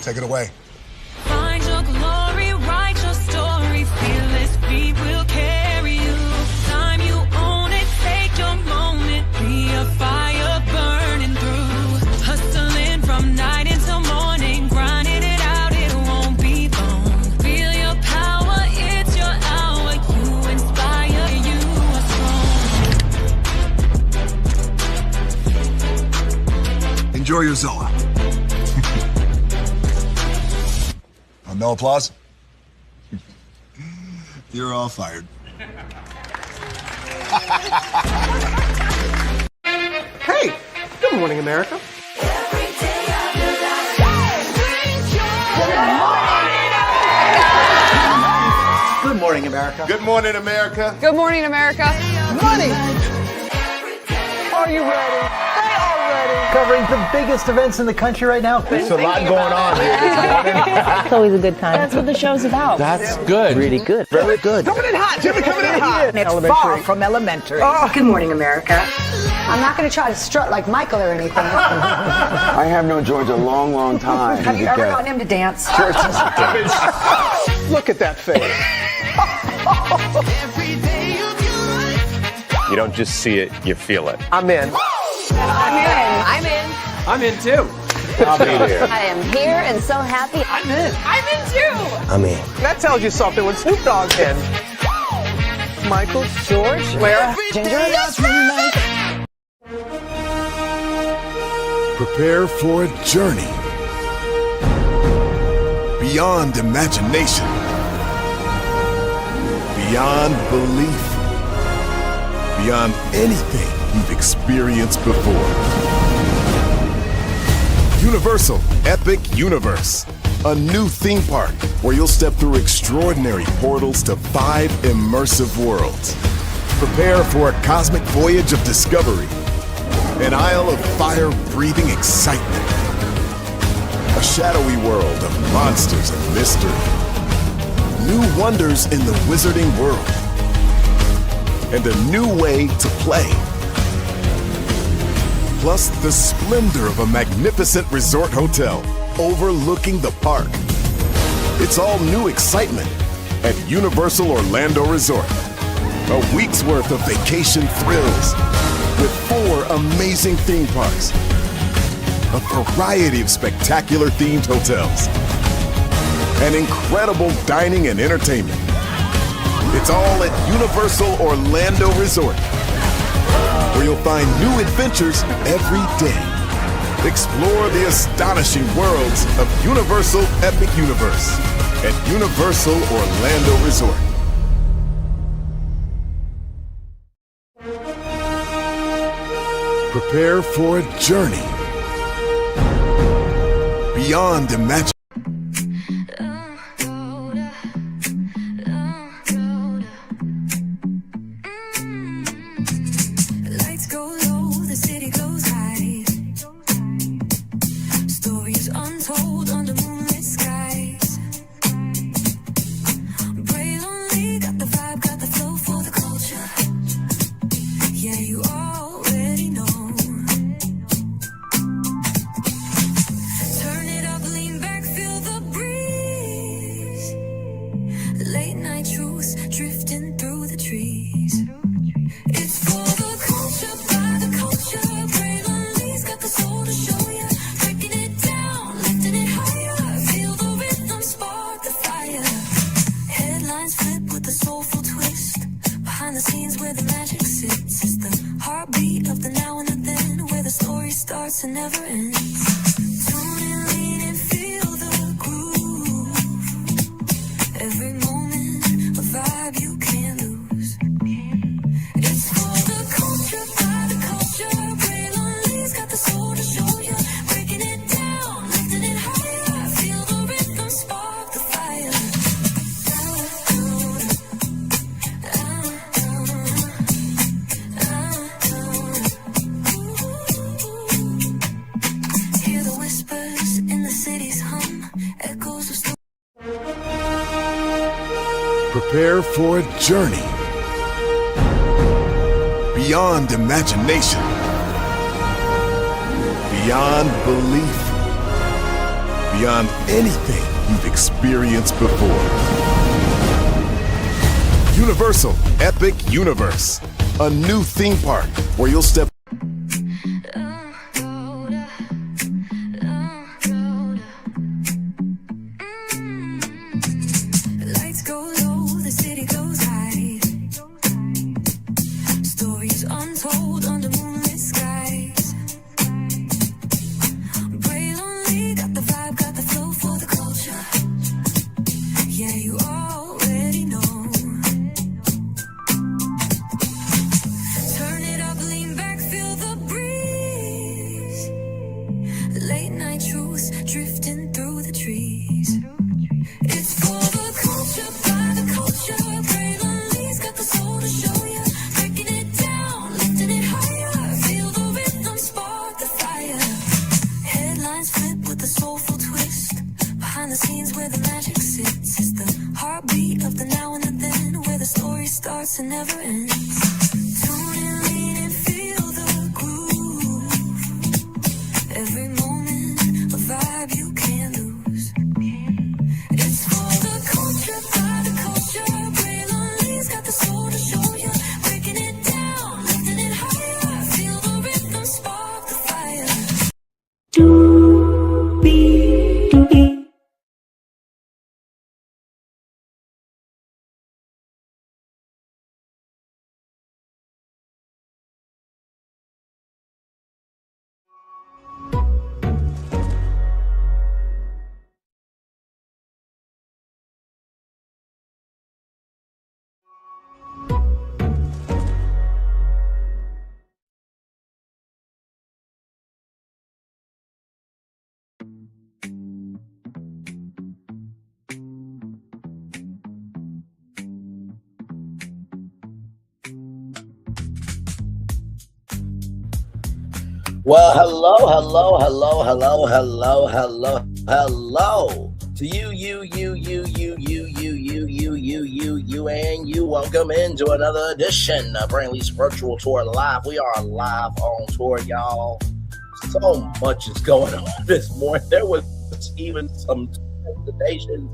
Take it away. Find your glory, write your story, fearless feet will carry you. Time you own it, take your moment, be a fire burning through. Hustling from night until morning, grinding it out, it won't be long. Feel your power, it's your hour, you inspire, you are strong. Enjoy your solo. No applause? You're all fired. Hey, good morning, America. Good morning, America. Good morning, America. Good morning, America. Money. Are you ready? They are ready. Covering the biggest events in the country right now. There's a lot going on here this morning. It's always a good time. That's what the show's about. That's good. Really good. Very good. Coming in hot. Jimmy coming in hot. It's far from elementary. Oh. Good morning, America. I'm not going to try to strut like Michael or anything. I have known George a long, long time. Have you ever gotten him to dance? Look at that face. You don't just see it, you feel it. I'm in. I'm in. I'm in too. I'll be there. I am here and so happy. I'm in. I'm in too. I'm in. That tells you something when Snoop Dogg's in. Michael, George, Lara, Ginger. Prepare for a journey beyond imagination, beyond belief, beyond anything you've experienced before. Universal Epic Universe, a new theme park where you'll step through extraordinary portals to 5 immersive worlds. Prepare for a cosmic voyage of discovery, an isle of fire-breathing excitement, a shadowy world of monsters and mystery, new wonders in the wizarding world, and a new way to play. Plus the splendor of a magnificent resort hotel overlooking the park. It's all new excitement at Universal Orlando Resort. A week's worth of vacation thrills with 4 amazing theme parks, a variety of spectacular themed hotels, and incredible dining and entertainment. It's all at Universal Orlando Resort, where you'll find new adventures every day. Explore the astonishing worlds of Universal Epic Universe at Universal Orlando Resort. Prepare for a journey beyond imagination. Prepare for a journey beyond imagination, beyond belief, beyond anything you've experienced before. Universal Epic Universe, a new theme park where you'll step. Lights go low, the city goes high. Stories untold under moonlit skies. Pray lonely, got the vibe, got the flow for the culture. Yeah, you already know. Turn it up, lean back, feel the breeze. Late night truths drifting through the trees. It's for the culture, by the culture. Pray lonely's got the soul to show you. Breaking it down, lifting it higher. Feel the rhythm, spark the fire. Headlines flip with a soulful twist. Behind the scenes where the magic sits. It's the heartbeat of the now and the then, where the story starts and never ends. Tune in, lean and feel the groove. Every moment, a vibe you can't lose. It's for the culture, by the culture. Pray lonely's got the soul to show you. Breaking it down, lifting it higher. Feel the rhythm, spark the fire. Well, hello to you, and you. Welcome into another edition of Brantley's Virtual Tour Live. We are live on tour, y'all. So much is going on this morning. There was even some destinations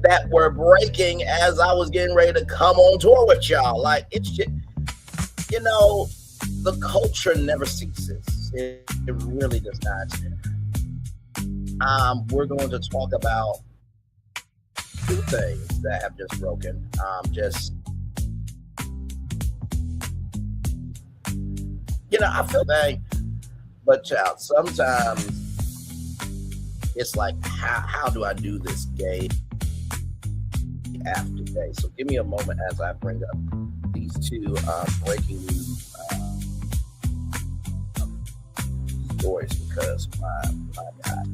that were breaking as I was getting ready to come on tour with y'all. Like, it's just, the culture never ceases. It really does not. We're going to talk about two things that have just broken. I feel bad, but child, sometimes it's like, how do I do this day after day? So give me a moment as I bring up these two breaking news stories, because my God.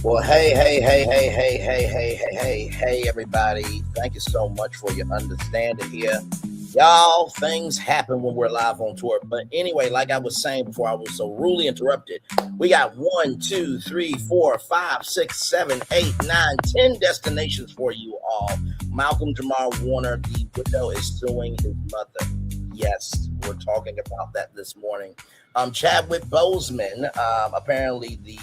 Well, hey, everybody. Thank you so much for your understanding here. Y'all, things happen when we're live on tour. But anyway, like I was saying before I was so rudely interrupted, we got 1, 2, 3, 4, 5, 6, 7, 8, 9, 10 destinations for you all. Malcolm Jamal Warner, the widow, is suing his mother. Yes, we're talking about that this morning. Chadwick Boseman, apparently the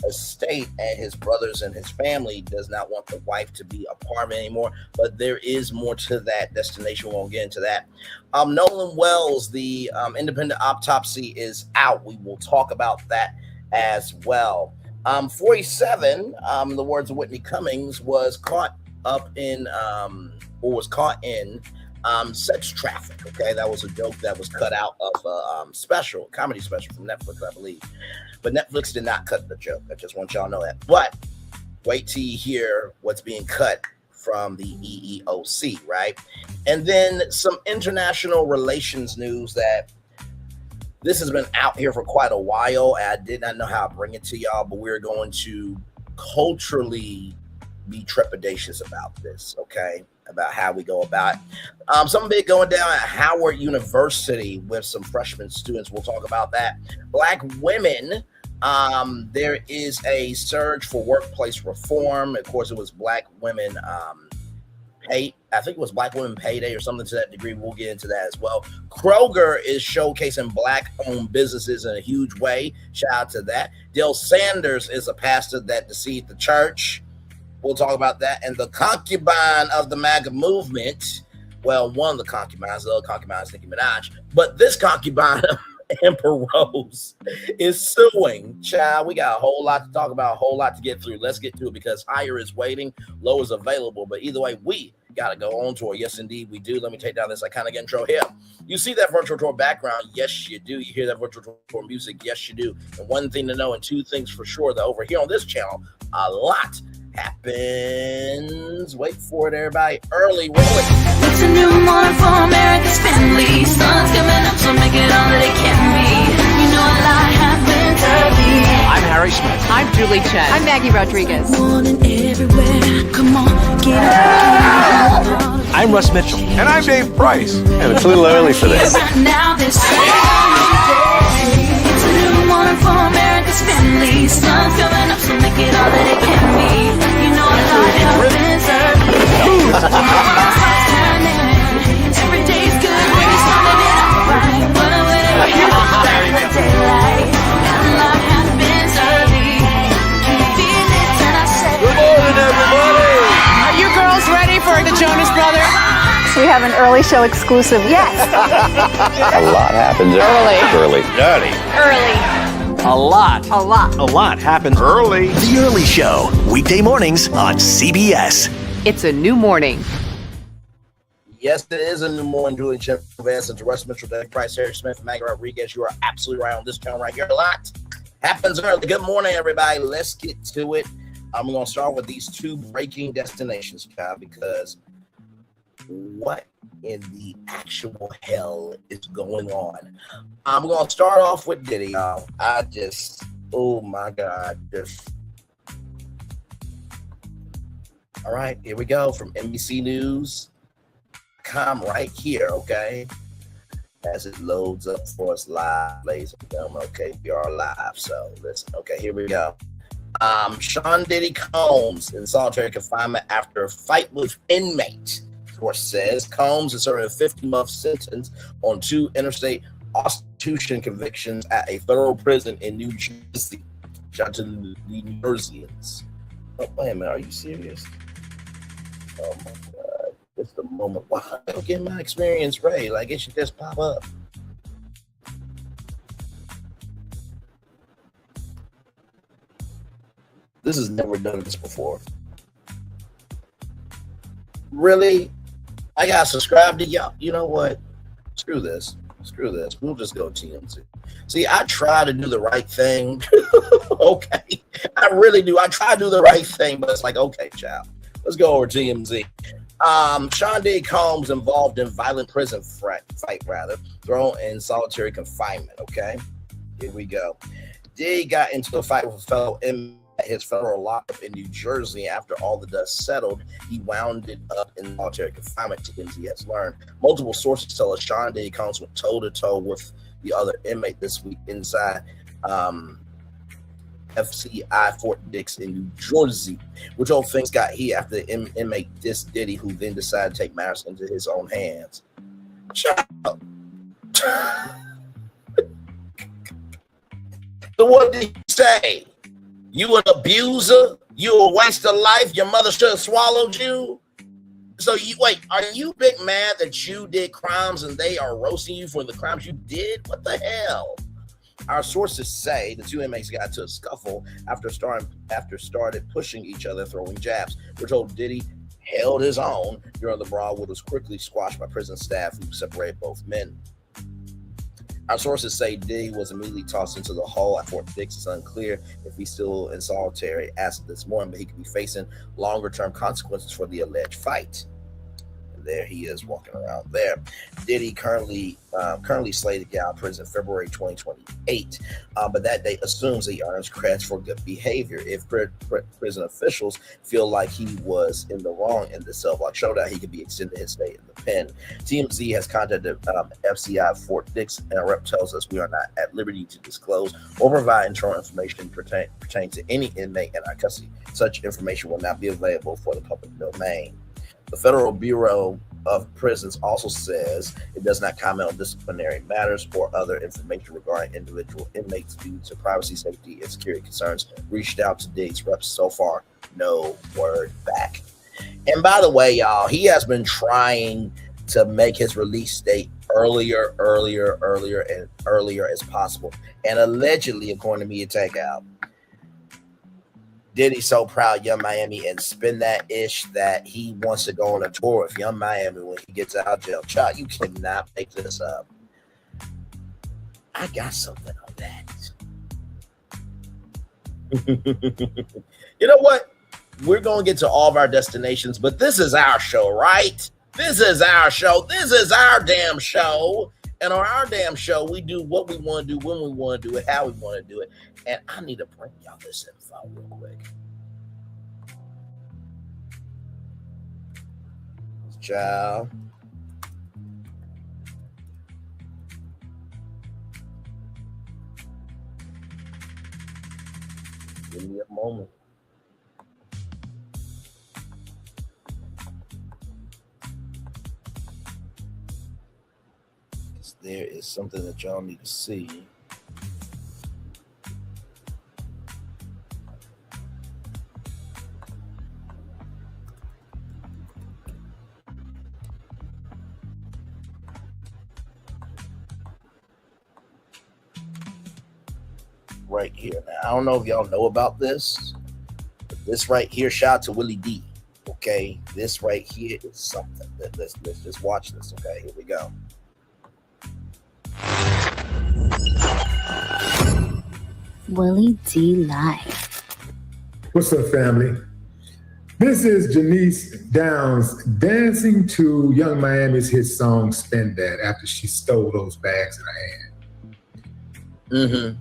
estate and his brothers and his family does not want the wife to be a part anymore, but there is more to that destination. We won't get into that. Nolan Wells, the independent autopsy is out. We will talk about that as well. 47, in the words of Whitney Cummings, was caught in sex traffic. Okay, that was a joke that was cut out of a comedy special from Netflix, I believe. But Netflix did not cut the joke. I just want y'all to know that. But wait till you hear what's being cut from the EEOC, right? And then some international relations news that this has been out here for quite a while. I did not know how to bring it to y'all, but we're going to culturally be trepidatious about this, okay? About how we go about it. Something big going down at Howard University with some freshman students. We'll talk about that. Black women, there is a surge for workplace reform. Of course, it was Black Women I think it was Black Women Payday or something to that degree. We'll get into that as well. Kroger is showcasing Black-owned businesses in a huge way. Shout out to that. Dale Sanders is a pastor that deceived the church. We'll talk about that. And the concubine of the MAGA movement, well, one of the concubines, the other concubine is Nicki Minaj, but this concubine, Emperor Rose, is suing. Child, we got a whole lot to talk about, a whole lot to get through. Let's get to it because higher is waiting, low is available. But either way, we got to go on tour. Yes, indeed, we do. Let me take down this iconic intro here. You see that virtual tour background? Yes, you do. You hear that virtual tour music? Yes, you do. And one thing to know and two things for sure that over here on this channel, a lot happens. Wait for it, everybody. Early rolling. It's a new morning for America's family. Sun's coming up, so make it all that it can be. You know a lot happens early. I'm Harry Smith. I'm Julie Chen. I'm Maggie Rodriguez. Morning everywhere. Come on, get up. I'm Russ Mitchell. And I'm Dave Price. And it's a little early for this. Now this it's a new morning for America's family. Sun's coming up, so make it all that it can be. You know a lot happens early. Every day's good when you're starting it out right. What a way to start the daylight. And a lot happens early. Can you feel it? And I said, Good morning, everybody. Are you girls ready for the Jonas Brothers? We have an early show exclusive. Yes. A lot happens early. A lot happens Early. The Early Show, weekday mornings on CBS. It's a new morning. Yes, it is a new morning. Julie Chen, Vance, and Russ Mitchell, Dave Price, Harry Smith, Maggie Rodriguez. You are absolutely right on this channel right here. A lot happens early. Good morning, everybody. Let's get to it. I'm going to start with these two breaking destinations, child, because what in the actual hell is going on? I'm going to start off with Diddy, y'all. Oh my God. All right, here we go from NBC News.com right here, okay? As it loads up for us live, ladies and gentlemen. Okay, we are live, so listen. Okay, here we go. Sean Diddy Combs in solitary confinement after a fight with inmate. Of course, says Combs is serving a 50-month sentence on 2 interstate prostitution convictions at a federal prison in New Jersey. Shout out to the New Jerseyans. Oh, wait a minute, are you serious? Oh my God, just a moment. Why I don't get my experience right? Like it should just pop up. This has never done this before. Really? I gotta subscribe to y'all. You know what? Screw this. We'll just go TMZ. See, I try to do the right thing. Okay. I really do. I try to do the right thing, but it's like, okay, child. Let's go over TMZ. Sean Diddy Combs involved in violent prison fight, thrown in solitary confinement. Okay. Here we go. Diddy got into a fight with a fellow inmate his federal lockup in New Jersey. After all the dust settled, he wound it up in solitary confinement, TMZ has learned. Multiple sources tell us Sean Diddy Combs went toe-to-toe with the other inmate this week inside FCI Fort Dix in New Jersey, which all things got heat after the inmate dissed Diddy, who then decided to take matters into his own hands. Shut up. So what did he say? You an abuser? You a waste of life? Your mother should have swallowed you? So are you big mad that you did crimes and they are roasting you for the crimes you did? What the hell? Our sources say the two inmates got into a scuffle after started pushing each other, throwing jabs. We're told Diddy held his own during the brawl, which was quickly squashed by prison staff who separated both men. Our sources say Diddy was immediately tossed into the hole at Fort Dix. It's unclear if he's still in solitary as of this morning, but he could be facing longer-term consequences for the alleged fight. And there he is walking around there. Diddy currently slated to get out of prison February 2028, but that date assumes he earns credits for good behavior. If prison officials feel like he was in the wrong in the cell-block showdown, he could be extended his stay in the pen. TMZ has contacted FCI Fort Dix, and a rep tells us we are not at liberty to disclose or provide internal information pertaining to any inmate in our custody. Such information will not be available for the public domain. The Federal Bureau of Prisons also says it does not comment on disciplinary matters or other information regarding individual inmates due to privacy, safety, and security concerns. Reached out to Diddy's reps so far, no word back. And by the way, y'all, he has been trying to make his release date earlier as possible. And allegedly, according to Media Takeout, Diddy's so proud of Young Miami and Spin That Ish that he wants to go on a tour with Young Miami when he gets out of jail. Child, you cannot make this up. I got something on that. You know what? We're going to get to all of our destinations, but this is our show, right? This is our show. This is our damn show. And on our damn show, we do what we want to do, when we want to do it, how we want to do it. And I need to bring y'all this info real quick. Child. Give me a moment. There is something that y'all need to see. Right here. Now, I don't know if y'all know about this, but this right here, shout out to Willie D. Okay, this right here is something. Let's just watch this. Okay, here we go. Willie D Live. What's up, family? This is Janice Downs dancing to Young Miami's hit song Spin That after she stole those bags in her hand.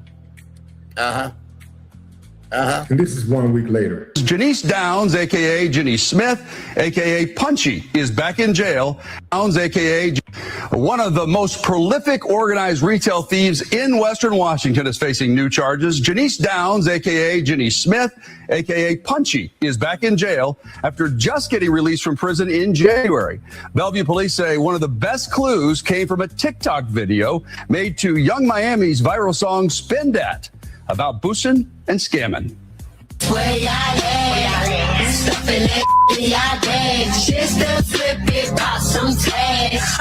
And this is 1 week later. Janice Downs, a.k.a. Jenny Smith, a.k.a. Punchy, is back in jail. Downs, a.k.a. one of the most prolific organized retail thieves in Western Washington, is facing new charges. Janice Downs, a.k.a. Jenny Smith, a.k.a. Punchy, is back in jail after just getting released from prison in January. Bellevue police say one of the best clues came from a TikTok video made to Young Miami's viral song Spin That, about boosting and scamming.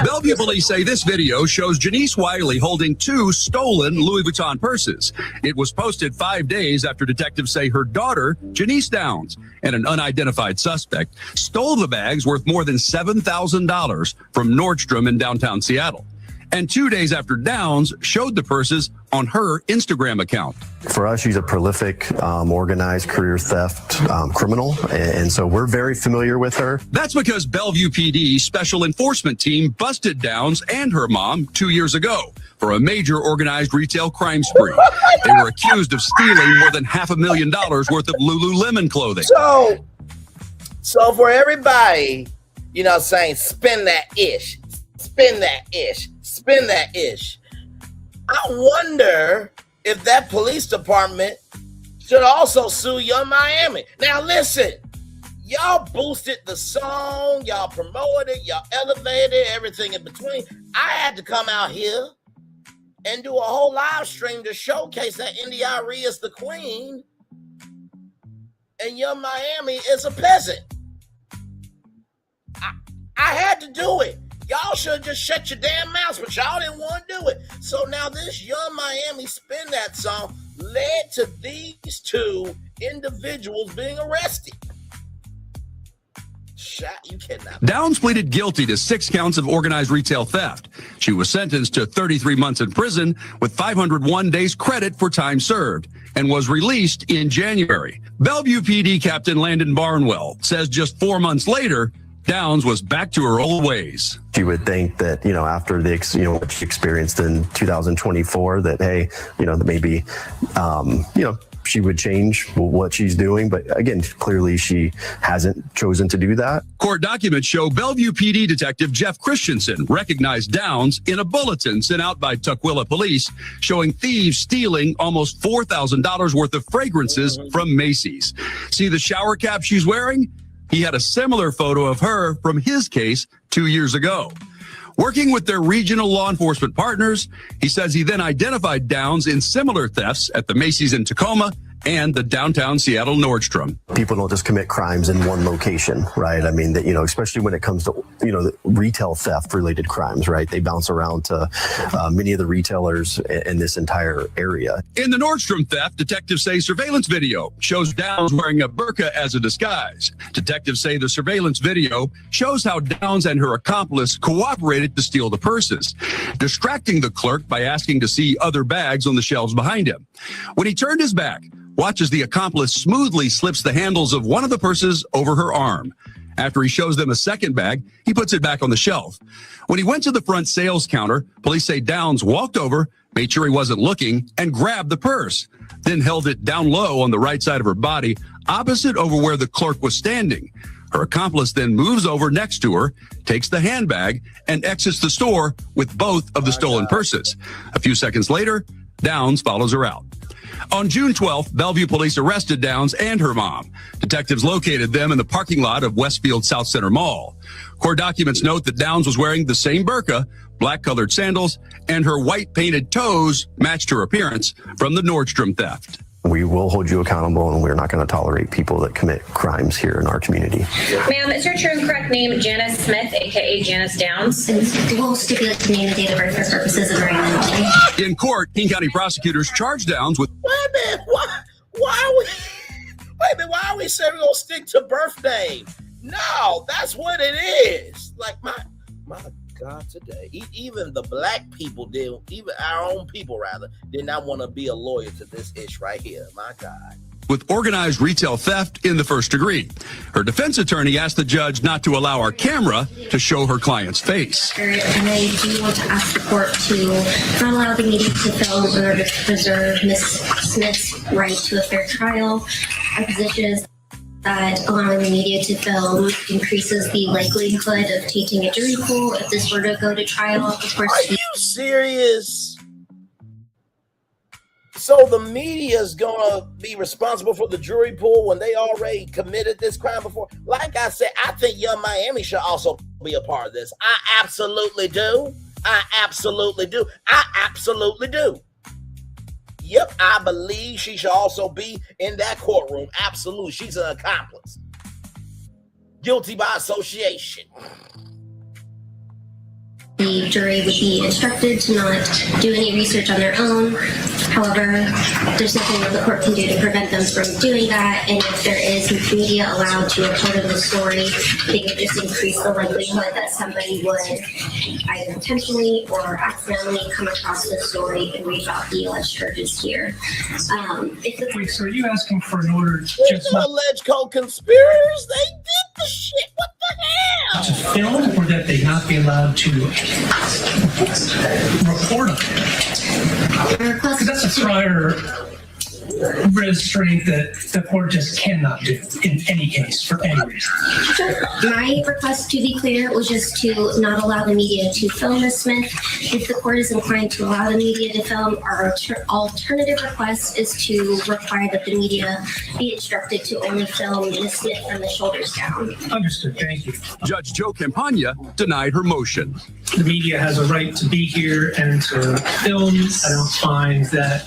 Bellevue police say this video shows Janice Wiley holding 2 stolen Louis Vuitton purses. It was posted 5 days after detectives say her daughter, Janice Downs, and an unidentified suspect stole the bags worth more than $7,000 from Nordstrom in downtown Seattle. And 2 days after Downs showed the purses on her Instagram account. For us, she's a prolific, organized career theft criminal, and so we're very familiar with her. That's because Bellevue PD special enforcement team busted Downs and her mom 2 years ago for a major organized retail crime spree. They were accused of stealing more than $500,000 worth of Lululemon clothing. So for everybody, saying spin that ish, spin that ish, spin that ish. I wonder if that police department should also sue Young Miami. Now listen, y'all boosted the song, y'all promoted it, y'all elevated everything in between. I had to come out here and do a whole live stream to showcase that India.Arie is the queen and Young Miami is a peasant. I had to do it. Y'all should have just shut your damn mouths, but y'all didn't want to do it. So now this Young Miami Spin That song led to these two individuals being arrested. You cannot. Downs pleaded guilty to 6 counts of organized retail theft. She was sentenced to 33 months in prison with 501 days credit for time served and was released in January. Bellevue PD Captain Landon Barnwell says just 4 months later, Downs was back to her old ways. She would think that, after what she experienced in 2024, that, hey, that maybe, she would change what she's doing. But again, clearly she hasn't chosen to do that. Court documents show Bellevue PD Detective Jeff Christensen recognized Downs in a bulletin sent out by Tukwila Police showing thieves stealing almost $4,000 worth of fragrances from Macy's. See the shower cap she's wearing? He had a similar photo of her from his case 2 years ago. Working with their regional law enforcement partners, he says he then identified Downs in similar thefts at the Macy's in Tacoma and the downtown Seattle Nordstrom. People don't just commit crimes in one location, right? I mean, that, especially when it comes to, the retail theft related crimes, right? They bounce around to many of the retailers in this entire area. In the Nordstrom theft, detectives say surveillance video shows Downs wearing a burqa as a disguise. Detectives say the surveillance video shows how Downs and her accomplice cooperated to steal the purses, distracting the clerk by asking to see other bags on the shelves behind him. When he turned his back, watch as the accomplice smoothly slips the handles of one of the purses over her arm. After he shows them a second bag, he puts it back on the shelf. When he went to the front sales counter, police say Downs walked over, made sure he wasn't looking, and grabbed the purse, then held it down low on the right side of her body, opposite over where the clerk was standing. Her accomplice then moves over next to her, takes the handbag, and exits the store with both of the stolen purses. A few seconds later, Downs follows her out. On June 12th, Bellevue police arrested Downs and her mom. Detectives located them in the parking lot of Westfield South Center Mall. Court documents note that Downs was wearing the same burqa, black-colored sandals, and her white-painted toes matched her appearance from the Nordstrom theft. We will hold you accountable, and we're not going to tolerate people that commit crimes here in our community. Ma'am, is your true and correct name Janice Smith, a.k.a. Janice Downs? We'll stipulate the name and date of birth for purposes of arraignment. In court, King County prosecutors charged Downs with... Wait a minute, why are we saying we're going to stick to birthday? No, that's what it is. Like, my God, today, even the black people even our own people rather, did not want to be a lawyer to this ish right here. My God. With organized retail theft in the first degree. Her defense attorney asked the judge not to allow our camera to show her client's face. And I do want to ask the court to not allow the media to film in order to preserve Ms. Smith's right to a fair trial. Our position is that allowing the media to film increases the likelihood of tainting a jury pool if this were to go to trial. Of course, are you serious? So the media is going to be responsible for the jury pool when they already committed this crime before? Like I said, I think Young Miami should also be a part of this. I absolutely do. Yep, I believe she should also be in that courtroom. Absolutely. She's an accomplice. Guilty by association. The jury would be instructed to not do any research on their own. However, there's nothing that the court can do to prevent them from doing that. And if there is media allowed to report on the story, they could just increase the likelihood that somebody would either intentionally or accidentally come across the story and read about the alleged charges here. Wait, so are you asking for an order Just alleged co-conspirators? They did the shit. What the hell? to film, or that they not be allowed to report on it? Because that's a prior restraint that the court just cannot do in any case for any reason. My request, to be clear, was just to not allow the media to film Ms. Smith. If the court is inclined to allow the media to film, our alternative request is to require that the media be instructed to only film Ms. Smith from the shoulders down. Understood. Thank you. Judge Joe Campagna denied her motion. The media has a right to be here and to film. I don't find that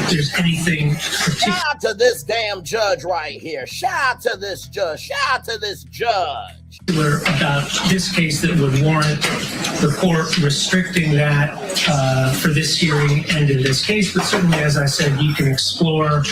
there's anything Shout out to this damn judge right here. Shout out to this judge. Shout out to this judge. About this case that would warrant the court restricting that for this hearing and in this case. But certainly, as I said, you can explore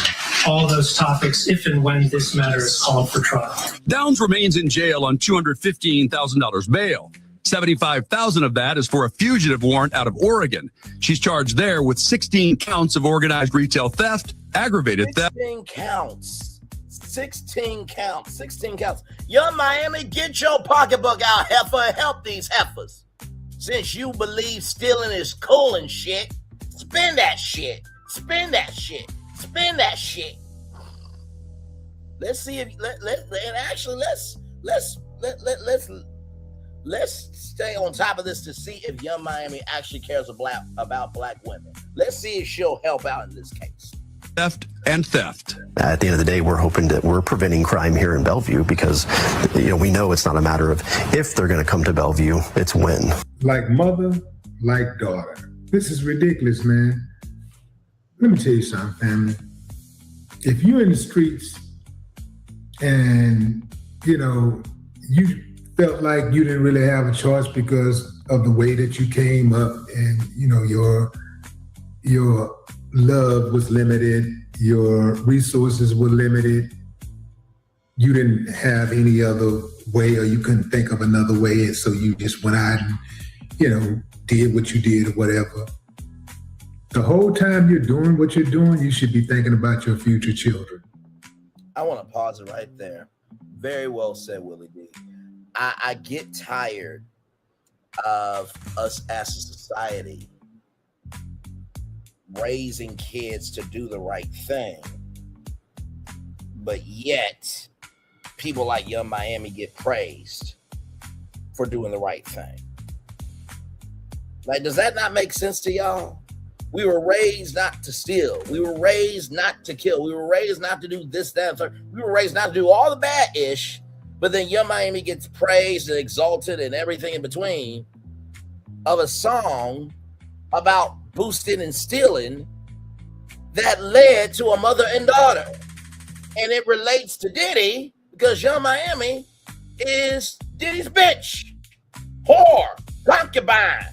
all those topics if and when this matter is called for trial. Downs remains in jail on $215,000 bail. $75,000 of that is for a fugitive warrant out of Oregon. She's charged there with 16 counts of organized retail theft, aggravated theft. 16 counts. 16 counts. 16 counts. Young Miami, get your pocketbook out, heifer, and help these heifers. Since you believe stealing is cool and shit, spend that shit. Spend that shit. Spend that shit. Let's see if let's stay on top of this to see if Young Miami actually cares about black women. Let's see if she'll help out in this case. Theft and theft. At the end of the day, we're hoping that we're preventing crime here in Bellevue because, we know it's not a matter of if they're going to come to Bellevue, it's when. Like mother, like daughter. This is ridiculous, man. Let me tell you something, family. If you're in the streets and, you felt like you didn't really have a choice because of the way that you came up and, your love was limited, your resources were limited, you didn't have any other way or you couldn't think of another way, and so you just went out and, did what you did or whatever. The whole time you're doing what you're doing, you should be thinking about your future children. I want to pause it right there. Very well said, Willie D. I get tired of us as a society raising kids to do the right thing, but yet people like Young Miami get praised for doing the right thing. Like, does that not make sense to y'all? We were raised not to steal. We were raised not to kill. We were raised not to do this, that, and so we were raised not to do all the bad-ish. But then Young Miami gets praised and exalted and everything in between of a song about boosting and stealing that led to a mother and daughter. And it relates to Diddy because Young Miami is Diddy's bitch, whore, concubine,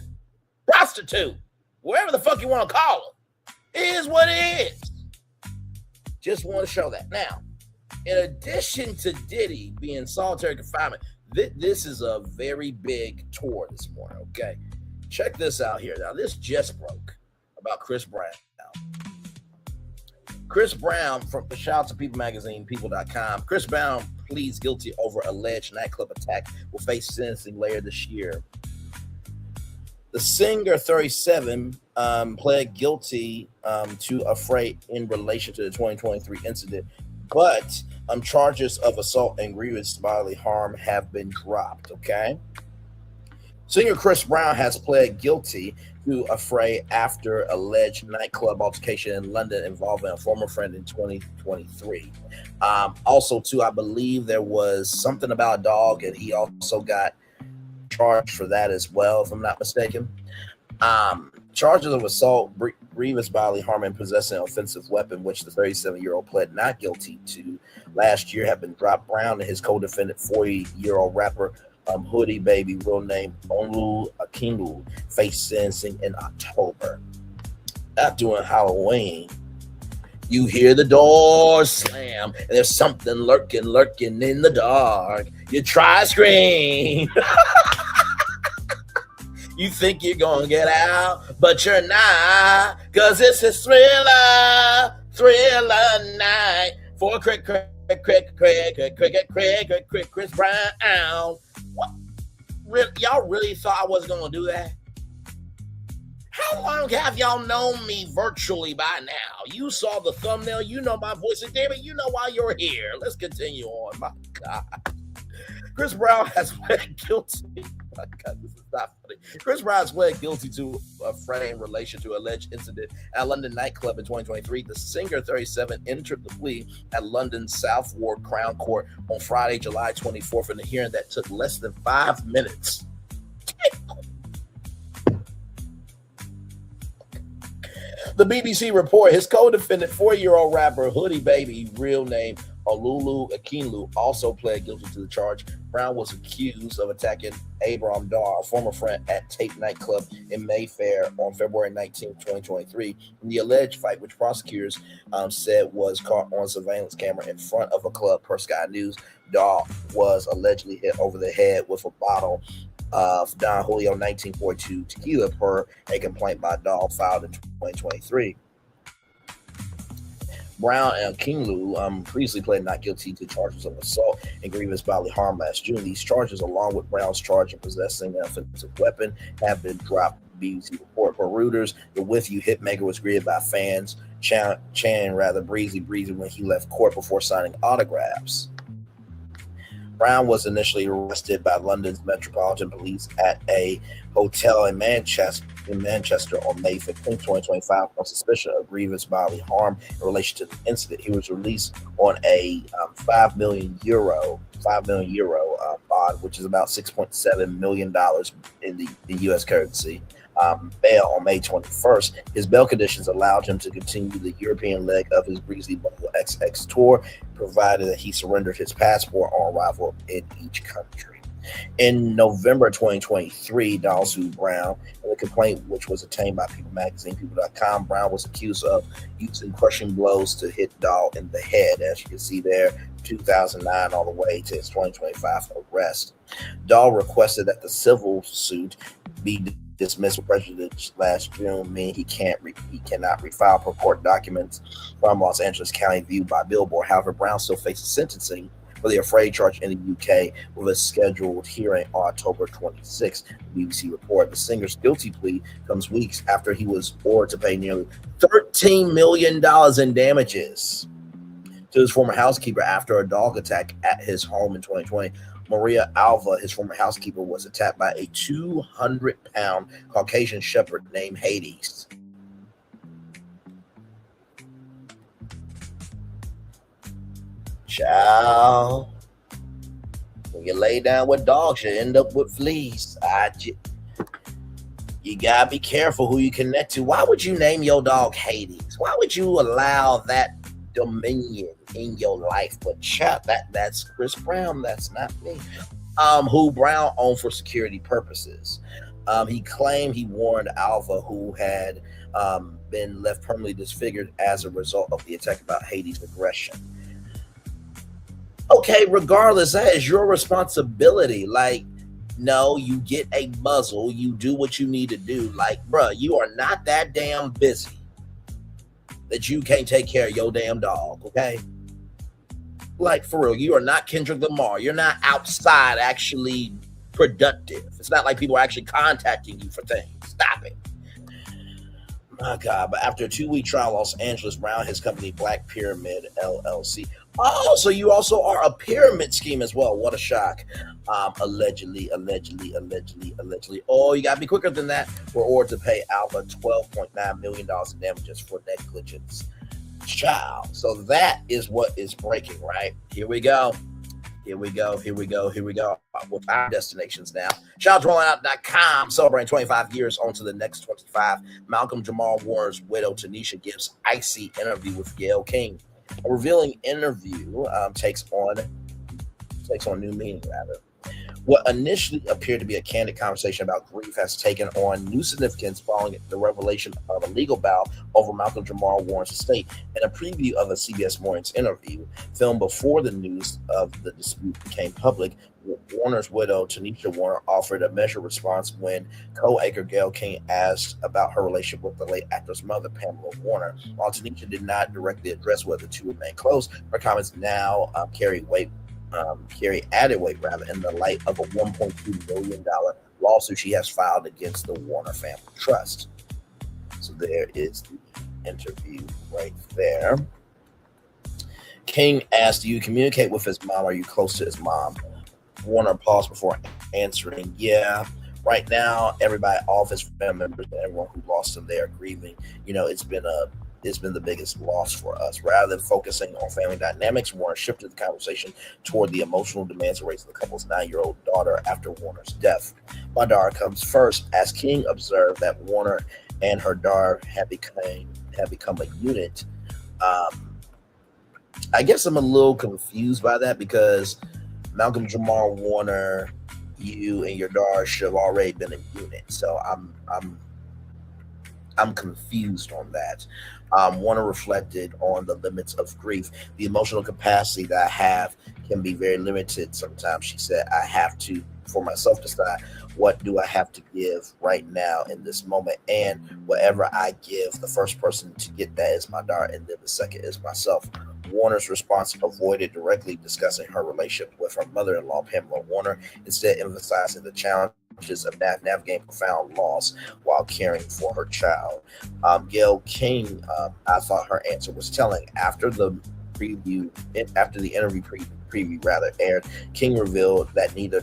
prostitute, whatever the fuck you want to call her. It is what it is. Just want to show that. Now, in addition to Diddy being in solitary confinement, this is a very big tour this morning, okay? Check this out here. Now, this just broke about Chris Brown. Chris Brown, from the shout out to People Magazine, people.com. Chris Brown pleads guilty over alleged nightclub attack, will face sentencing later this year. The singer, 37, pled guilty to a fray in relation to the 2023 incident, but charges of assault and grievous bodily harm have been dropped, okay? Singer Chris Brown has pled guilty to a fray after alleged nightclub altercation in London involving a former friend in 2023. Also, too, I believe there was something about a dog, and he also got charged for that as well, if I'm not mistaken. Charges of assault, grievous bodily harm, and possessing an offensive weapon, which the 37-year-old pled not guilty to last year, have been dropped. Brown and his co-defendant, 40-year-old rapper Hoodie Baby, real name Onlu Akinlu, faced sentencing in October. After doing Halloween, you hear the door slam, and there's something lurking in the dark. You try to scream. You think you're gonna get out, but you're not, cause it's a thriller night for Chris Brown. What? Y'all really thought I wasn't gonna do that? How long have y'all known me virtually by now? You saw the thumbnail, you know my voice, and David, you know why you're here. Let's continue on. My God. Chris Brown has pled guilty. My God, this is not funny. Chris Brown has pled guilty to a frame in relation to alleged incident at a London nightclub in 2023. The singer, 37, entered the plea at London's South Ward Crown Court on Friday, July 24th, in a hearing that took less than 5 minutes. The BBC report, his co-defendant, 4-year-old rapper Hoodie Baby, real name Olulu Akinlu, also pled guilty to the charge. Brown was accused of attacking Abram Dar, a former friend, at Tate nightclub in Mayfair on February 19, 2023. In the alleged fight, which prosecutors said was caught on surveillance camera in front of a club per Sky News, Dar was allegedly hit over the head with a bottle of Don Julio 1942 tequila per a complaint by Dahl filed in 2023. Brown and Kinglu previously pled not guilty to charges of assault and grievous bodily harm last June. These charges, along with Brown's charge of possessing an offensive weapon, have been dropped. BBC report. For Reuters, the With You hitmaker was greeted by fans chanting rather breezy when he left court before signing autographs. Brown was initially arrested by London's Metropolitan Police at a hotel in Manchester on May 15, 2025 on suspicion of grievous bodily harm in relation to the incident. He was released on a €5 million bond, which is about $6.7 million in the U.S. currency. Bail on May 21st. His bail conditions allowed him to continue the European leg of his Breezy Bubble XX tour, provided that he surrendered his passport on arrival in each country. In November 2023, Dahl sued Brown in a complaint which was obtained by People Magazine, People.com. Brown was accused of using crushing blows to hit Dahl in the head, as you can see there, 2009 all the way to his 2025 arrest. Dahl requested that the civil suit be dismissed with prejudice last June, meaning he cannot refile purport documents from Los Angeles County viewed by Billboard. However, Brown still faces sentencing for the Afraid charge in the UK with a scheduled hearing on October 26th. The BBC report, the singer's guilty plea comes weeks after he was ordered to pay nearly $13 million in damages to his former housekeeper after a dog attack at his home in 2020. Maria Alva, his former housekeeper, was attacked by a 200-pound Caucasian shepherd named Hades. Child, when you lay down with dogs, you end up with fleas. You gotta be careful who you connect to. Why would you name your dog Hades? Why would you allow that dominion in your life? But that's Chris Brown. That's not me. Who Brown owned for security purposes. He claimed he warned Alva, who had been left permanently disfigured as a result of the attack, about Hades' aggression. Okay, regardless, that is your responsibility. Like, no, you get a muzzle, you do what you need to do. Like, bruh, you are not that damn busy that you can't take care of your damn dog, okay? Like, for real, you are not Kendrick Lamar. You're not outside actually productive. It's not like people are actually contacting you for things. Stop it. My God, but after a 2-week trial in Los Angeles, Brown, his company Black Pyramid LLC. Oh, so you also are a pyramid scheme as well. What a shock. Allegedly. Oh, you got to be quicker than that. We're ordered to pay Alva $12.9 million in damages for negligence. Child. So that is what is breaking, right? Here we go. With our destinations now. ShoutsRollingOut.com celebrating 25 years on to the next 25. Malcolm Jamal Warner's widow Tanisha gives icy interview with Gayle King. A revealing interview takes on new meaning, rather. What initially appeared to be a candid conversation about grief has taken on new significance following the revelation of a legal battle over Malcolm Jamal Warner's estate. In a preview of a CBS Morning's interview filmed before the news of the dispute became public, Warner's widow, Tanisha Warner, offered a measured response when co-anchor Gayle King asked about her relationship with the late actor's mother, Pamela Warner. While Tanisha did not directly address whether the two remain close, her comments now carry added weight in the light of a $1.2 million lawsuit she has filed against the Warner Family Trust. So there is the interview right there. King asked, do you communicate with his mom? Are you close to his mom? Warner paused before answering, yeah. Right now, everybody, all of his family members, and everyone who lost him, they are grieving. It's been the biggest loss for us. Rather than focusing on family dynamics, Warner shifted the conversation toward the emotional demands of raising the couple's 9-year-old daughter after Warner's death. My daughter comes first, as King observed that Warner and her daughter have become a unit. I guess I'm a little confused by that because Malcolm Jamal Warner, you and your daughter should have already been a unit. So I'm confused on that. Warner reflected on the limits of grief. The emotional capacity that I have can be very limited sometimes. She said, I have to, for myself, decide what do I have to give right now in this moment. And whatever I give, the first person to get that is my daughter, and then the second is myself. Warner's response avoided directly discussing her relationship with her mother-in-law, Pamela Warner, instead emphasizing the challenges of navigating profound loss while caring for her child. Gayle King, I thought her answer was telling. After the interview preview aired, King revealed that neither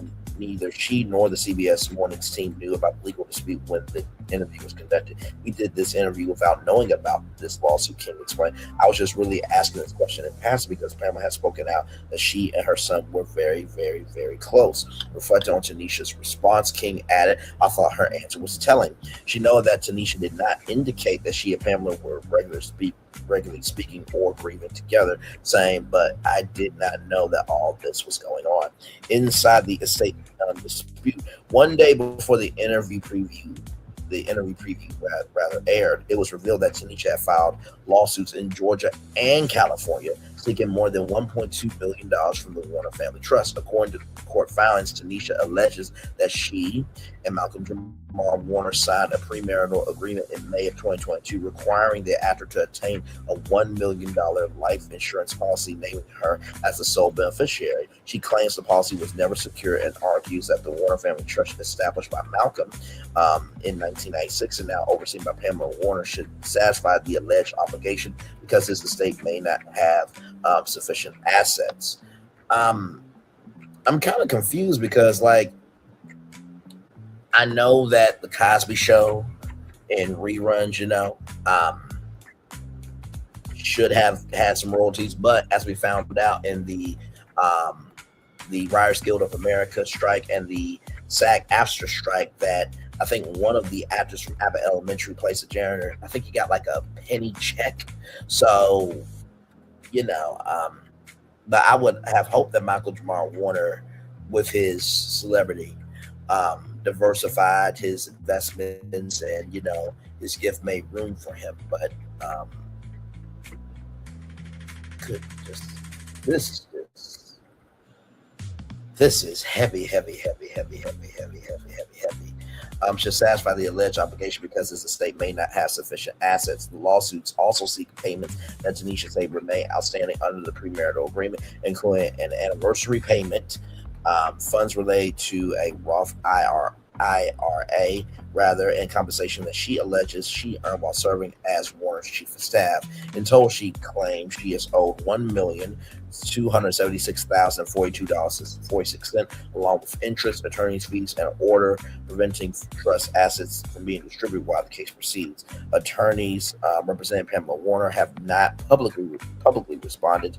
she nor the CBS Mornings team knew about the legal dispute when the interview was conducted. We did this interview without knowing about this lawsuit, King explained. I was just really asking this question in passing because Pamela had spoken out that she and her son were very, very, very close. Reflecting on Tanisha's response, King added, I thought her answer was telling. She noted that Tanisha did not indicate that she and Pamela were regularly speaking or grieving together, saying, but I did not know that all this was going on. Inside the estate dispute, one day before the interview preview aired, it was revealed that Tanisha had filed lawsuits in Georgia and California seeking more than $1.2 billion from the Warner Family Trust. According to court filings, Tanisha alleges that she and Malcolm Jamal Warner signed a premarital agreement in May of 2022 requiring the actor to obtain a $1 million life insurance policy naming her as the sole beneficiary. She claims the policy was never secured and argues that the Warner Family Trust established by Malcolm in 1996 and now overseen by Pamela Warner should satisfy the alleged obligation because his estate may not have sufficient assets. I'm kind of confused because, like, I know that the Cosby Show and reruns, should have had some royalties, but as we found out in the Writers Guild of America strike and the SAG-AFTRA strike, that I think one of the actors from Abbott Elementary plays a janitor. I think he got like a penny check. So, but I would have hoped that Michael Jamal Warner, with his celebrity, diversified his investments and, his gift made room for him. But this is heavy. Should satisfy the alleged obligation because his estate may not have sufficient assets. The lawsuits also seek payments that Tanisha said remain outstanding under the premarital agreement, including an anniversary payment, funds related to a Roth IRA, and compensation that she alleges she earned while serving as Warner's chief of staff. In total, she claims she is owed $1,276,042.46, along with interest, attorney's fees, and an order preventing trust assets from being distributed while the case proceeds. Attorneys representing Pamela Warner have not publicly responded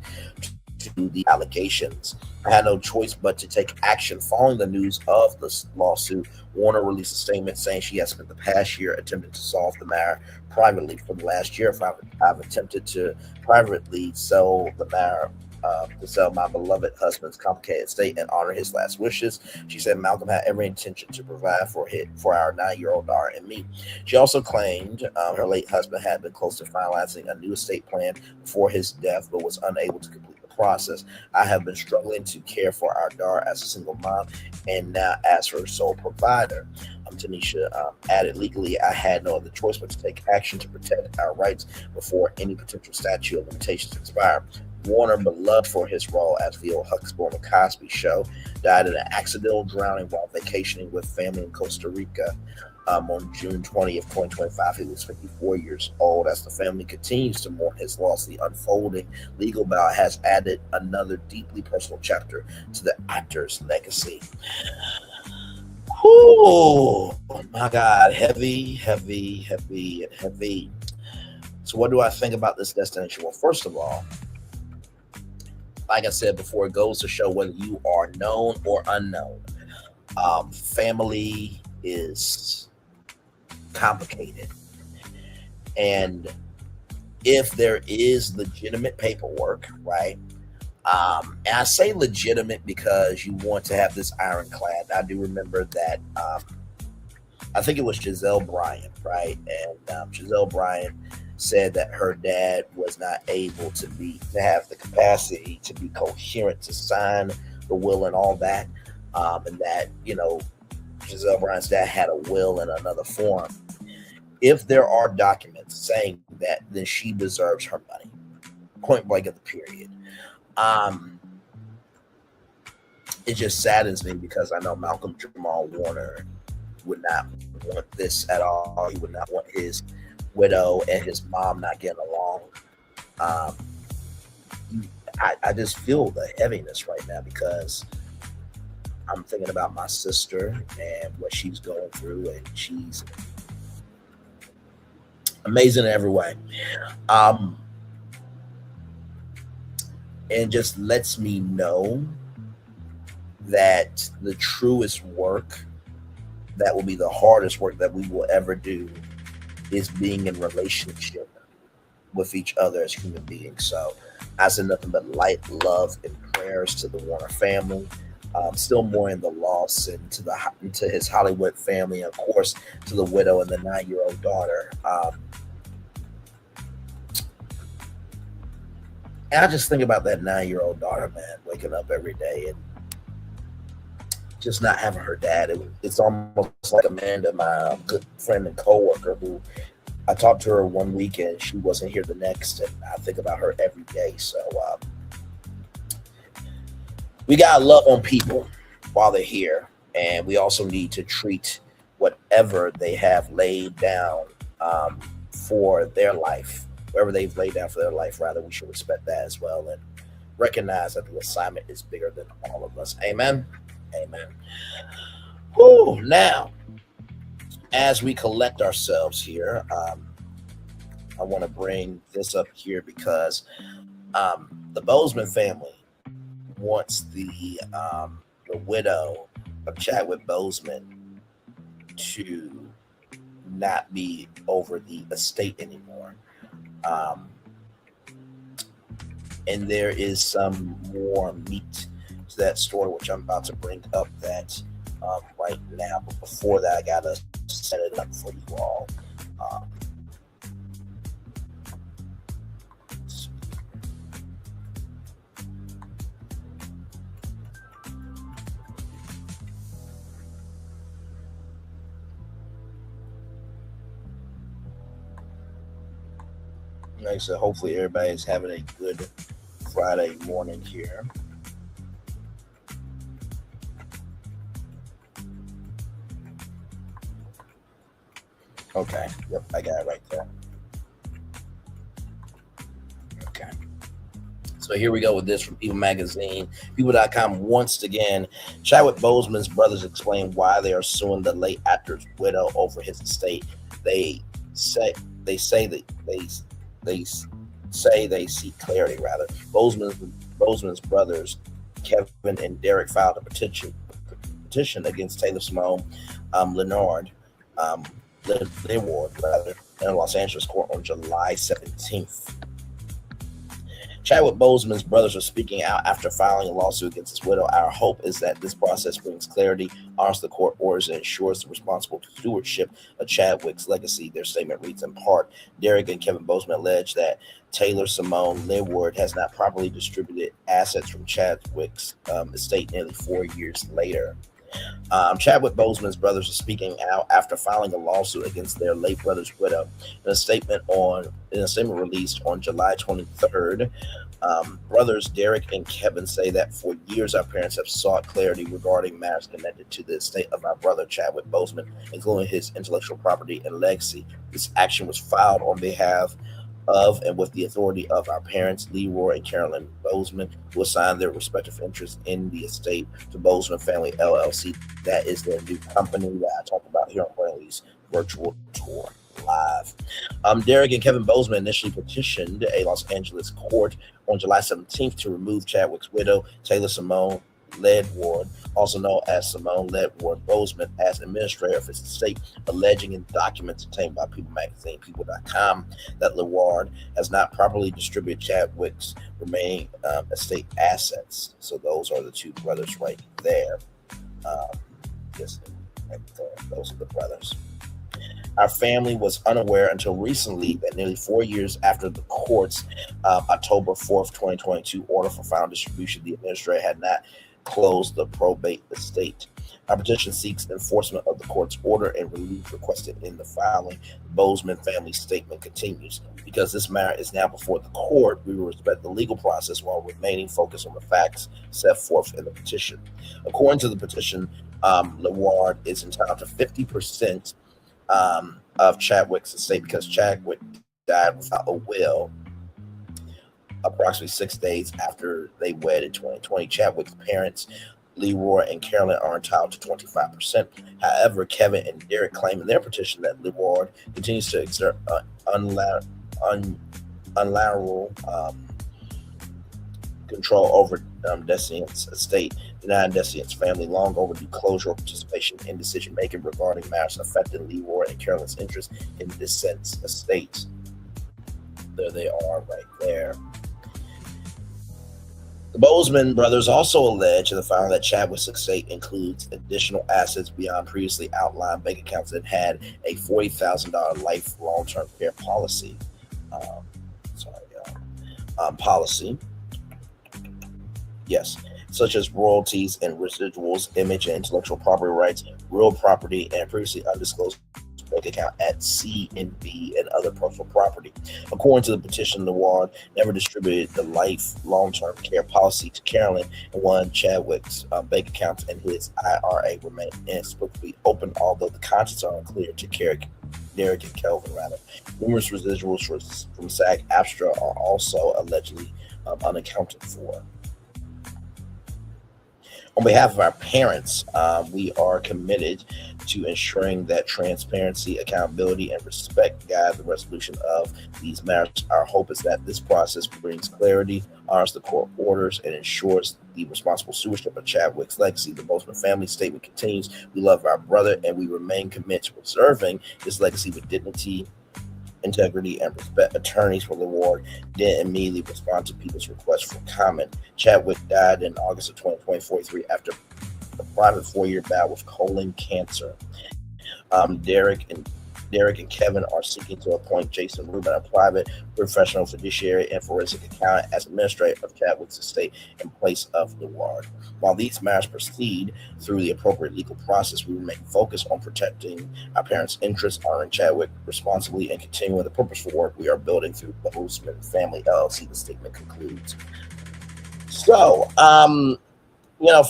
to the allegations. I had no choice but to take action. Following the news of this lawsuit, Warner released a statement saying she has spent the past year attempting to solve the matter privately. For the last year, I've attempted to privately settle the matter to sell my beloved husband's complicated estate and honor his last wishes. She said Malcolm had every intention to provide for our 9-year-old daughter and me. She also claimed her late husband had been close to finalizing a new estate plan before his death, but was unable to complete the process. I have been struggling to care for our daughter as a single mom and now as her sole provider. Tanisha added, legally, I had no other choice but to take action to protect our rights before any potential statute of limitations expired. Warner, beloved for his role as Theo Huxtable on the Cosby Show, died in an accidental drowning while vacationing with family in Costa Rica on June 20th, 2025. He was 54 years old. As the family continues to mourn his loss, the unfolding legal battle has added another deeply personal chapter to the actor's legacy. Oh my God, heavy. So what do I think about this destination? Well, first of all, like I said before, it goes to show whether you are known or unknown. Family is complicated. And if there is legitimate paperwork, right? And I say legitimate because you want to have this ironclad. I do remember that I think it was Giselle Bryant, right? And Giselle Bryant said that her dad was not able to have the capacity to be coherent to sign the will and all that. And that, Giselle Bryant's dad had a will in another form. If there are documents saying that, then she deserves her money. Point blank at the period. It just saddens me because I know Malcolm Jamal Warner would not want this at all. He would not want his widow and his mom not getting along. I just feel the heaviness right now because I'm thinking about my sister and what she's going through, and she's amazing in every way. And just lets me know that the truest work, that will be the hardest work that we will ever do, is being in relationship with each other as human beings. So I send nothing but light, love, and prayers to the Warner family. Still mourning the loss, and to his Hollywood family, and of course to the widow and the 9-year-old daughter. And I just think about that 9-year-old daughter, man, waking up every day and just not having her dad. It's almost like Amanda, my good friend and coworker, who I talked to her one weekend. She wasn't here the next, and I think about her every day. So we gotta love on people while they're here, and we also need to treat whatever they have laid down for their life. Wherever they've laid down for their life, rather, we should respect that as well and recognize that the assignment is bigger than all of us. Amen. Amen. Whew. Now, as we collect ourselves here, I want to bring this up here because the Bozeman family wants the widow of Chadwick Bozeman to not be over the estate anymore. And there is some more meat to that story, which I'm about to bring up that right now. But before that, I gotta set it up for you all. Like I said, hopefully everybody's having a good Friday morning here. Okay, yep, I got it right there. Okay. So here we go with this from People Magazine. People.com. Once again, Chadwick Boseman's brothers explain why they are suing the late actor's widow over his estate. They say they seek clarity, rather. Boseman's brothers, Kevin and Derek, filed a petition against Taylor Simone Leonard, in a Los Angeles court on July 17th. Chadwick Boseman's brothers are speaking out after filing a lawsuit against his widow. Our hope is that this process brings clarity, honors the court orders, and ensures the responsible stewardship of Chadwick's legacy. Their statement reads in part, Derek and Kevin Boseman allege that Taylor Simone Linwood has not properly distributed assets from Chadwick's estate nearly 4 years later. Chadwick Boseman's brothers are speaking out after filing a lawsuit against their late brother's widow. In a statement released on July 23rd, brothers Derek and Kevin say that for years our parents have sought clarity regarding matters connected to the estate of our brother Chadwick Boseman, including his intellectual property and legacy. This action was filed on behalf of and with the authority of our parents, Leroy and Carolyn Boseman, who assigned their respective interests in the estate to Boseman Family LLC. That is their new company that I talk about here on Brantley's virtual tour live. Derek and Kevin Boseman initially petitioned a Los Angeles court on July 17th to remove Chadwick's widow, Taylor Simone Ledward, also known as Simone Ledward Boseman, as administrator of his estate, alleging in documents obtained by People Magazine, People.com, that Ledward has not properly distributed Chadwick's remaining estate assets. So those are the two brothers right there. Yes, right there. Those are the brothers. Our family was unaware until recently that nearly 4 years after the court's October 4th, 2022 order for final distribution, the administrator had not closed the probate estate. Our petition seeks enforcement of the court's order and relief requested in the filing. The Boseman family statement continues. Because this matter is now before the court, we will respect the legal process while remaining focused on the facts set forth in the petition. According to the petition, Ledward is entitled to 50% of Chadwick's estate because Chadwick died without a will approximately 6 days after they wed in 2020. Chadwick's parents, Leroy and Carolyn, are entitled to 25%. However, Kevin and Derek claim in their petition that Ledward continues to exert unilateral control over Descient's estate, denying Descient's family long overdue closure or participation in decision making regarding matters affecting Leroy and Carolyn's interest in Descient's estate. There they are right there. The Boseman brothers also allege in the filing that Chadwick's estate includes additional assets beyond previously outlined bank accounts that had a $40,000 life long-term care policy. Policy. Yes, such as royalties and residuals, image and intellectual property rights, real property, and previously undisclosed bank account at C&B and other personal property. According to the petition, Ledward never distributed the life long-term care policy to Carolyn, and one Chadwick's bank accounts and his IRA remain inexplicably open, although the contents are unclear to Derek and Kelvin, rather. Numerous residuals from SAG-AFTRA are also allegedly unaccounted for. On behalf of our parents, we are committed to ensuring that transparency, accountability, and respect guide the resolution of these matters. Our hope is that this process brings clarity, honors the court orders, and ensures the responsible stewardship of Chadwick's legacy. The Boseman family statement continues, we love our brother, and we remain committed to preserving his legacy with dignity, integrity, and respect. Attorneys for Ledward didn't immediately respond to people's requests for comment. Chadwick died in August of 2043 after a private 4-year battle with colon cancer. Derek and Kevin are seeking to appoint Jason Rubin, a private professional fiduciary and forensic accountant, as administrator of Chadwick's estate in place of Ledward. While these matters proceed through the appropriate legal process, we remain focused on protecting our parents' interests, honoring Chadwick responsibly, and continuing the purposeful work we are building through the Boseman Family LLC. The statement concludes. So,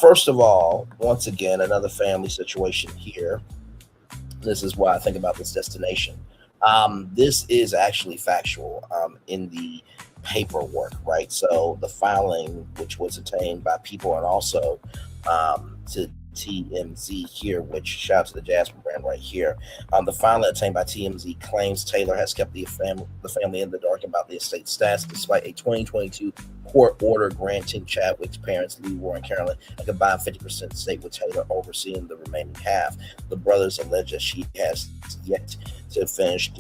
first of all, once again, another family situation here. This is why I think about this destination. This is actually factual in the paperwork, right? So the filing, which was obtained by People and also to TMZ here, which shout out to the Jasper brand right here. The filing obtained by TMZ claims Taylor has kept the family in the dark about the estate stats, despite a 2022 court order granting Chadwick's parents, Leroy and Carolyn, a combined 50% stake, with Taylor overseeing the remaining half. The brothers allege that she has yet to finish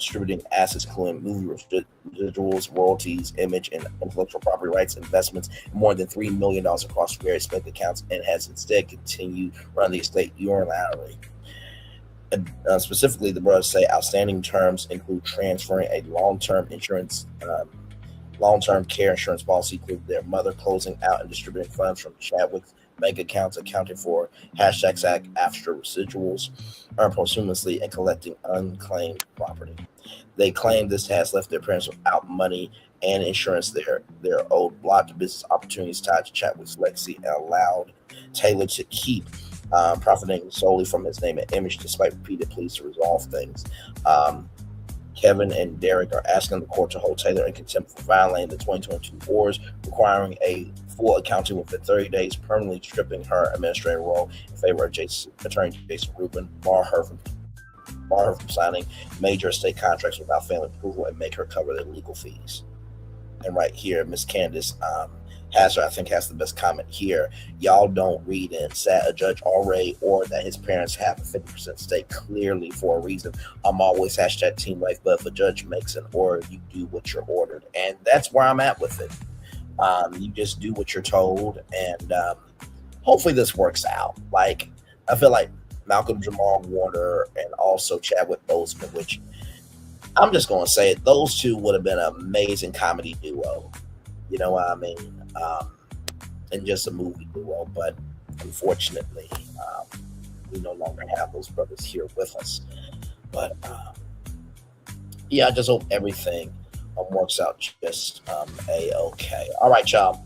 distributing assets, including movie residuals, royalties, image, and intellectual property rights investments, more than $3 million across various bank accounts, and has instead continued running the estate unilaterally. Specifically, the brothers say outstanding terms include transferring a long-term care insurance policy to their mother, closing out and distributing funds from Chadwick's bank accounts, accounting for #SAG after residuals earned posthumously, and collecting unclaimed property. They claim this has left their parents without money and insurance. Their owed blocked business opportunities tied to Chadwick's legacy and allowed Taylor to keep profiting solely from his name and image, despite repeated pleas to resolve things. Kevin and Derek are asking the court to hold Taylor in contempt for violating the 2022 orders, requiring a full accounting within 30 days, permanently stripping her administrative role in favor of attorney Jason Rubin, bar her from signing major estate contracts without family approval, and make her cover their legal fees. And right here, Miss Candace Hazard, I think, has the best comment here. Y'all don't read and sat a judge already, or that his parents have a 50% stake clearly for a reason. I'm always #team life, but if a judge makes an order, you do what you're ordered. And that's where I'm at with it. You just do what you're told, and hopefully this works out. Like, I feel like Malcolm Jamal Warner and also Chadwick Boseman, which I'm just going to say it, those two would have been an amazing comedy duo. You know what I mean? And just a movie duo, but unfortunately, we no longer have those brothers here with us. But yeah, I just hope everything works out just a-okay. All right, y'all.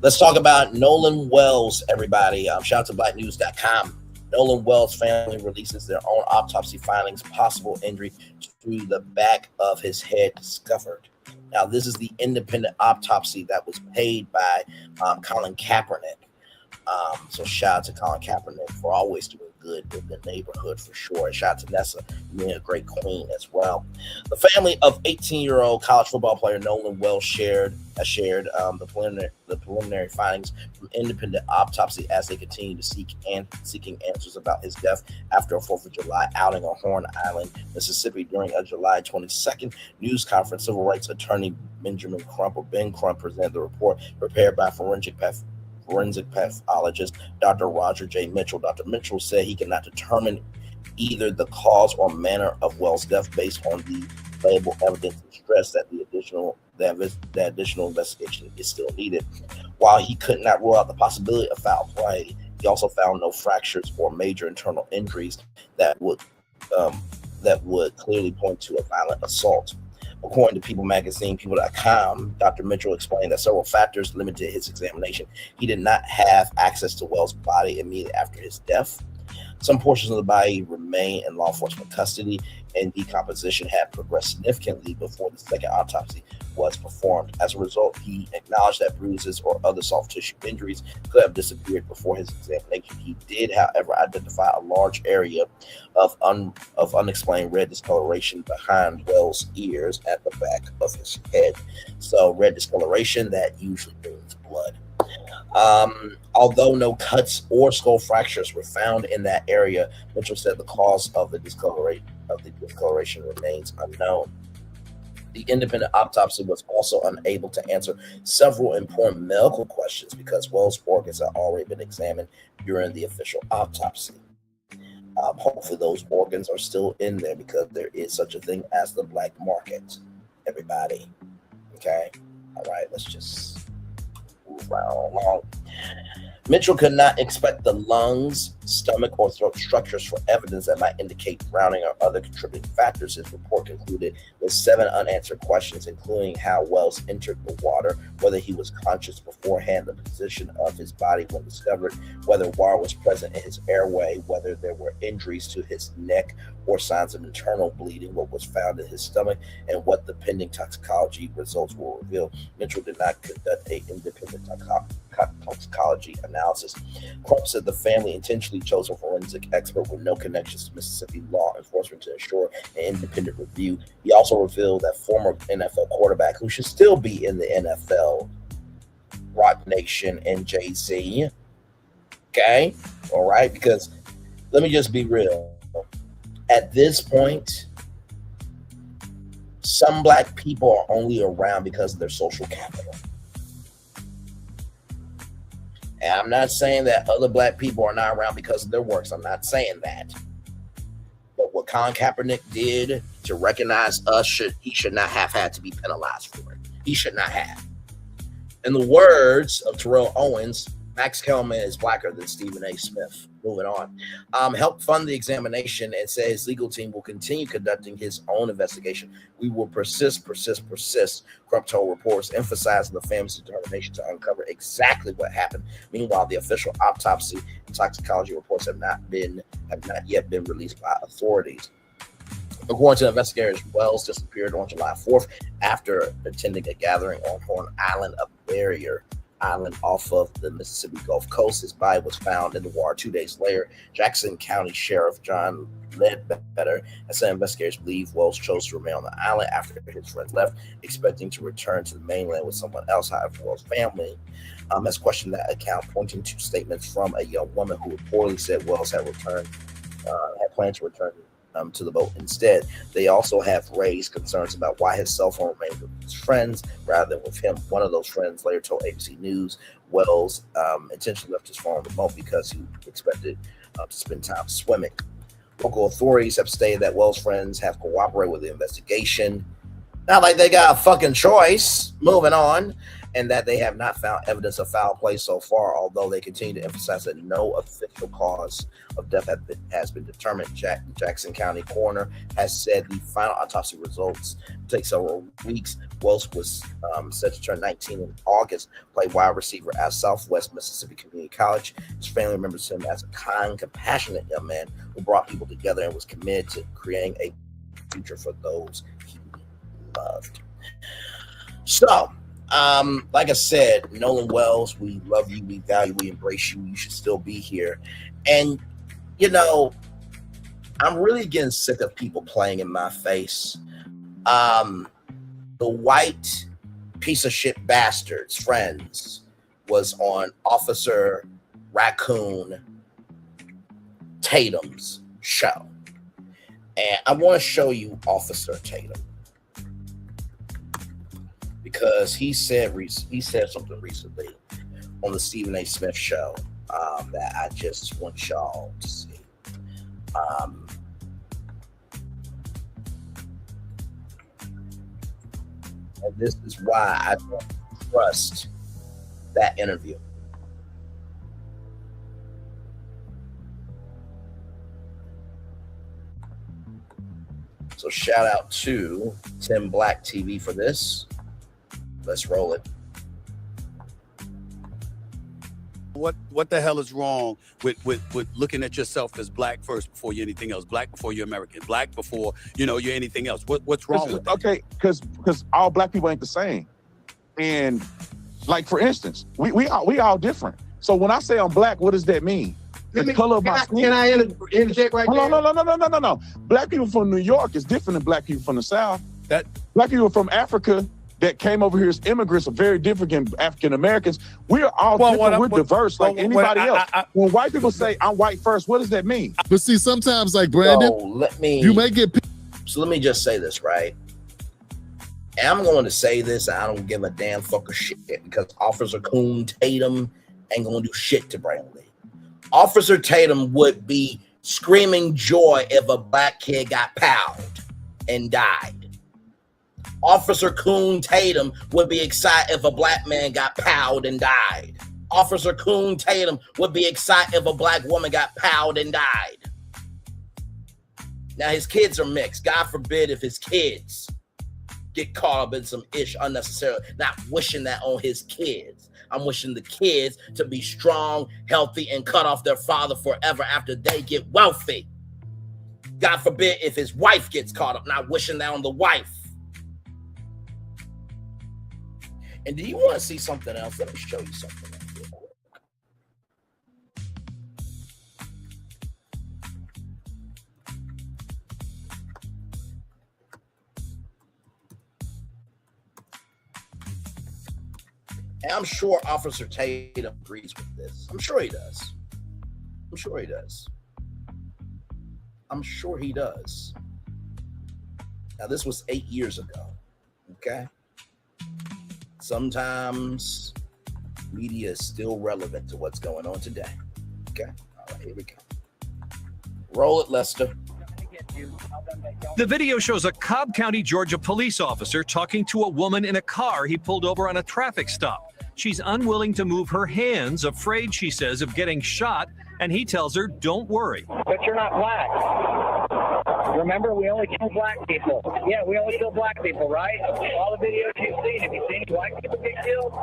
Let's talk about Nolan Wells, everybody. Shout out to blacknews.com. Nolan Wells' family releases their own autopsy findings, possible injury to the back of his head discovered. Now, this is the independent autopsy that was paid by Colin Kaepernick. So shout out to Colin Kaepernick for always doing good in the neighborhood, for sure. And shout out to Nessa being a great queen as well. The family of 18-year-old college football player Nolan Wells shared the preliminary findings from independent autopsy as they continue to seeking answers about his death after a 4th of July outing on Horn Island, Mississippi, during a July 22nd news conference. Civil rights attorney Ben Crump presented the report prepared by forensic pathologist Dr. Roger J. Mitchell. Dr. Mitchell said he cannot determine either the cause or manner of Wells' death based on the available evidence, and stressed that the additional investigation is still needed. While he could not rule out the possibility of foul play, he also found no fractures or major internal injuries that would clearly point to a violent assault. According to People Magazine, People.com, Dr. Mitchell explained that several factors limited his examination. He did not have access to Wells' body immediately after his death. Some portions of the body remain in law enforcement custody, and decomposition had progressed significantly before the second autopsy was performed. As a result, he acknowledged that bruises or other soft tissue injuries could have disappeared before his examination. He did, however, identify a large area of unexplained red discoloration behind Wells' ears at the back of his head. So red discoloration, that usually means blood. Although no cuts or skull fractures were found in that area, Mitchell said the cause of the discoloration remains unknown. The independent autopsy was also unable to answer several important medical questions because Wells' organs had already been examined during the official autopsy. Hopefully those organs are still in there because there is such a thing as the black market, everybody. Okay? All right, let's just move right along. Mitchell could not expect the lungs, stomach, or throat structures for evidence that might indicate drowning or other contributing factors. His report concluded with 7 unanswered questions, including how Wells entered the water, whether he was conscious beforehand, the position of his body when discovered, whether water was present in his airway, whether there were injuries to his neck or signs of internal bleeding, what was found in his stomach, and what the pending toxicology results will reveal. Mitchell did not conduct an independent toxicology analysis. Crump said the family intentionally chose a forensic expert with no connections to Mississippi law enforcement to ensure an independent review. He also revealed that former NFL quarterback, who should still be in the NFL, Rock Nation and Jay-Z. Okay? All right? Because let me just be real. At this point, Some black people are only around because of their social capital. And I'm not saying that other black people are not around because of their works. I'm not saying that. But what Colin Kaepernick did to recognize us, he should not have had to be penalized for it. He should not have. In the words of Terrell Owens, Max Kellerman is blacker than Stephen A. Smith. Moving on. Helped fund the examination and said his legal team will continue conducting his own investigation. We will persist, Crump told reporters, emphasizing the family's determination to uncover exactly what happened. Meanwhile, the official autopsy and toxicology reports have not yet been released by authorities. According to investigators, Wells disappeared on July 4th after attending a gathering on Horn Island, a barrier island off of the Mississippi Gulf Coast. His body was found in the water 2 days later. Jackson County Sheriff John Ledbetter has said investigators believe Wells chose to remain on the island after his friend left, expecting to return to the mainland with someone else. However, Wells' family has questioned that account, pointing to statements from a young woman who reportedly said Wells had planned to return to the boat instead. They also have raised concerns about why his cell phone remained with his friends rather than with him. One of those friends later told ABC News Wells intentionally left his phone on the boat because he expected to spend time swimming. Local authorities have stated that Wells' friends have cooperated with the investigation. Not like they got a fucking choice. Moving on. And that they have not found evidence of foul play so far, although they continue to emphasize that no official cause of death has been determined. Jackson County coroner has said the final autopsy results take several weeks. Wells was set to turn 19 in August, played wide receiver at Southwest Mississippi Community College. His family remembers him as a kind, compassionate young man who brought people together and was committed to creating a future for those he loved. So, like I said, Nolan Wells, we love you, we value, we embrace you. You should still be here. And, you know, I'm really getting sick of people playing in my face. The white piece of shit bastards, friends, was on Officer Raccoon Tatum's show. And I want to show you Officer Tatum, because he said something recently on the Stephen A. Smith show that I just want y'all to see. And this is why I don't trust that interview. So shout out to Tim Black TV for this. Let's roll it. What the hell is wrong with looking at yourself as black first before you're anything else? Black before you're American. Black before you're anything else. What's wrong with that? Okay, because all black people ain't the same. And like for instance, we all different. So when I say I'm black, what does that mean? The color of my skin. Can I interject right there? No. Black people from New York is different than black people from the South. Black people from Africa that came over here as immigrants are very different than African Americans. We're all different. We're diverse like anybody else. When white people say I'm white first, what does that mean? But see, sometimes like Brandon, you may get. So let me just say this, right? And I'm going to say this, and I don't give a damn fuck of shit, because Officer Coon Tatum ain't going to do shit to Brandon Lee. Officer Tatum would be screaming joy if a black kid got powed and died. Officer Coon Tatum would be excited if a black man got powed and died. Officer Coon Tatum would be excited if a black woman got powed and died. Now, his kids are mixed. God forbid if his kids get caught up in some ish unnecessarily. Not wishing that on his kids. I'm wishing the kids to be strong, healthy, and cut off their father forever after they get wealthy. God forbid if his wife gets caught up. Not wishing that on the wife. And do you want to see something else? Let me show you something else. And I'm sure Officer Tatum agrees with this. I'm sure he does. I'm sure he does. Now, this was 8 years ago, okay? Sometimes media is still relevant to what's going on today, okay? All right, here we go. Roll it, Lester. The video shows a Cobb County, Georgia police officer talking to a woman in a car he pulled over on a traffic stop. She's unwilling to move her hands, afraid, she says, of getting shot, and he tells her, don't worry. But you're not black. Remember, we only kill black people. Yeah, we only kill black people, right? All the videos you've seen, have you seen black people get killed?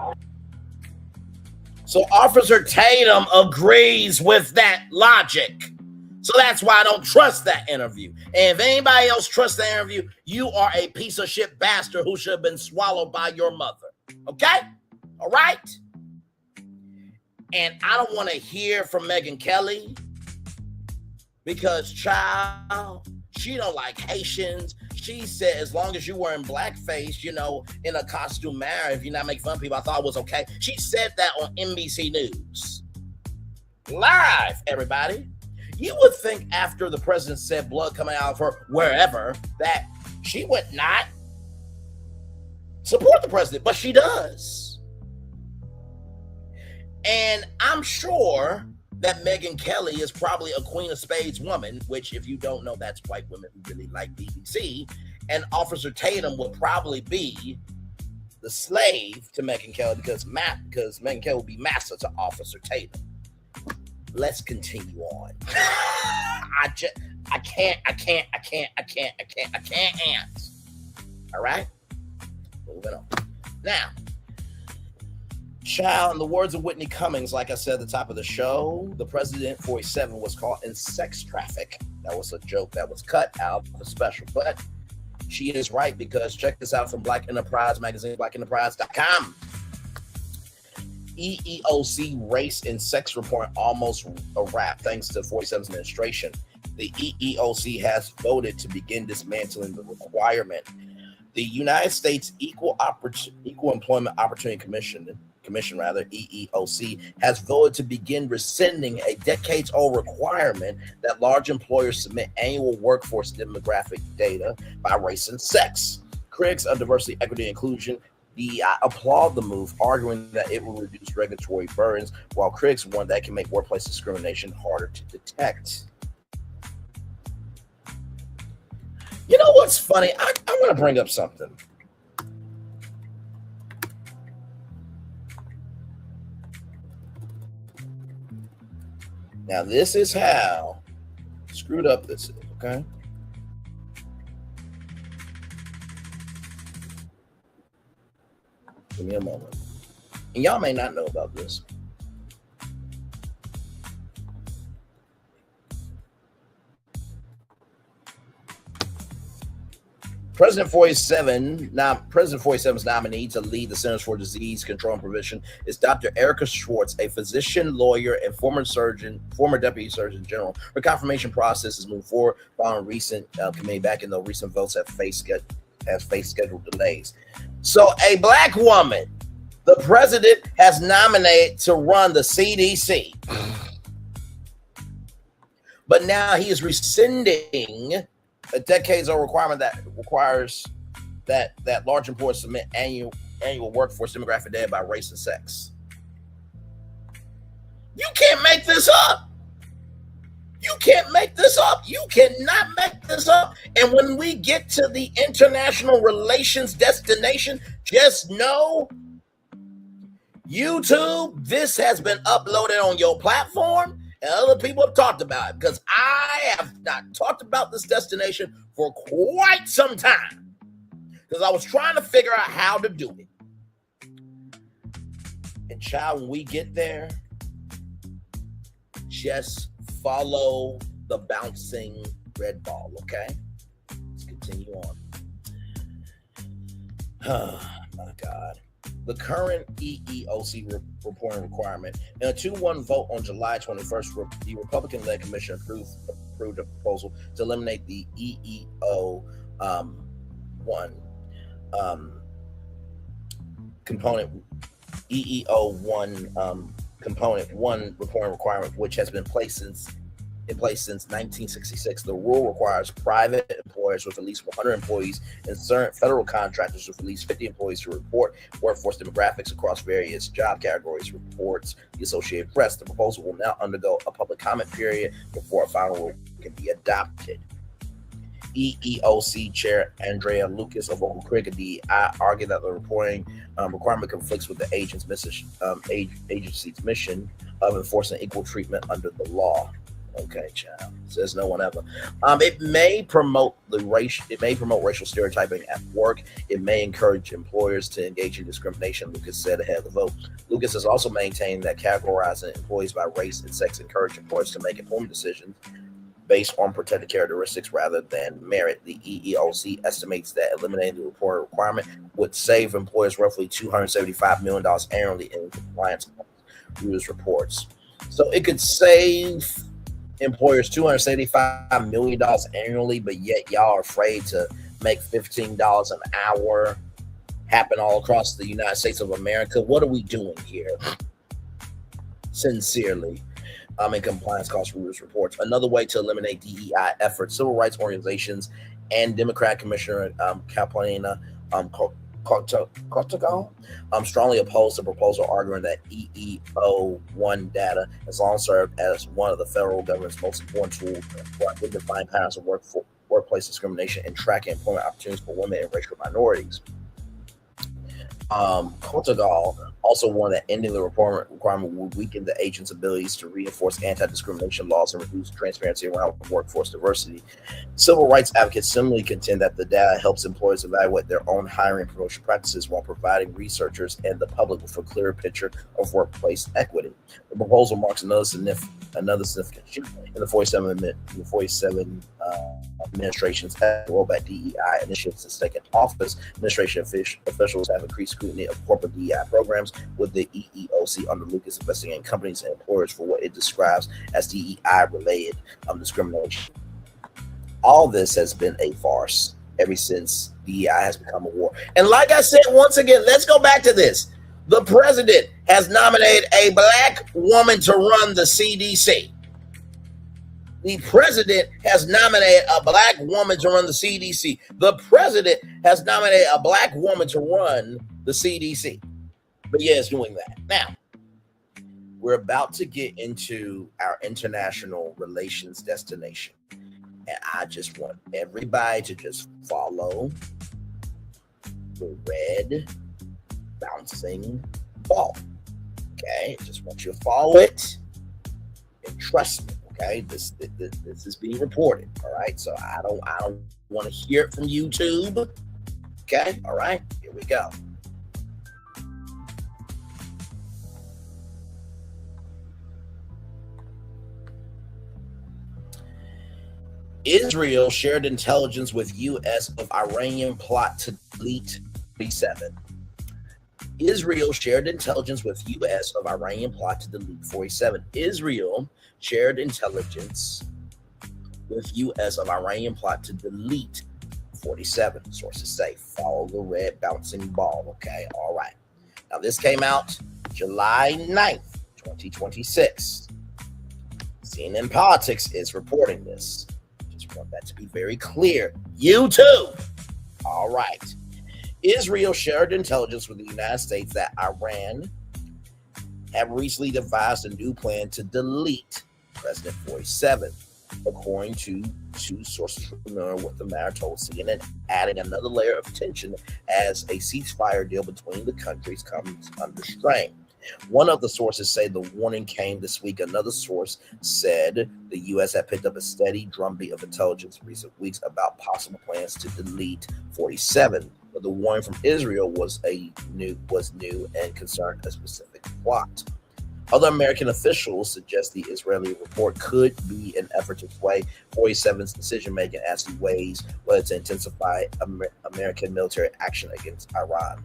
So Officer Tatum agrees with that logic. So that's why I don't trust that interview. And if anybody else trusts that interview, you are a piece of shit bastard who should have been swallowed by your mother. Okay? All right? And I don't want to hear from Megyn Kelly because, child, she don't like Haitians. She said as long as you were in blackface, you know, in a costume manner, if you're not making fun of people, I thought it was okay. She said that on NBC News. Live, everybody. You would think after the president said blood coming out of her wherever that she would not support the president, but she does. And I'm sure that Megyn Kelly is probably a Queen of Spades woman, which if you don't know, that's white women who really like BBC. And Officer Tatum would probably be the slave to Megyn Kelly because Megyn Kelly will be master to Officer Tatum. Let's continue on. I can't. All right? Moving on. Now, child, in the words of Whitney Cummings, like I said at the top of the show, the president 47 was caught in sex traffic. That was a joke that was cut out of the special. But she is right because check this out from Black Enterprise magazine, blackenterprise.com. EEOC race and sex report almost a wrap thanks to 47's administration. The EEOC has voted to begin dismantling the requirement. The United States Equal Employment Opportunity Commission, EEOC, has voted to begin rescinding a decades-old requirement that large employers submit annual workforce demographic data by race and sex. Critics of diversity, equity, and inclusion applaud the move, arguing that it will reduce regulatory burdens, while critics warn that it can make workplace discrimination harder to detect. You know what's funny? I want to bring up something. Now, this is how screwed up this is, okay? Give me a moment. And y'all may not know about this. President 47's nominee to lead the Centers for Disease Control and Prevention is Dr. Erica Schwartz, a physician, lawyer, and former Deputy Surgeon General. Her confirmation process has moved forward following recent committee back in the recent votes have faced scheduled delays. So a black woman, the president has nominated to run the CDC. But now he is rescinding a decades-old requirement that requires that large employers submit annual workforce demographic data by race and sex. You can't make this up. You can't make this up. You cannot make this up. And when we get to the international relations destination, just know, YouTube, this has been uploaded on your platform, and other people have talked about it, because I have not talked about this destination for quite some time, because I was trying to figure out how to do it. And child, when we get there, just follow the bouncing red ball, okay? Let's continue on. Oh, my God. The current EEOC reporting requirement. In a 2-1 vote on July 21st, the Republican-led commission approved a proposal to eliminate the component 1 reporting requirement, which has been placed since in place since 1966. The rule requires private employers with at least 100 employees and certain federal contractors with at least 50 employees to report workforce demographics across various job categories, reports the Associated Press. The proposal will now undergo a public comment period before a final rule can be adopted. EEOC Chair Andrea Lucas of Local Cricket DEI argued that the reporting requirement conflicts with the agency's mission of enforcing equal treatment under the law. Okay, child. Says no one ever. It may promote racial stereotyping at work. It may encourage employers to engage in discrimination, Lucas said ahead of the vote. Lucas has also maintained that categorizing employees by race and sex encourage employers to make employment decisions based on protected characteristics rather than merit. The EEOC estimates that eliminating the reporting requirement would save employers roughly $275 million annually in compliance rules reports. So it could save employers $275 million annually, but yet y'all are afraid to make $15 an hour happen all across the United States of America. What are we doing here? Sincerely. In compliance cost rules reports. Another way to eliminate DEI efforts, civil rights organizations and Democrat Commissioner Kaplana Cortagal strongly opposed the proposal, arguing that EEO-1 data has long served as one of the federal government's most important tools for identifying patterns of workplace discrimination and tracking employment opportunities for women and racial minorities. Cortagal also warned that ending the requirement would weaken the agent's abilities to reinforce anti-discrimination laws and reduce transparency around workforce diversity. Civil rights advocates similarly contend that the data helps employers evaluate their own hiring and promotion practices while providing researchers and the public with a clearer picture of workplace equity. The proposal marks another significant shift in the 47 administration's rollback DEI initiatives since taking office. Administration officials have increased scrutiny of corporate DEI programs, with the EEOC under Lucas investigating companies and employers for what it describes as DEI-related discrimination. All this has been a farce ever since DEI has become a war. And like I said, once again, let's go back to this. The president has nominated a black woman to run the CDC. The president has nominated a black woman to run the CDC. The president has nominated a black woman to run the CDC. But yeah, it's doing that. Now, we're about to get into our international relations destination. And I just want everybody to just follow the red bouncing ball. Okay? Just want you to follow it and trust me. Okay, this is being reported. All right, so I don't want to hear it from YouTube. Okay, all right, here we go. Israel shared intelligence with U.S. of Iranian plot to delete 47. Israel shared intelligence with U.S. of Iranian plot to delete 47. Israel shared intelligence with U.S. of Iranian plot to delete 47. Sources say, follow the red bouncing ball. Okay, all right. Now, this came out July 9th, 2026. CNN Politics is reporting this. Just want that to be very clear. YouTube. All right. Israel shared intelligence with the United States that Iran have recently devised a new plan to delete President 47, according to two sources familiar with the matter told CNN, adding another layer of tension as a ceasefire deal between the countries comes under strain. One of the sources say the warning came this week. Another source said the U.S. had picked up a steady drumbeat of intelligence in recent weeks about possible plans to delete 47. But the warning from Israel was new and concerned a specific plot. Other American officials suggest the Israeli report could be an effort to sway 47's decision-making as he weighs whether to intensify American military action against Iran.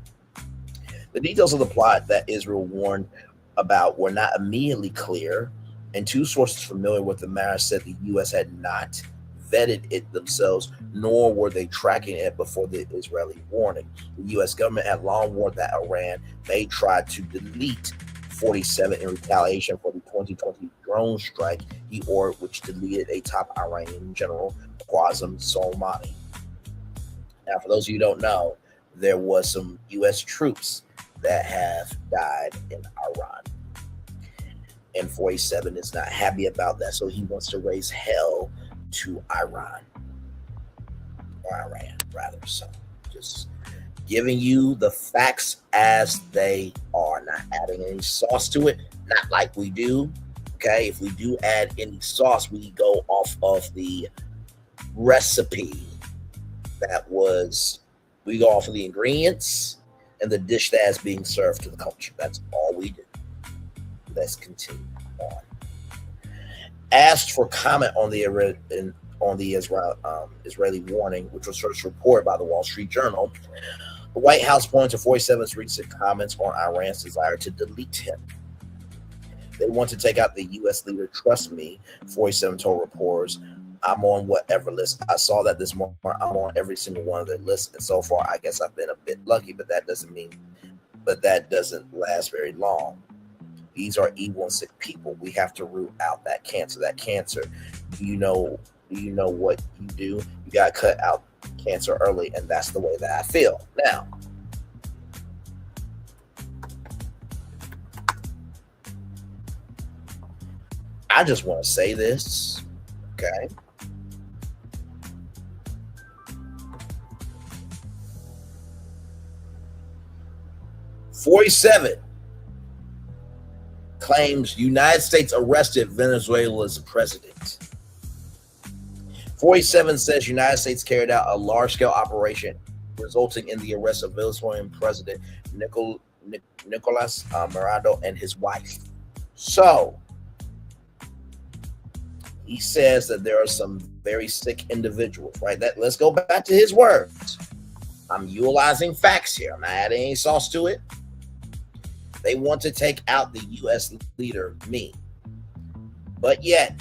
The details of the plot that Israel warned about were not immediately clear, and two sources familiar with the matter said the U.S. had not vetted it themselves, nor were they tracking it before the Israeli warning. The U.S. government had long warned that Iran may try to delete 47 in retaliation for the 2020 drone strike he ordered, which deleted a top Iranian general, Qasem Soleimani. Now, for those of you who don't know, there was some U.S. troops that have died in Iran. And 47 is not happy about that, so he wants to raise hell to Iran. Or Iran, rather. So, just giving you the facts as they are, not adding any sauce to it, not like we do. Okay, if we do add any sauce, we go off of the recipe we go off of the ingredients and the dish that is being served to the culture. That's all we do. Let's continue on. Asked for comment on the Israeli warning, which was first reported by the Wall Street Journal, the White House pointed to 47's recent comments on Iran's desire to delete him. They want to take out the U.S. leader. Trust me, 47 told reporters, I'm on whatever list. I saw that this morning. I'm on every single one of their lists, and so far, I guess I've been a bit lucky, but that doesn't last very long. These are evil and sick people. We have to root out that cancer. Do you know what you do? You got to cut out cancer early, and that's the way that I feel. Now, I just want to say this, okay? "47 claims United States arrested Venezuela's president." 47 says United States carried out a large-scale operation resulting in the arrest of Venezuelan President Nicolas Maduro and his wife. So, he says that there are some very sick individuals, right? Let's go back to his words. I'm utilizing facts here. I'm not adding any sauce to it. They want to take out the U.S. leader, me. But yet,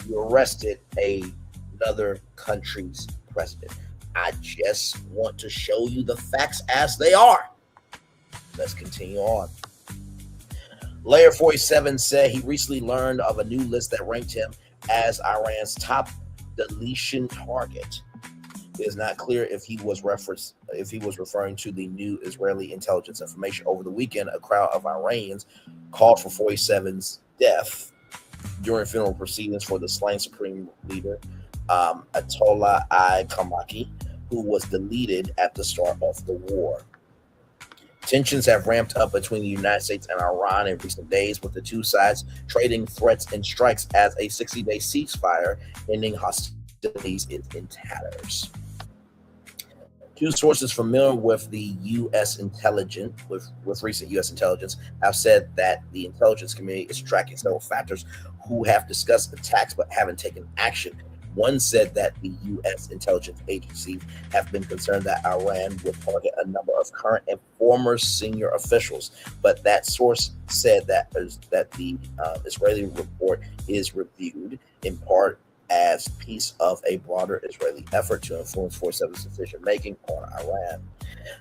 you arrested another country's president. I just want to show you the facts as they are. Let's continue on. Layer 47 said he recently learned of a new list that ranked him as Iran's top deletion target. It is not clear if he was referring to the new Israeli intelligence information. Over the weekend, a crowd of Iranians called for 47's death during funeral proceedings for the slain supreme leader, Ayatollah Ali Khamenei, who was deleted at the start of the war. Tensions have ramped up between the United States and Iran in recent days, with the two sides trading threats and strikes as a 60-day ceasefire ending hostilities is in tatters. Two sources familiar with the U.S. intelligence, with recent U.S. intelligence, have said that the intelligence community is tracking several factors who have discussed attacks but haven't taken action. One said that the U.S. intelligence agencies have been concerned that Iran would target a number of current and former senior officials, but that source said that the Israeli report is reviewed in part as piece of a broader Israeli effort to influence 47's decision-making on Iran.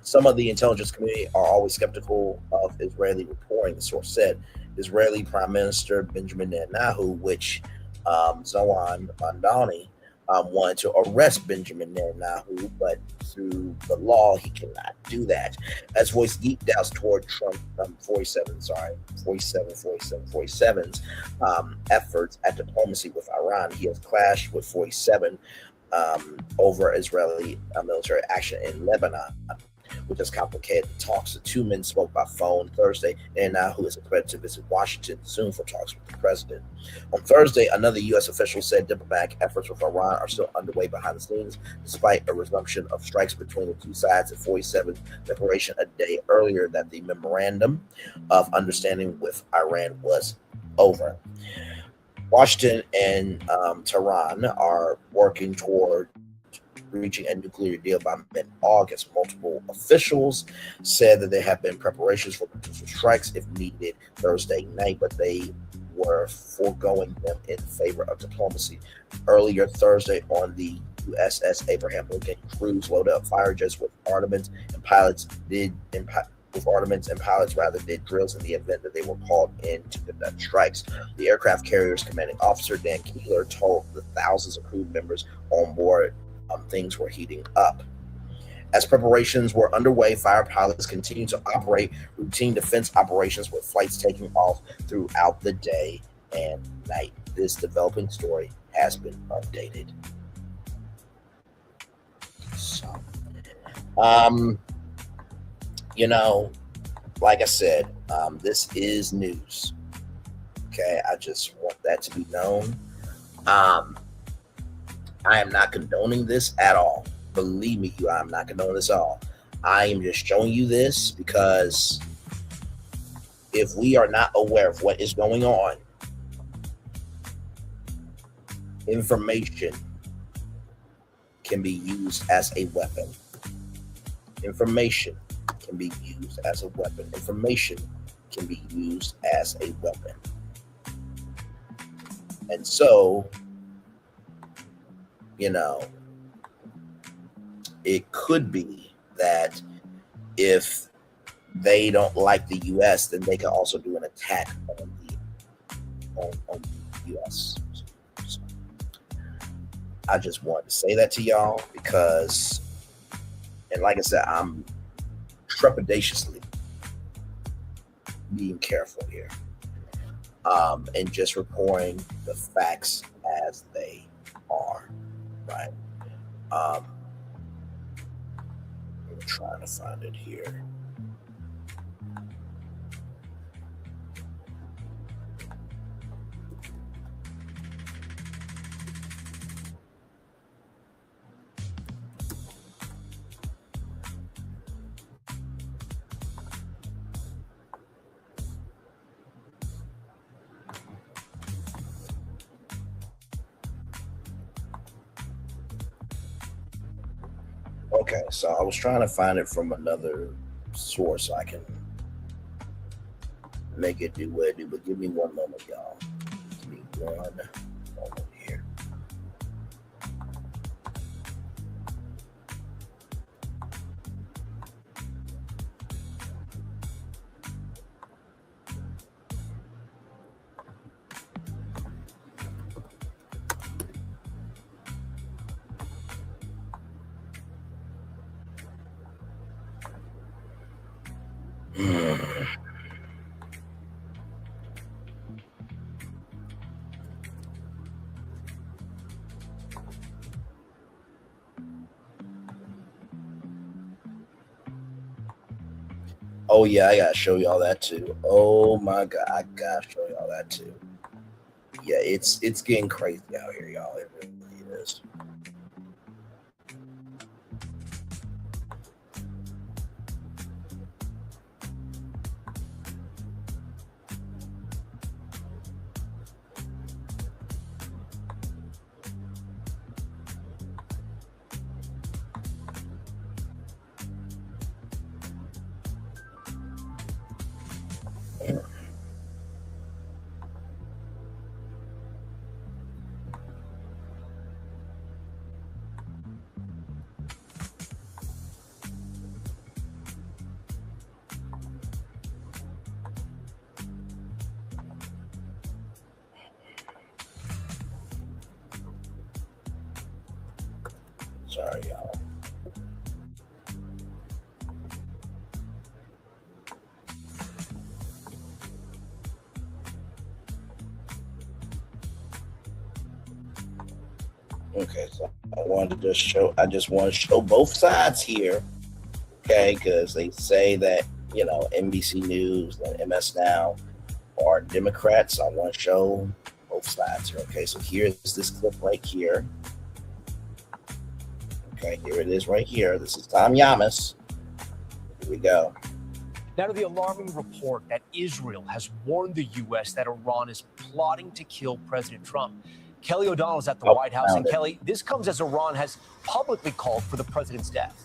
Some of the intelligence community are always skeptical of Israeli reporting, the source said. Israeli Prime Minister Benjamin Netanyahu, which Zohan Mandani wanted to arrest Benjamin Netanyahu, but through the law, he cannot do that. Has voiced deep doubts toward Trump, 47's efforts at diplomacy with Iran. He has clashed with 47 over Israeli military action in Lebanon, which has complicated the talks. The two men spoke by phone Thursday, and Netanyahu is expected to visit Washington soon for talks with the president. On Thursday, another U.S. official said diplomatic efforts with Iran are still underway behind the scenes, despite a resumption of strikes between the two sides. At 47's declaration a day earlier that the memorandum of understanding with Iran was over. Washington and Tehran are working toward reaching a nuclear deal by mid-August. Multiple officials said that there have been preparations for potential strikes if needed Thursday night, but they were foregoing them in favor of diplomacy. Earlier Thursday on the USS Abraham Lincoln cruise loaded up fire jets with armaments and pilots with ornaments, and pilots rather did drills in the event that they were called in to conduct strikes. The aircraft carrier's commanding officer, Dan Keeler, told the thousands of crew members on board things were heating up. As preparations were underway, fighter pilots continued to operate routine defense operations with flights taking off throughout the day and night. This developing story has been updated. So, you know, like I said, this is news. Okay, I just want that to be known. I am not condoning this at all. Believe me, I'm not condoning this at all. I am just showing you this because if we are not aware of what is going on, information can be used as a weapon. Information can be used as a weapon. Information can be used as a weapon. And so, you know, it could be that if they don't like the U.S., then they can also do an attack on the U.S. So I just wanted to say that to y'all because, and like I said, I'm trepidatiously being careful here, and just reporting the facts as they are, right? I'm trying to find it here. Okay, so I was trying to find it from another source so I can make it do what it do, but give me one moment, y'all. Give me one moment here. Oh yeah, I gotta show y'all that too. Oh my god, I gotta show y'all that too. Yeah, it's getting crazy out here, y'all. It really is. Sorry, y'all. Okay, so I just want to show both sides here, okay? Because they say that, you know, NBC News and MS Now are Democrats. So I want to show both sides here, okay? So here's this clip right here. Okay, here it is right here. This is Tom Yamas. Here we go. Now to the alarming report that Israel has warned the U.S. that Iran is plotting to kill President Trump. Kelly O'Donnell is at the White House. And Kelly, this comes as Iran has publicly called for the president's death.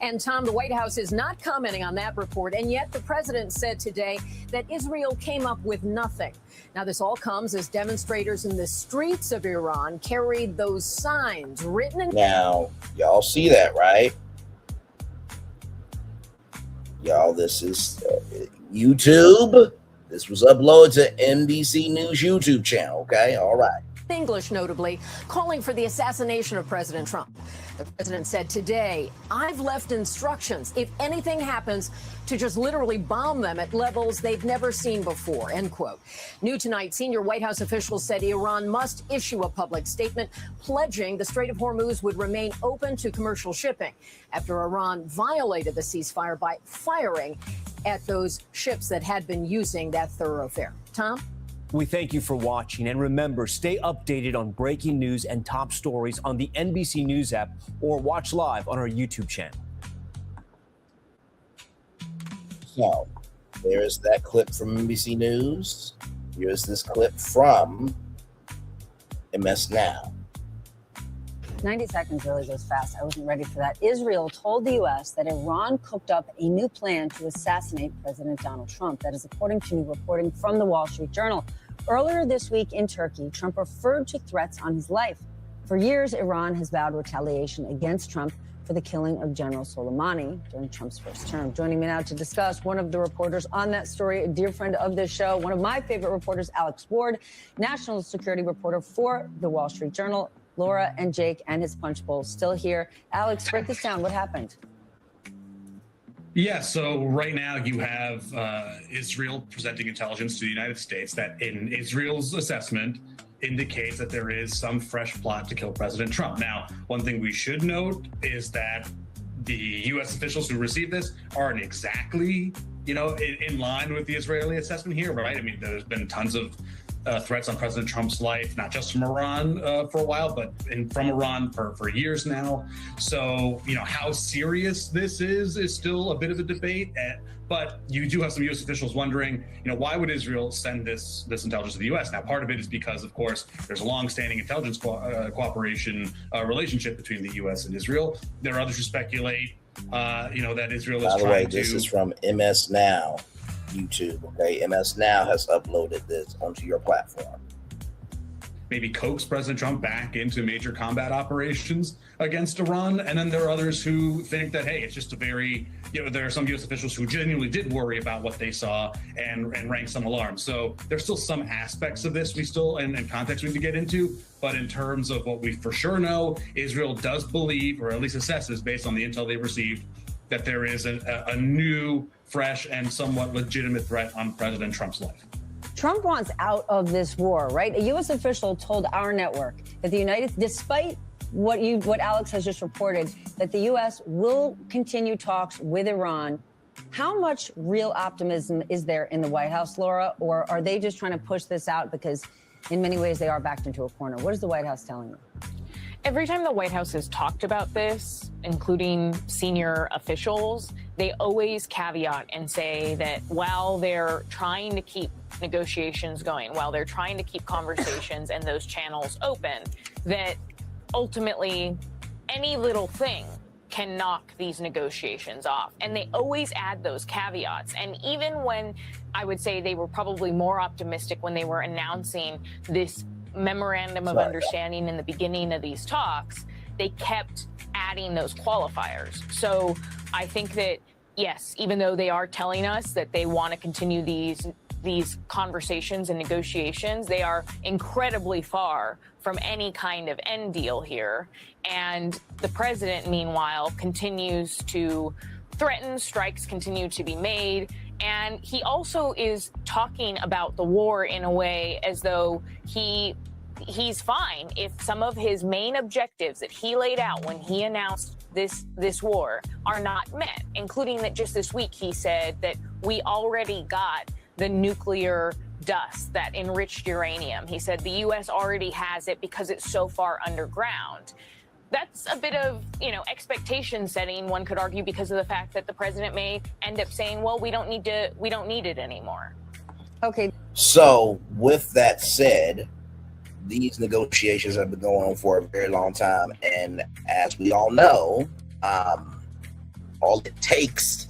And Tom, the White House is not commenting on that report. And yet the president said today that Israel came up with nothing. Now, this all comes as demonstrators in the streets of Iran carried those signs written in. Now, y'all see that, right? Y'all, this is YouTube. This was uploaded to NBC News YouTube channel, okay? All right. English, notably, calling for the assassination of President Trump. The president said today, I've left instructions, if anything happens, to just literally bomb them at levels they've never seen before, end quote. New tonight, senior White House officials said Iran must issue a public statement pledging the Strait of Hormuz would remain open to commercial shipping after Iran violated the ceasefire by firing at those ships that had been using that thoroughfare. Tom? We thank you for watching, and remember, stay updated on breaking news and top stories on the NBC News app or watch live on our YouTube channel. So, there's that clip from NBC News. Here's this clip from MS Now. 90 seconds really goes fast. I wasn't ready for that. Israel told the U.S. that Iran cooked up a new plan to assassinate President Donald Trump. That is according to new reporting from the Wall Street Journal. Earlier this week in Turkey, Trump referred to threats on his life. For years, Iran has vowed retaliation against Trump for the killing of General Soleimani during Trump's first term. Joining me now to discuss, one of the reporters on that story, a dear friend of this show, one of my favorite reporters, Alex Ward, national security reporter for the Wall Street Journal. Laura and Jake and his punch bowl still here. Alex, break this down. What happened? Yeah, so right now you have Israel presenting intelligence to the United States that in Israel's assessment indicates that there is some fresh plot to kill President Trump. Now, one thing we should note is that the U.S. officials who received this aren't exactly, in line with the Israeli assessment here, right? I mean, there's been tons of threats on President Trump's life, not just from Iran for a while, but from Iran for years now. So, how serious this is still a bit of a debate. But you do have some U.S. officials wondering, why would Israel send this intelligence to the U.S.? Now, part of it is because, of course, there's a long-standing intelligence cooperation relationship between the U.S. and Israel. There are others who speculate, that Israel is trying to... By the way, this is from MS Now. YouTube, okay? MS Now has uploaded this onto your platform. Maybe coax President Trump back into major combat operations against Iran. And then there are others who think that, hey, it's just a very, there are some U.S. officials who genuinely did worry about what they saw and rang some alarms. So there's still some aspects of this and context we need to get into. But in terms of what we for sure know, Israel does believe, or at least assesses based on the intel they've received, that there is a new, fresh, and somewhat legitimate threat on President Trump's life. Trump wants out of this war, right? A U.S. official told our network that despite what Alex has just reported, that the U.S. will continue talks with Iran. How much real optimism is there in the White House, Laura, or are they just trying to push this out because in many ways they are backed into a corner? What is the White House telling you? Every time the White House has talked about this, including senior officials, they always caveat and say that while they're trying to keep negotiations going, while they're trying to keep conversations and those channels open, that ultimately any little thing can knock these negotiations off. And they always add those caveats. And even when I would say they were probably more optimistic when they were announcing this memorandum of understanding in the beginning of these talks, they kept adding those qualifiers. So I think that, yes, even though they are telling us that they want to continue these conversations and negotiations, they are incredibly far from any kind of end deal here. And the president, meanwhile, continues to threaten, strikes continue to be made. And he also is talking about the war in a way as though he's fine if some of his main objectives that he laid out when he announced this war are not met, including that just this week he said that we already got the nuclear dust, that enriched uranium. He said the U.S. already has it because it's so far underground. That's a bit of, expectation setting, one could argue, because of the fact that the president may end up saying, well, we don't need it anymore. Okay. So with that said, these negotiations have been going on for a very long time. And as we all know, all it takes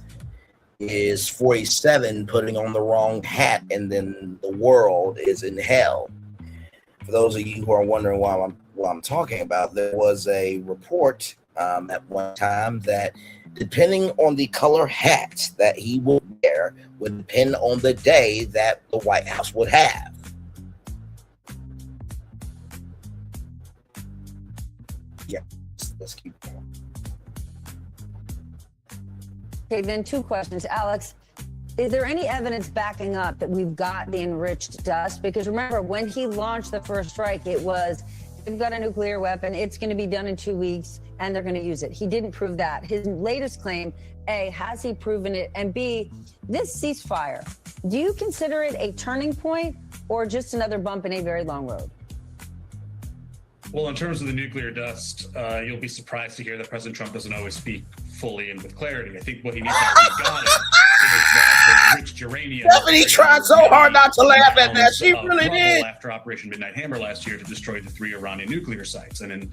is 47 putting on the wrong hat, and then the world is in hell. For those of you who are wondering what I'm talking about, there was a report at one time that depending on the color hat that he would wear would depend on the day that the White House would have. Yeah, let's keep going. Okay, then 2 questions. Alex, is there any evidence backing up that we've got the enriched dust? Because remember, when he launched the first strike, it was, we've got a nuclear weapon, it's going to be done in 2 weeks, and they're going to use it. He didn't prove that. His latest claim, A, has he proven it? And B, this ceasefire, do you consider it a turning point or just another bump in a very long road? Well, in terms of the nuclear dust, you'll be surprised to hear that President Trump doesn't always speak fully and with clarity. I think what he needs to have got it is that the enriched uranium. Stephanie tried so hard not to laugh at that. She really did. After Operation Midnight Hammer last year to destroy the 3 Iranian nuclear sites. And in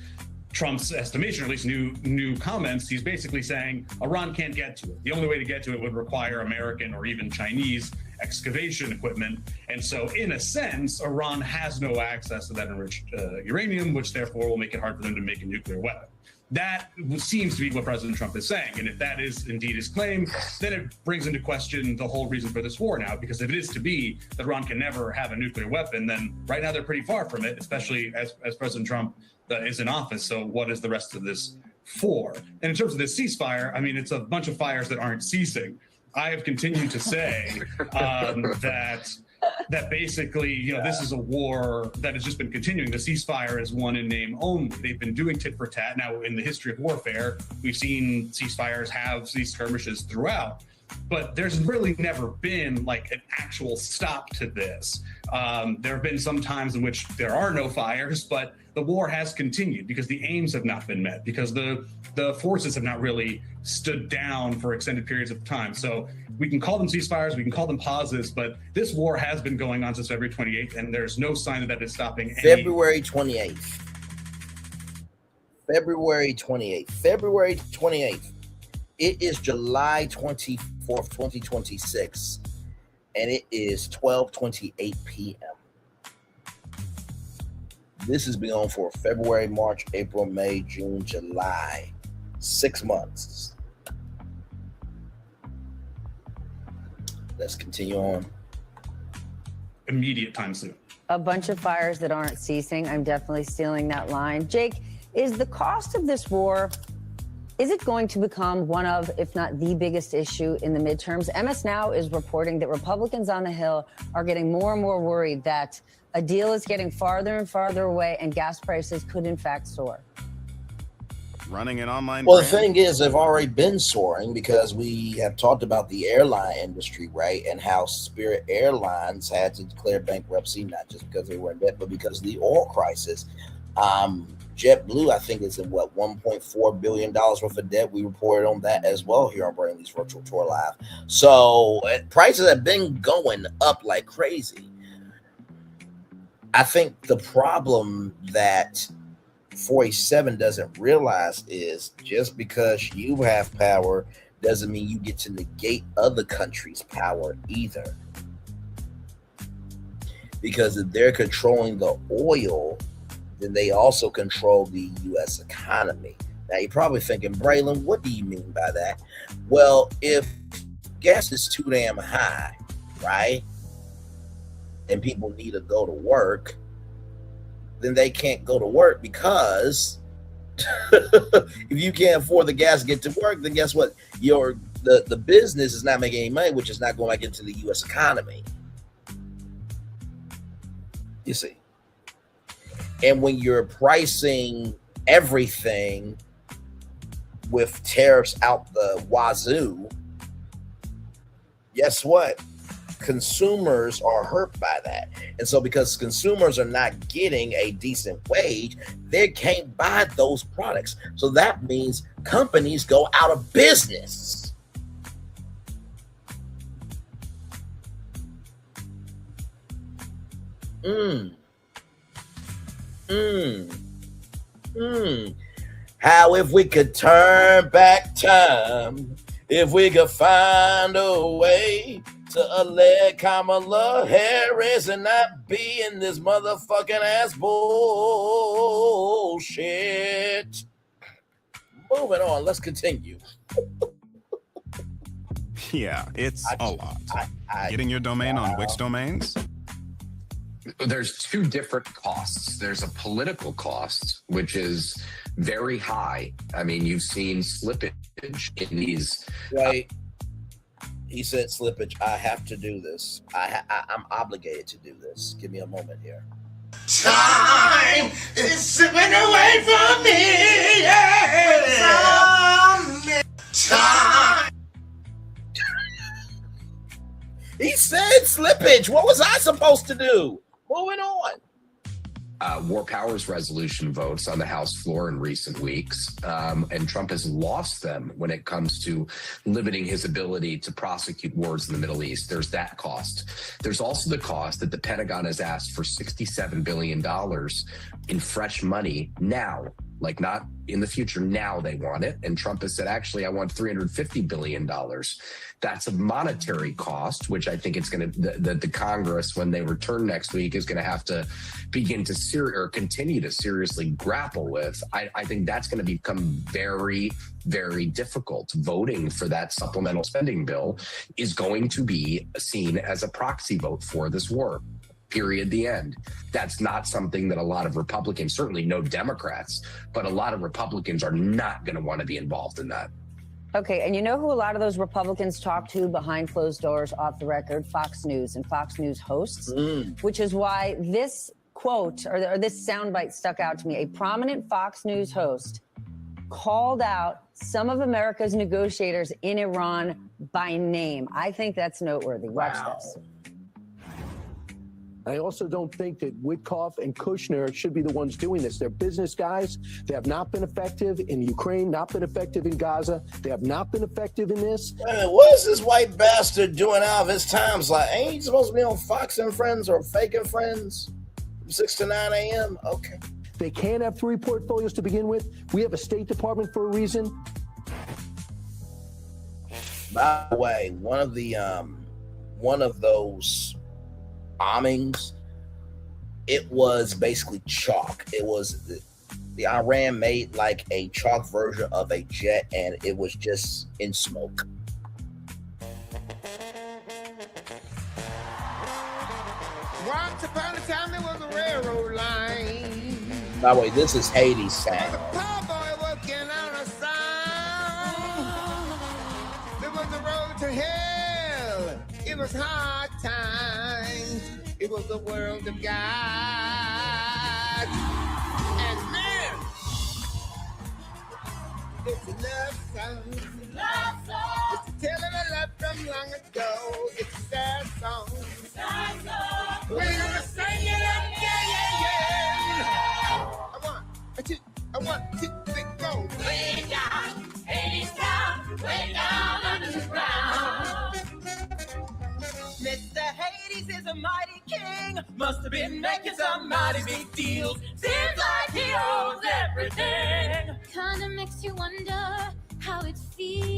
Trump's estimation, or at least new comments, he's basically saying Iran can't get to it. The only way to get to it would require American or even Chinese excavation equipment. And so in a sense, Iran has no access to that enriched uranium, which therefore will make it hard for them to make a nuclear weapon. That seems to be what President Trump is saying. And if that is indeed his claim, then it brings into question the whole reason for this war now. Because if it is to be that Iran can never have a nuclear weapon, then right now they're pretty far from it, especially as President Trump is in office. So what is the rest of this for? And in terms of this ceasefire, I mean, it's a bunch of fires that aren't ceasing. I have continued to say that basically, this is a war that has just been continuing. The ceasefire is one in name only. They've been doing tit for tat. Now, in the history of warfare, we've seen ceasefires have these skirmishes throughout. But there's really never been like an actual stop to this. There have been some times in which there are no fires, but the war has continued because the aims have not been met, because the forces have not really stood down for extended periods of time. So we can call them ceasefires, we can call them pauses, but this war has been going on since February 28th, and there's no sign that is stopping. February 28th. February 28th. February 28th. It is July 24th, 2026, and it is 12:28 p.m. This has been on for February, March, April, May, June, July. 6 months. Let's continue on. Immediate time soon. A bunch of fires that aren't ceasing. I'm definitely stealing that line. Jake, is the cost of this war, is it going to become one of, if not the biggest issue in the midterms? MS Now is reporting that Republicans on the Hill are getting more and more worried that a deal is getting farther and farther away and gas prices could in fact soar. Running an online Well, brand? the thing is, they've already been soaring because we have talked about the airline industry, right? And how Spirit Airlines had to declare bankruptcy, not just because they were in debt, but because of the oil crisis. JetBlue, I think, is in what, $1.4 billion worth of debt. We reported on that as well here on Brainley's Virtual Tour Live. So prices have been going up like crazy. I think the problem that 47 doesn't realize is just because you have power doesn't mean you get to negate other countries' power either. Because if they're controlling the oil, then they also control the U.S. economy. Now, you're probably thinking, Braylon, what do you mean by that? Well, if gas is too damn high, right, and people need to go to work, then they can't go to work because if you can't afford the gas to get to work, then guess what? The business is not making any money, which is not going back into the U.S. economy. You see. And when you're pricing everything with tariffs out the wazoo, guess what? Consumers are hurt by that. And so because consumers are not getting a decent wage, they can't buy those products. So that means companies go out of business. How if we could turn back time, if we could find a way to elect Kamala Harris and not be in this motherfucking ass bullshit. Moving on. Let's continue. Yeah, it's a lot. Getting your domain on Wix domains? There's two different costs. There's a political cost, which is very high. I mean, you've seen slippage in these. Right. He said slippage. I have to do this. I'm obligated to do this. Give me a moment here. Time is slipping away from me. Yeah. Time. He said slippage. What was I supposed to do? Moving on. War powers resolution votes on the House floor in recent weeks, and Trump has lost them when it comes to limiting his ability to prosecute wars in the Middle East. There's that cost. There's also the cost that the Pentagon has asked for $67 billion in fresh money now, like not in the future. Now they want it. And Trump has said, actually, I want $350 billion. That's a monetary cost, which I think it's going to, the Congress, when they return next week, is going to have to begin to continue to seriously grapple with. I think that's going to become very, very difficult. Voting for that supplemental spending bill is going to be seen as a proxy vote for this war. Period. The end. That's not something that a lot of Republicans, certainly no Democrats, but a lot of Republicans are not going to want to be involved in that. Okay, and you know who a lot of those Republicans talk to behind closed doors, off the record? Fox News and Fox News hosts, which is why this quote or this soundbite stuck out to me. A prominent Fox News host called out some of America's negotiators in Iran by name. I think that's noteworthy. Watch this. I also don't think that Witkoff and Kushner should be the ones doing this. They're business guys. They have not been effective in Ukraine, not been effective in Gaza. They have not been effective in this. What is this white bastard doing out of his times? Like, ain't he supposed to be on Fox and Friends or Fake and Friends from 6 to 9 a.m.? Okay. They can't have three portfolios to begin with. We have a State Department for a reason. By the way, one of those bombings, it was basically chalk. It was the Iran made like a chalk version of a jet, and it was just in smoke. Once upon a time there was a railroad line. By the way, this is Hades sound. Poor boy working on a sign. There was a road to hell. It was hard times. It was the world of God. And then it's a love song. Love song. It's a tale of a love from long ago. It's a sad song. Sad song. We're gonna sing it again. I want to go. Way down, Hades down, way down under the ground. Mr. Hades is a mighty king. Must have been making some mighty big deals. Seems like he owns everything. Kinda makes you wonder how it feels.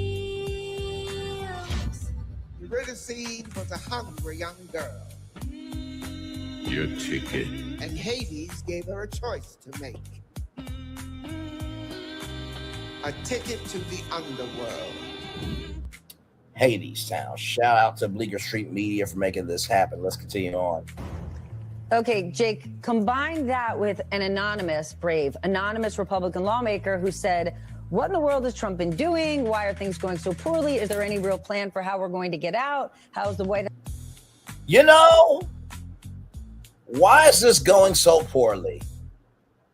You really seen was a hungry young girl. Your ticket. And Hades gave her a choice to make. A ticket to the underworld. Hades sound. Shout out to Bleecker Street Media for making this happen. Let's continue on. Okay, Jake, combine that with an anonymous Republican lawmaker who said, what in the world has Trump been doing? Why are things going so poorly? Is there any real plan for how we're going to get out? How's the White House? You know, why is this going so poorly?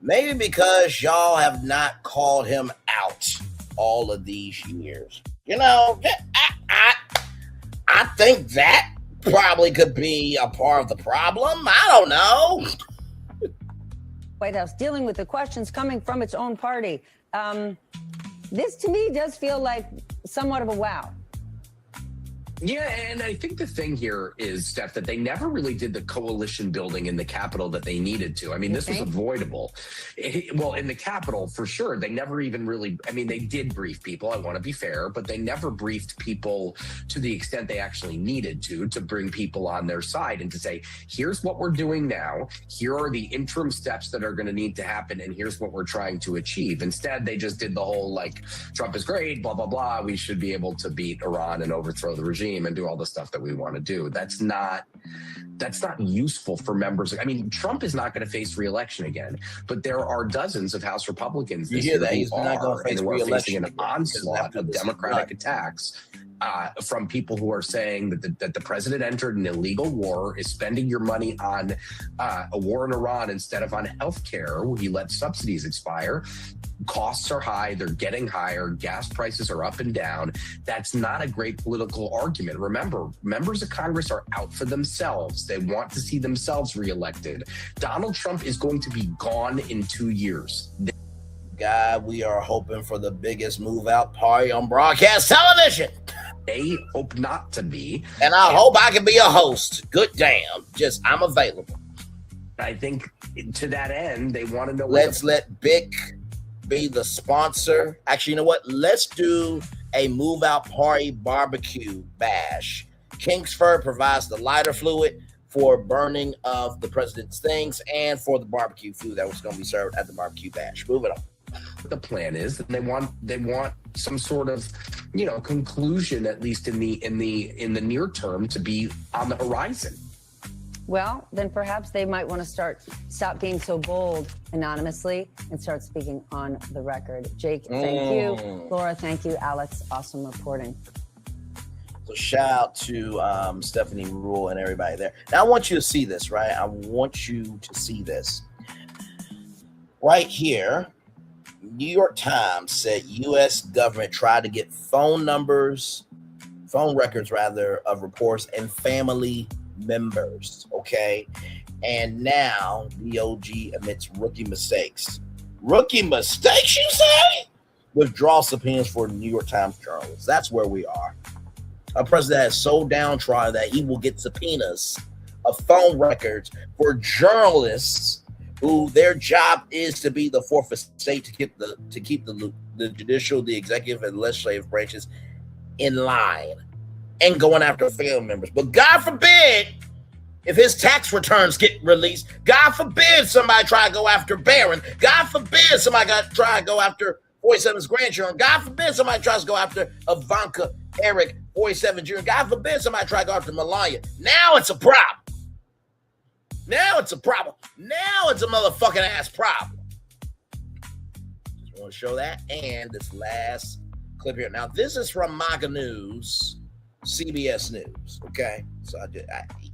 Maybe because y'all have not called him out all of these years. You know, I think that probably could be a part of the problem. I don't know. White House dealing with the questions coming from its own party. This to me does feel like somewhat of a wow. Yeah, and I think the thing here is, Steph, that they never really did the coalition building in the Capitol that they needed to. I mean, this was avoidable. Well, in the Capitol, for sure, they never even really, I mean, they did brief people, I want to be fair, but they never briefed people to the extent they actually needed to bring people on their side and to say, here's what we're doing now, here are the interim steps that are going to need to happen, and here's what we're trying to achieve. Instead, they just did the whole, like, Trump is great, blah, blah, blah, we should be able to beat Iran and overthrow the regime and do all the stuff that we want to do. That's not useful for members. I mean, Trump is not going to face re-election again, but there are dozens of House Republicans this year He's not going to face re-election, re-election an onslaught of Democratic attacks from people who are saying that the president entered an illegal war, is spending your money on a war in Iran instead of on healthcare, where he let subsidies expire. Costs are high, they're getting higher, gas prices are up and down. That's not a great political argument. Remember, members of Congress are out for themselves. They want to see themselves reelected. Donald Trump is going to be gone in 2 years. God, we are hoping for the biggest move out party on broadcast television. They hope not to be. And I hope I can be a host. Good damn. Just, I'm available. I think to that end, they want to know. Let's let Bic be the sponsor. Actually, you know what? Let's do a move out party barbecue bash. Kingsford provides the lighter fluid for burning of the president's things and for the barbecue food that was going to be served at the barbecue bash. Move it on. The plan is, and they want some sort of, conclusion, at least in the near term, to be on the horizon. Well, then perhaps they might want to stop being so bold anonymously and start speaking on the record. Jake, thank you. Laura, thank you. Alex, awesome reporting. So shout out to Stephanie Rule and everybody there. Now I want you to see this, right? I want you to see this. Right here, New York Times said U.S. government tried to get phone records of reports and family members, okay? And now DOJ admits rookie mistakes. Rookie mistakes, you say? Withdraw subpoenas for New York Times journalists. That's where we are. A president is so downtrodden that he will get subpoenas of phone records for journalists who their job is to be the fourth estate, to keep the judicial, the executive, and legislative branches in line, and going after family members. But God forbid, if his tax returns get released, God forbid somebody try to go after Barron. God forbid somebody try to go after 47's grandchildren. God forbid somebody tries to go after Ivanka, Eric, 47 Jr. God forbid somebody try to go after Melania. Now it's a problem. Now it's a problem. Now it's a motherfucking ass problem. Just want to show that. And this last clip here. Now, this is from MAGA News, CBS News. Okay. So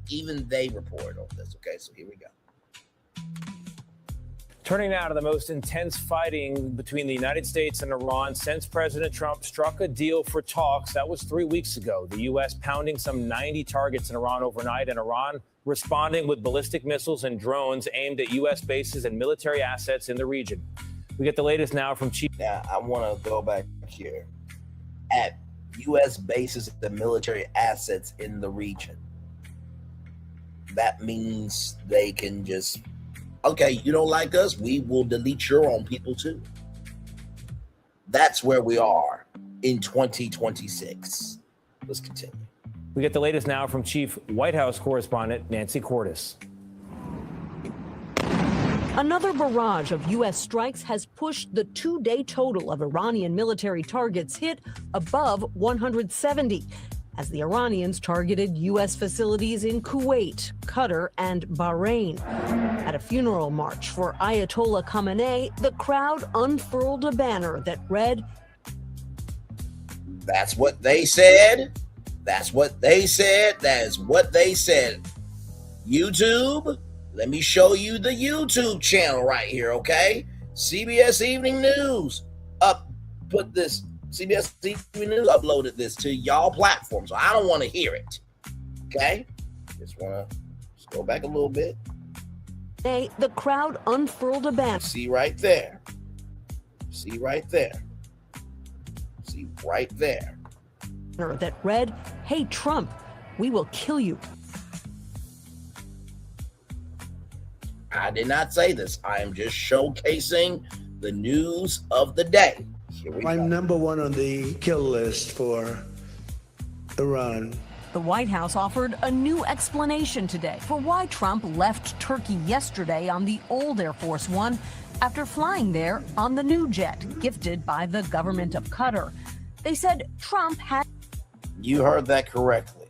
even they report on this. Okay. So here we go. Turning now to the most intense fighting between the United States and Iran since President Trump struck a deal for talks. That was 3 weeks ago. The U.S. pounding some 90 targets in Iran overnight, and Iran responding with ballistic missiles and drones aimed at U.S. bases and military assets in the region. We get the latest now from Chief. Now, I want to go back here. At U.S. bases and military assets in the region. That means they can just, okay, you don't like us, we will delete your own people too. That's where we are in 2026. Let's continue. We get the latest now from Chief White House correspondent Nancy Cordes. Another barrage of U.S. strikes has pushed the two-day total of Iranian military targets hit above 170, as the Iranians targeted U.S. facilities in Kuwait, Qatar, and Bahrain. At a funeral march for Ayatollah Khamenei, the crowd unfurled a banner that read, "That's what they said. That's what they said. That is what they said." YouTube, let me show you the YouTube channel right here, okay? CBS Evening News put this. CBS Evening News uploaded this to y'all platforms, so I don't want to hear it. Okay? Just want to go back a little bit. The crowd unfurled a banner. See right there. See right there. See right there. that read, "Hey Trump, we will kill you." I did not say this. I am just showcasing the news of the day. Here we go. I'm number one on the kill list for Iran. The White House offered a new explanation today for why Trump left Turkey yesterday on the old Air Force One after flying there on the new jet gifted by the government of Qatar. They said Trump had... You heard that correctly.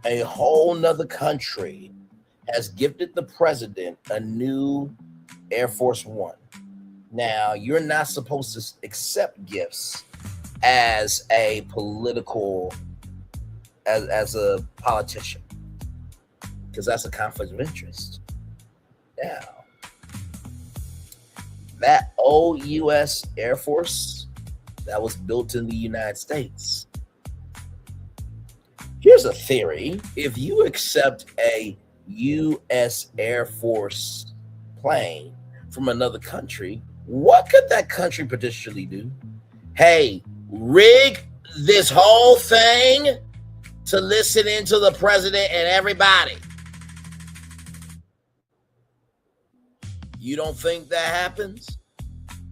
A whole nother country has gifted the president a new Air Force One. Now, you're not supposed to accept gifts as a political, as a politician, because that's a conflict of interest. Now, that old U.S. Air Force that was built in the United States. Here's a theory. If you accept a U.S. Air Force plane from another country, what could that country potentially do? Hey, rig this whole thing to listen into the president and everybody. You don't think that happens?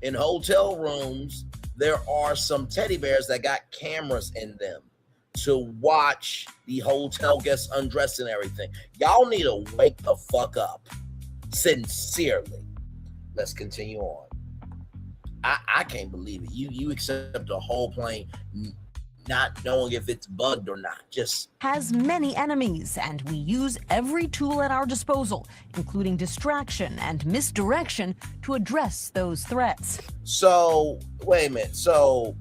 In hotel rooms, there are some teddy bears that got cameras in them to watch the hotel guests undress and everything. Y'all need to wake the fuck up. Sincerely. Let's continue on. I can't believe it. You accept a whole plane not knowing if it's bugged or not. Just has many enemies, and we use every tool at our disposal, including distraction and misdirection, to address those threats. So, wait a minute. So,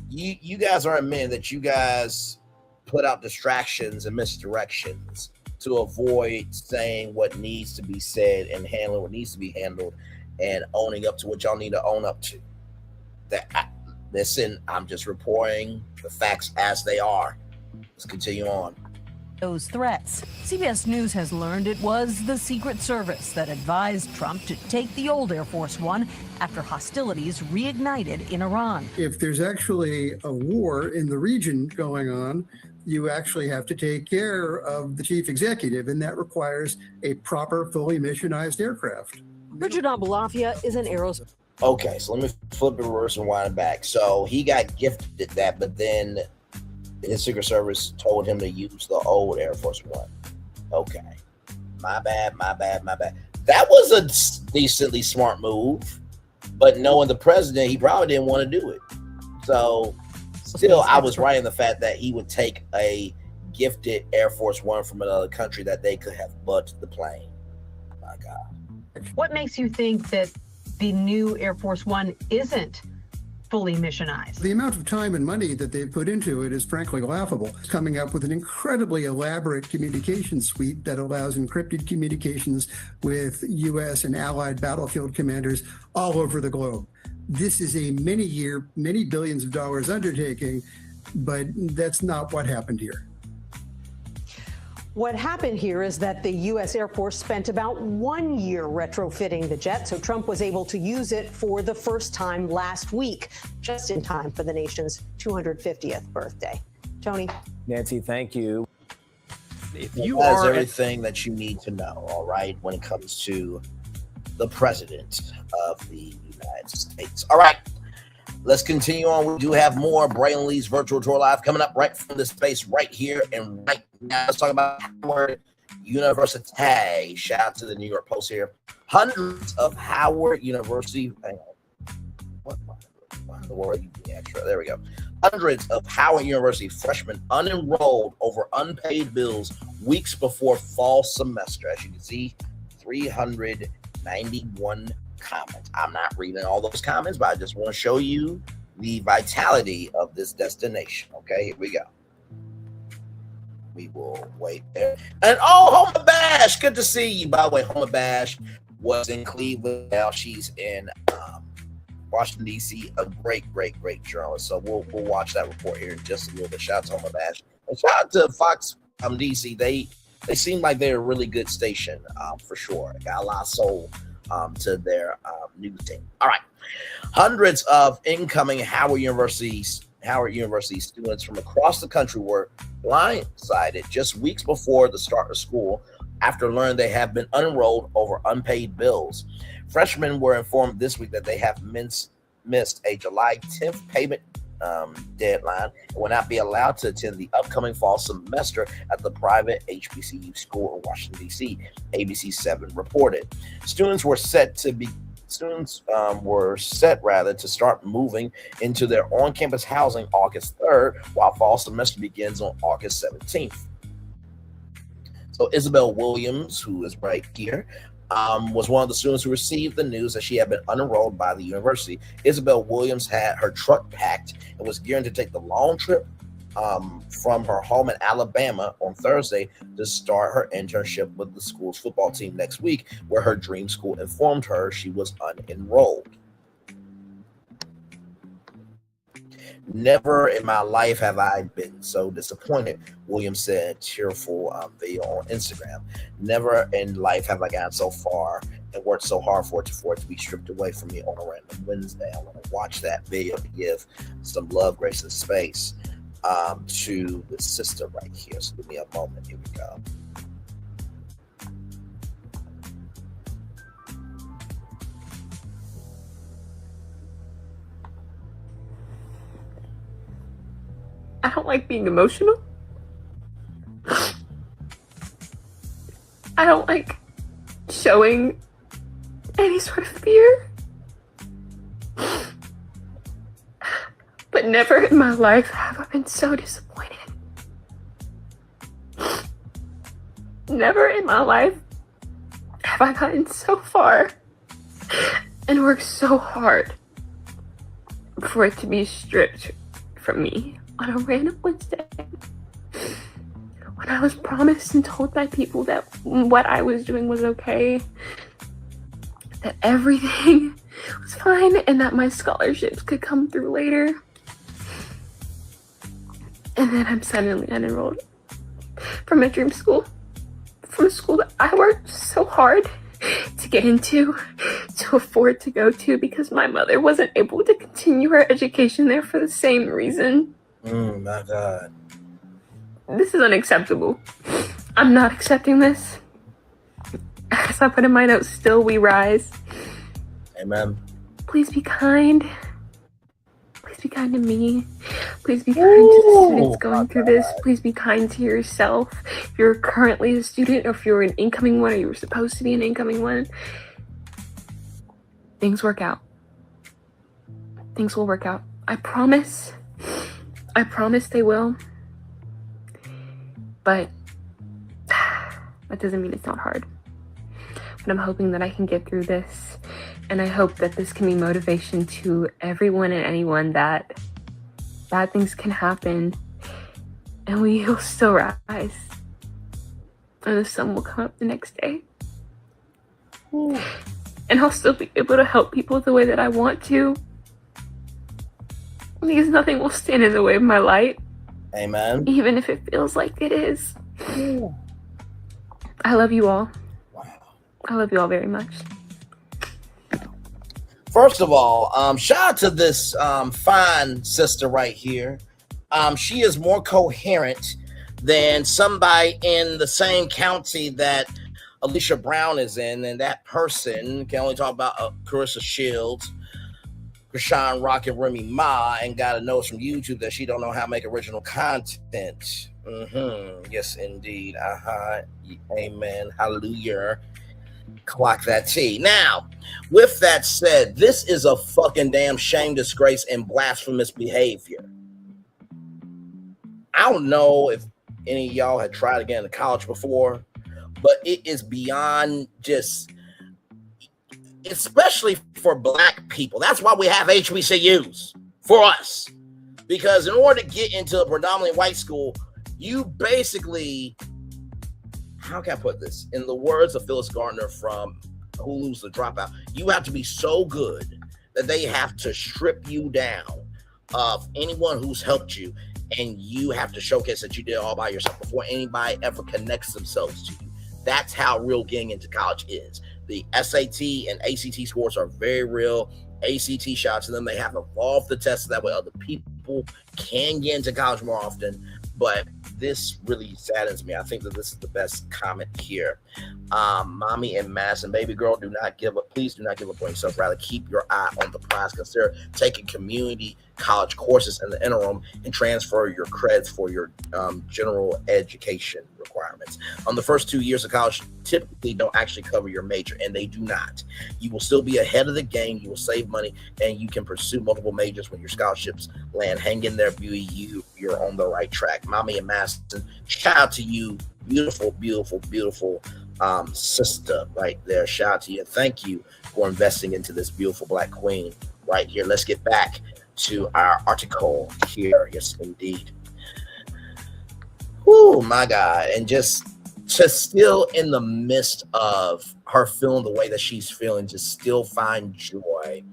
you guys are admitting that you guys put out distractions and misdirections to avoid saying what needs to be said and handling what needs to be handled and owning up to what y'all need to own up to. Listen, I'm just reporting the facts as they are. Let's continue on. Those threats. CBS News has learned it was the Secret Service that advised Trump to take the old Air Force One after hostilities reignited in Iran. If there's actually a war in the region going on, you actually have to take care of the chief executive, and that requires a proper, fully missionized aircraft. Richard Abalafia is an aerospace. Okay, so let me flip it reverse and wind it back. So he got gifted that, but then his Secret Service told him to use the old Air Force One. Okay. My bad. That was a decently smart move, but knowing the president, he probably didn't want to do it. So still, I was right in the fact that he would take a gifted Air Force One from another country that they could have bugged the plane. My God. What makes you think that the new Air Force One isn't fully missionized? The amount of time and money that they've put into it is frankly laughable. It's coming up with an incredibly elaborate communication suite that allows encrypted communications with U.S. and allied battlefield commanders all over the globe. This is a many-year, many billions of dollars undertaking, but that's not what happened here. What happened here is that the U.S. Air Force spent about 1 year retrofitting the jet, so Trump was able to use it for the first time last week, just in time for the nation's 250th birthday. Tony? Nancy, thank you. If you are everything that you need to know, all right, when it comes to the president of the United States. All right, let's continue on. We do have more Braylon Lee's Virtual Tour Live coming up right from this space right here and right now. Let's talk about Howard University. Shout out to the New York Post here. Hundreds of Howard University. Hang on. What in the world are you being extra? There we go. Hundreds of Howard University freshmen unenrolled over unpaid bills weeks before fall semester. As you can see, 391 comments. I'm not reading all those comments, but I just want to show you the vitality of this destination. Okay, here we go. We will wait there. And Homer Bash, good to see you. By the way, Homer Bash was in Cleveland. Now she's in Washington, D.C., a great journalist. So we'll watch that report here in just a little bit. Shout out to Homer Bash. And shout out to Fox D.C. They seem like they're a really good station for sure. Got a lot of soul to their news team. All right. Hundreds of incoming Howard University Howard University students from across the country were blindsided just weeks before the start of school after learning they have been unenrolled over unpaid bills. Freshmen were informed this week that they have missed a July 10th payment deadline and will not be allowed to attend the upcoming fall semester at the private HBCU school in Washington, D.C., ABC 7 reported. Students were set to start moving into their on-campus housing August 3rd, while fall semester begins on August 17th. So Isabel Williams, who is right here, was one of the students who received the news that she had been unenrolled by the university. Isabel Williams had her truck packed and was gearing to take the long trip from her home in Alabama on Thursday to start her internship with the school's football team next week, where her dream school informed her she was unenrolled. Never in my life have I been so disappointed, Williams said, tearful video on Instagram. Never in life have I gotten so far and worked so hard for it to be stripped away from me on a random Wednesday. I want to watch that video to give some love, grace, and space to the sister right here. So give me a moment. Here we go. I don't like being emotional. I don't like showing any sort of fear. But never in my life have I been so disappointed. Never in my life have I gotten so far and worked so hard for it to be stripped from me on a random Wednesday, when I was promised and told by people that what I was doing was okay, that everything was fine, and that my scholarships could come through later. And then I'm suddenly unenrolled from a dream school, from a school that I worked so hard to get into, to afford to go to, because my mother wasn't able to continue her education there for the same reason. My God. This is unacceptable. I'm not accepting this. As I put in my notes, still we rise. Amen. Please be kind. Please be kind to me. Please be kind to the students going through this. Please be kind to yourself. If you're currently a student, or if you're an incoming one, or you were supposed to be an incoming one, things work out. Things will work out. I promise. I promise they will. But that doesn't mean it's not hard. But I'm hoping that I can get through this. And I hope that this can be motivation to everyone and anyone that bad things can happen and we will still rise. And the sun will come up the next day. And I'll still be able to help people the way that I want to. Because nothing will stand in the way of my light. Amen. Even if it feels like it is. I love you all. Wow. I love you all very much. First of all, shout out to this fine sister right here. She is more coherent than somebody in the same county that Alicia Brown is in, and that person can only talk about Carissa Shields, Krishan Rock, and Remy Ma, and got a notice from YouTube that she don't know how to make original content. Yes, indeed. Amen. Hallelujah. Clock that T. Now, with that said, this is a fucking damn shame, disgrace, and blasphemous behavior. I don't know if any of y'all had tried to get into college before, but it is beyond just, especially for black people. That's why we have HBCUs, for us. Because in order to get into a predominantly white school, you basically, how can I put this? In the words of Phyllis Gardner from Hulu's The Dropout, you have to be so good that they have to strip you down of anyone who's helped you, and you have to showcase that you did it all by yourself before anybody ever connects themselves to you. That's how real getting into college is. The SAT and ACT scores are very real. ACT, shout out to them. They have evolved the test so that way other people can get into college more often. But this really saddens me. I think that this is the best comment here. Mommy and Mass and baby girl, do not give up. Please do not give up on yourself. Rather, keep your eye on the prize. Consider taking community college courses in the interim and transfer your credits for your general education requirements. The first 2 years of college typically don't actually cover your major, and they do not. You will still be ahead of the game. You will save money, and you can pursue multiple majors when your scholarships land. Hang in there, Beauty. You're on the right track. Mommy and Maston, shout out to you. Beautiful, beautiful, beautiful sister right there. Shout out to you. Thank you for investing into this beautiful Black queen right here. Let's get back to our article here. Yes, indeed. Oh my God. And just still in the midst of her feeling the way that she's feeling, to still find joy,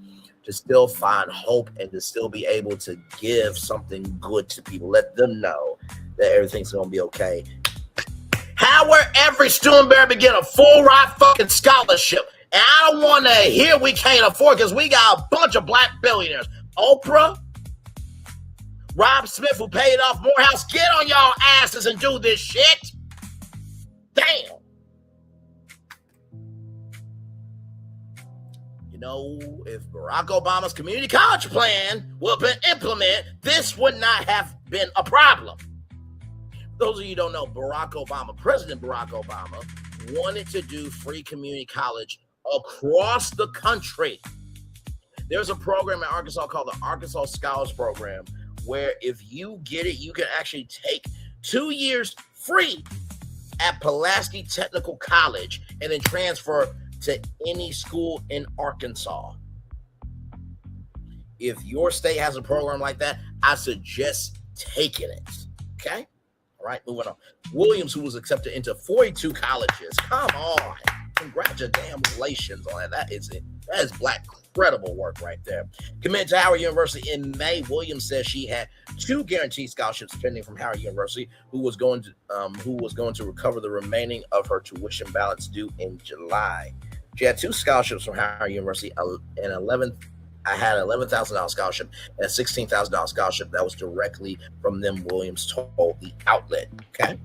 to still find hope, and to still be able to give something good to people. Let them know that everything's going to be okay. Howard, every student better get a full ride fucking scholarship. And I don't want to hear we can't afford, because we got a bunch of Black billionaires. Oprah, Rob Smith, who paid off Morehouse, get on y'all asses and do this shit. Damn. You know, if Barack Obama's community college plan would have been implemented, this would not have been a problem. Those of you who don't know, President Barack Obama wanted to do free community college across the country. There's a program in Arkansas called the Arkansas Scholars Program, where if you get it, you can actually take 2 years free at Pulaski Technical College and then transfer to any school in Arkansas. If your state has a program like that, I suggest taking it. Okay? All right, moving on. Williams, who was accepted into 42 colleges. Come on. Congratulations on that. That is Black incredible work right there. Committed to Howard University in May, Williams says she had 2 guaranteed scholarships pending from Howard University, who was going to recover the remaining of her tuition balance due in July. She had 2 scholarships from Howard University, I had an $11,000 scholarship and a $16,000 scholarship that was directly from them, Williams told the outlet. Okay.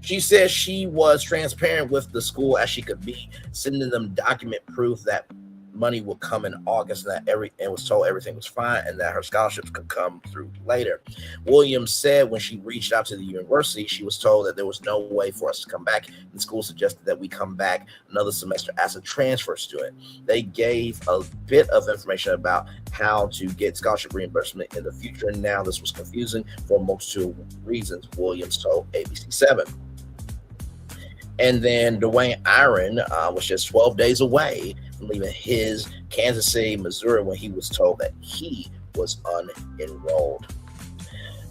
She says she was transparent with the school as she could be, sending them document proof that money would come in August, and was told everything was fine and that her scholarships could come through later. Williams said when she reached out to the university, she was told that there was no way for us to come back, and the school suggested that we come back another semester as a transfer student. They gave a bit of information about how to get scholarship reimbursement in the future, and now this was confusing for a multitude of reasons, Williams told ABC7. And then Dwayne Iron was just 12 days away from leaving his Kansas City, Missouri, when he was told that he was unenrolled.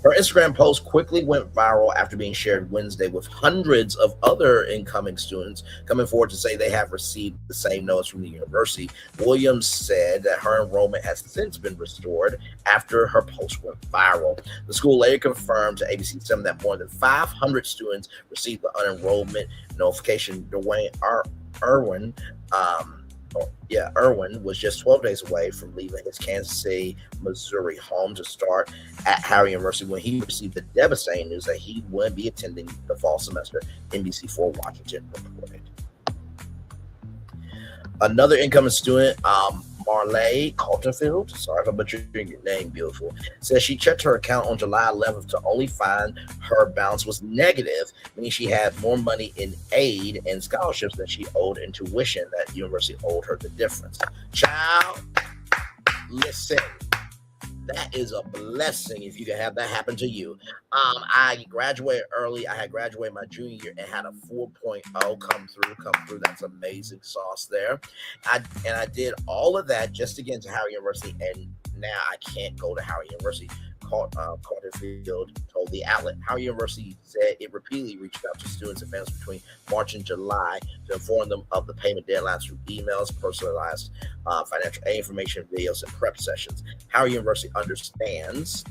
Her Instagram post quickly went viral after being shared Wednesday, with hundreds of other incoming students coming forward to say they have received the same notice from the university. Williams said that her enrollment has since been restored after her post went viral. The school later confirmed to ABC7 that more than 500 students received the unenrollment notification. Dwayne Irwin was just 12 days away from leaving his Kansas City, Missouri home to start at Howard University when he received the devastating news that he wouldn't be attending the fall semester, NBC4 Washington reported. Another incoming student, Marley Coltonfield, sorry if I butchered your name, beautiful, says she checked her account on July 11th to only find her balance was negative, meaning she had more money in aid and scholarships than she owed in tuition. That the university owed her the difference. Child, listen, that is a blessing if you can have that happen to you. I graduated early. I had graduated my junior year and had a 4.0 come through. That's amazing sauce there. I did all of that just to get into Howard University, and now I can't go to Howard University. Carterfield told the outlet. Howard University said it repeatedly reached out to students and families between March and July to inform them of the payment deadlines through emails, personalized financial aid information, videos, and prep sessions. Howard University understands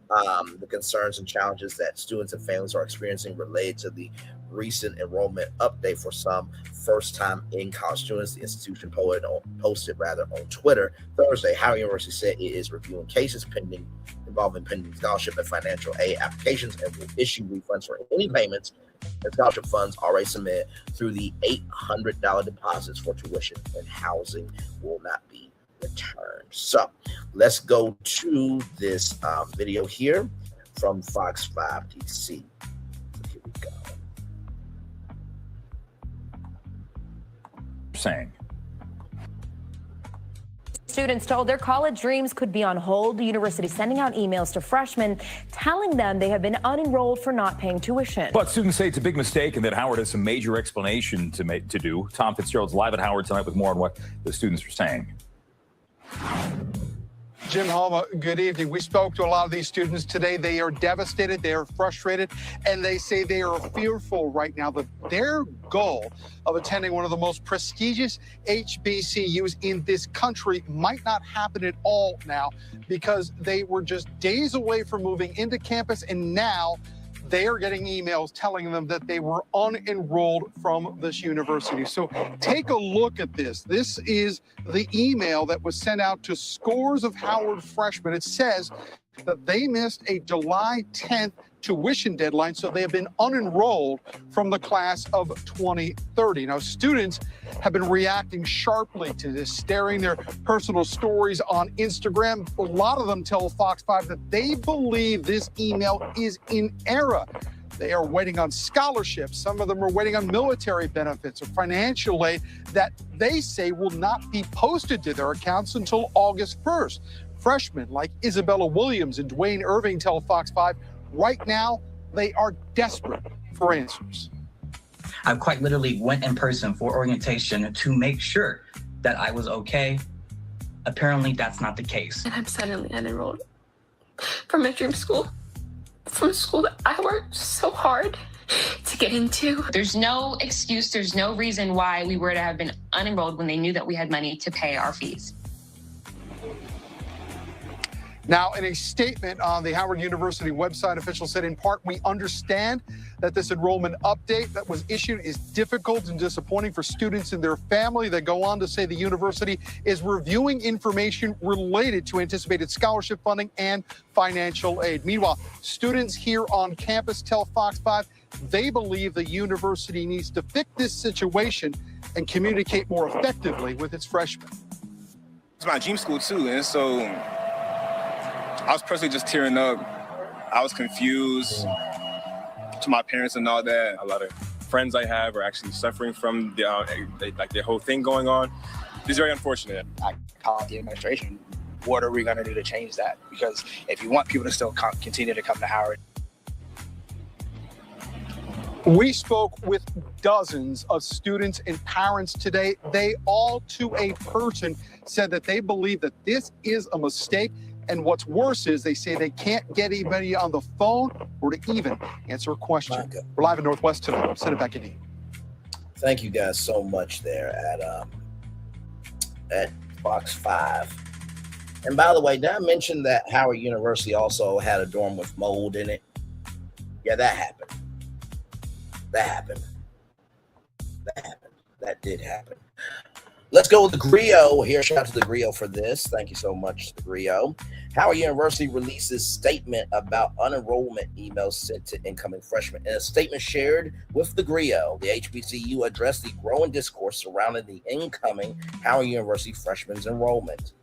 the concerns and challenges that students and families are experiencing related to the recent enrollment update for some first-time in-college students. The institution posted on Twitter Thursday. Howard University said it is reviewing cases involving pending scholarship and financial aid applications and will issue refunds for any payments and scholarship funds already submitted through the $800 deposits for tuition and housing will not be returned. So let's go to this video here from Fox 5 DC. Here we go. Saying students told their college dreams could be on hold. The university sending out emails to freshmen telling them they have been unenrolled for not paying tuition. But students say it's a big mistake and that Howard has some major explanation to do. Tom Fitzgerald's live at Howard tonight with more on what the students are saying. Jim Homa, good evening. We spoke to a lot of these students today. They are devastated, they are frustrated, and they say they are fearful right now that their goal of attending one of the most prestigious HBCUs in this country might not happen at all now because they were just days away from moving into campus, and now they are getting emails telling them that they were unenrolled from this university. So take a look at this. This is the email that was sent out to scores of Howard freshmen. It says that they missed a July 10th tuition deadline, so they have been unenrolled from the class of 2030. Now, students have been reacting sharply to this, sharing their personal stories on Instagram. A lot of them tell Fox 5 that they believe this email is in error. They are waiting on scholarships. Some of them are waiting on military benefits or financial aid that they say will not be posted to their accounts until August 1st. Freshmen like Isabella Williams and Dwayne Irving tell Fox 5 right now they are desperate for answers. I quite literally went in person for orientation to make sure that I was okay. Apparently, that's not the case. And I'm suddenly unenrolled from my dream school, from a school that I worked so hard to get into. There's no excuse, there's no reason why we were to have been unenrolled when they knew that we had money to pay our fees. Now, in a statement on the Howard University website, officials said, in part, we understand that this enrollment update that was issued is difficult and disappointing for students and their family. They go on to say the university is reviewing information related to anticipated scholarship funding and financial aid. Meanwhile, students here on campus tell Fox 5 they believe the university needs to fix this situation and communicate more effectively with its freshmen. It's my dream school, too, and so I was personally just tearing up. I was confused to my parents and all that. A lot of friends I have are actually suffering from their whole thing going on. It's very unfortunate. I called the administration. What are we going to do to change that? Because if you want people to still continue to come to Howard. We spoke with dozens of students and parents today. They all, to a person, said that they believe that this is a mistake. And what's worse is they say they can't get anybody on the phone or to even answer a question. We're live in Northwest tonight. Send it back in. Thank you guys so much there at Fox 5. And by the way, did I mention that Howard University also had a dorm with mold in it? Yeah, that happened. That did happen. Let's go with the Griot here. Shout out to the Griot for this. Thank you so much, the Griot. Howard University releases statement about unenrollment emails sent to incoming freshmen. In a statement shared with the Griot, the HBCU addressed the growing discourse surrounding the incoming Howard University freshmen's enrollment.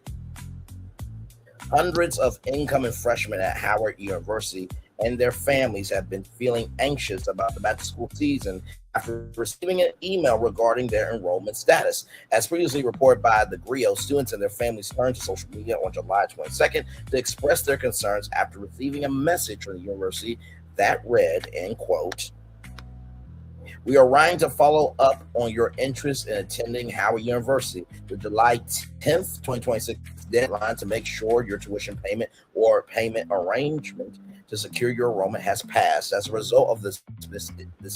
Hundreds of incoming freshmen at Howard University and their families have been feeling anxious about the back-to-school season after receiving an email regarding their enrollment status. As previously reported by the Griot, students and their families turned to social media on July 22nd to express their concerns after receiving a message from the university that read, end quote, "We are writing to follow up on your interest in attending Howard University. The July 10th, 2026 deadline to make sure your tuition payment or payment arrangement to secure your enrollment has passed. As a result of this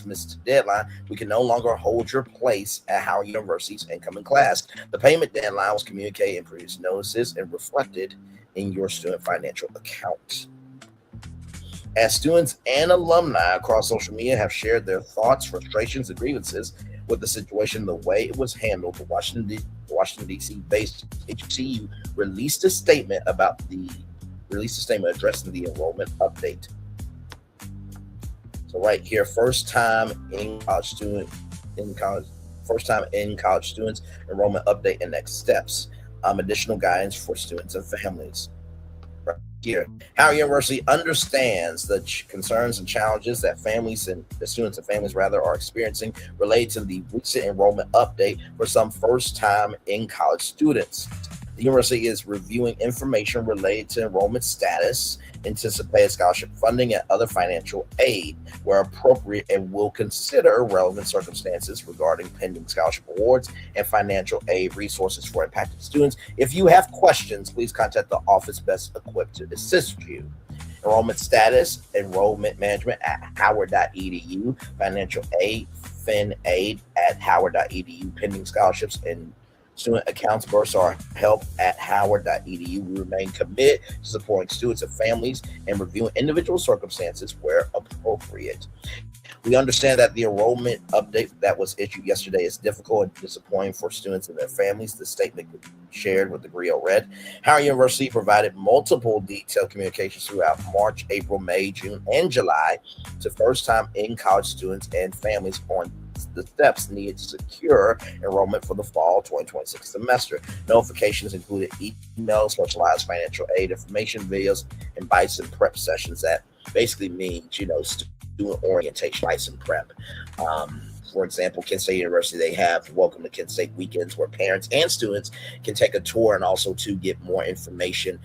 missed deadline, we can no longer hold your place at Howard University's incoming class. The payment deadline was communicated in previous notices and reflected in your student financial account." as students and alumni across social media have shared their thoughts, frustrations, and grievances with the situation, the way it was handled, the Washington D.C.-based HCU released a statement addressing the enrollment update. So right here, first time in college students enrollment update and next steps. Additional guidance for students and families. Right here, Howard University understands the concerns and challenges that students and families are experiencing related to the recent enrollment update for some first-time in college students. The university is reviewing information related to enrollment status, anticipated scholarship funding, and other financial aid where appropriate, and will consider relevant circumstances regarding pending scholarship awards and financial aid resources for impacted students. If you have questions, please contact the office best equipped to assist you. Enrollment status, enrollment management at HowardU, financial aid, FinAid at HowardU, pending scholarships and student accounts, bursar help at HowardU. We remain committed to supporting students and families and reviewing individual circumstances where appropriate. We understand that the enrollment update that was issued yesterday is difficult and disappointing for students and their families. The statement shared with the Griot read, Howard University provided multiple detailed communications throughout March, April, May, June, and July to first-time in-college students and families on the steps needed to secure enrollment for the fall 2026 semester. Notifications included emails, specialized financial aid information, videos, and bites and prep sessions. That basically means, student orientation, bites and prep. For example, Kent State University, they have Welcome to Kent State weekends where parents and students can take a tour and also to get more information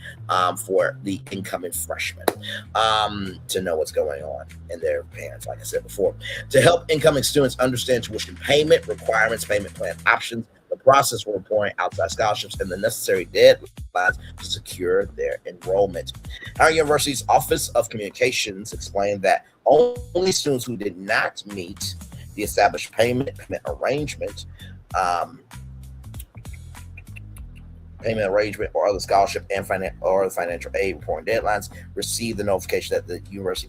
for the incoming freshmen to know what's going on and their parents, like I said before. To help incoming students understand tuition payment requirements, payment plan options, the process for reporting outside scholarships, and the necessary deadlines to secure their enrollment. Howard University's Office of Communications explained that only students who did not meet the established payment arrangement or other scholarship and financial aid reporting deadlines received the notification that the university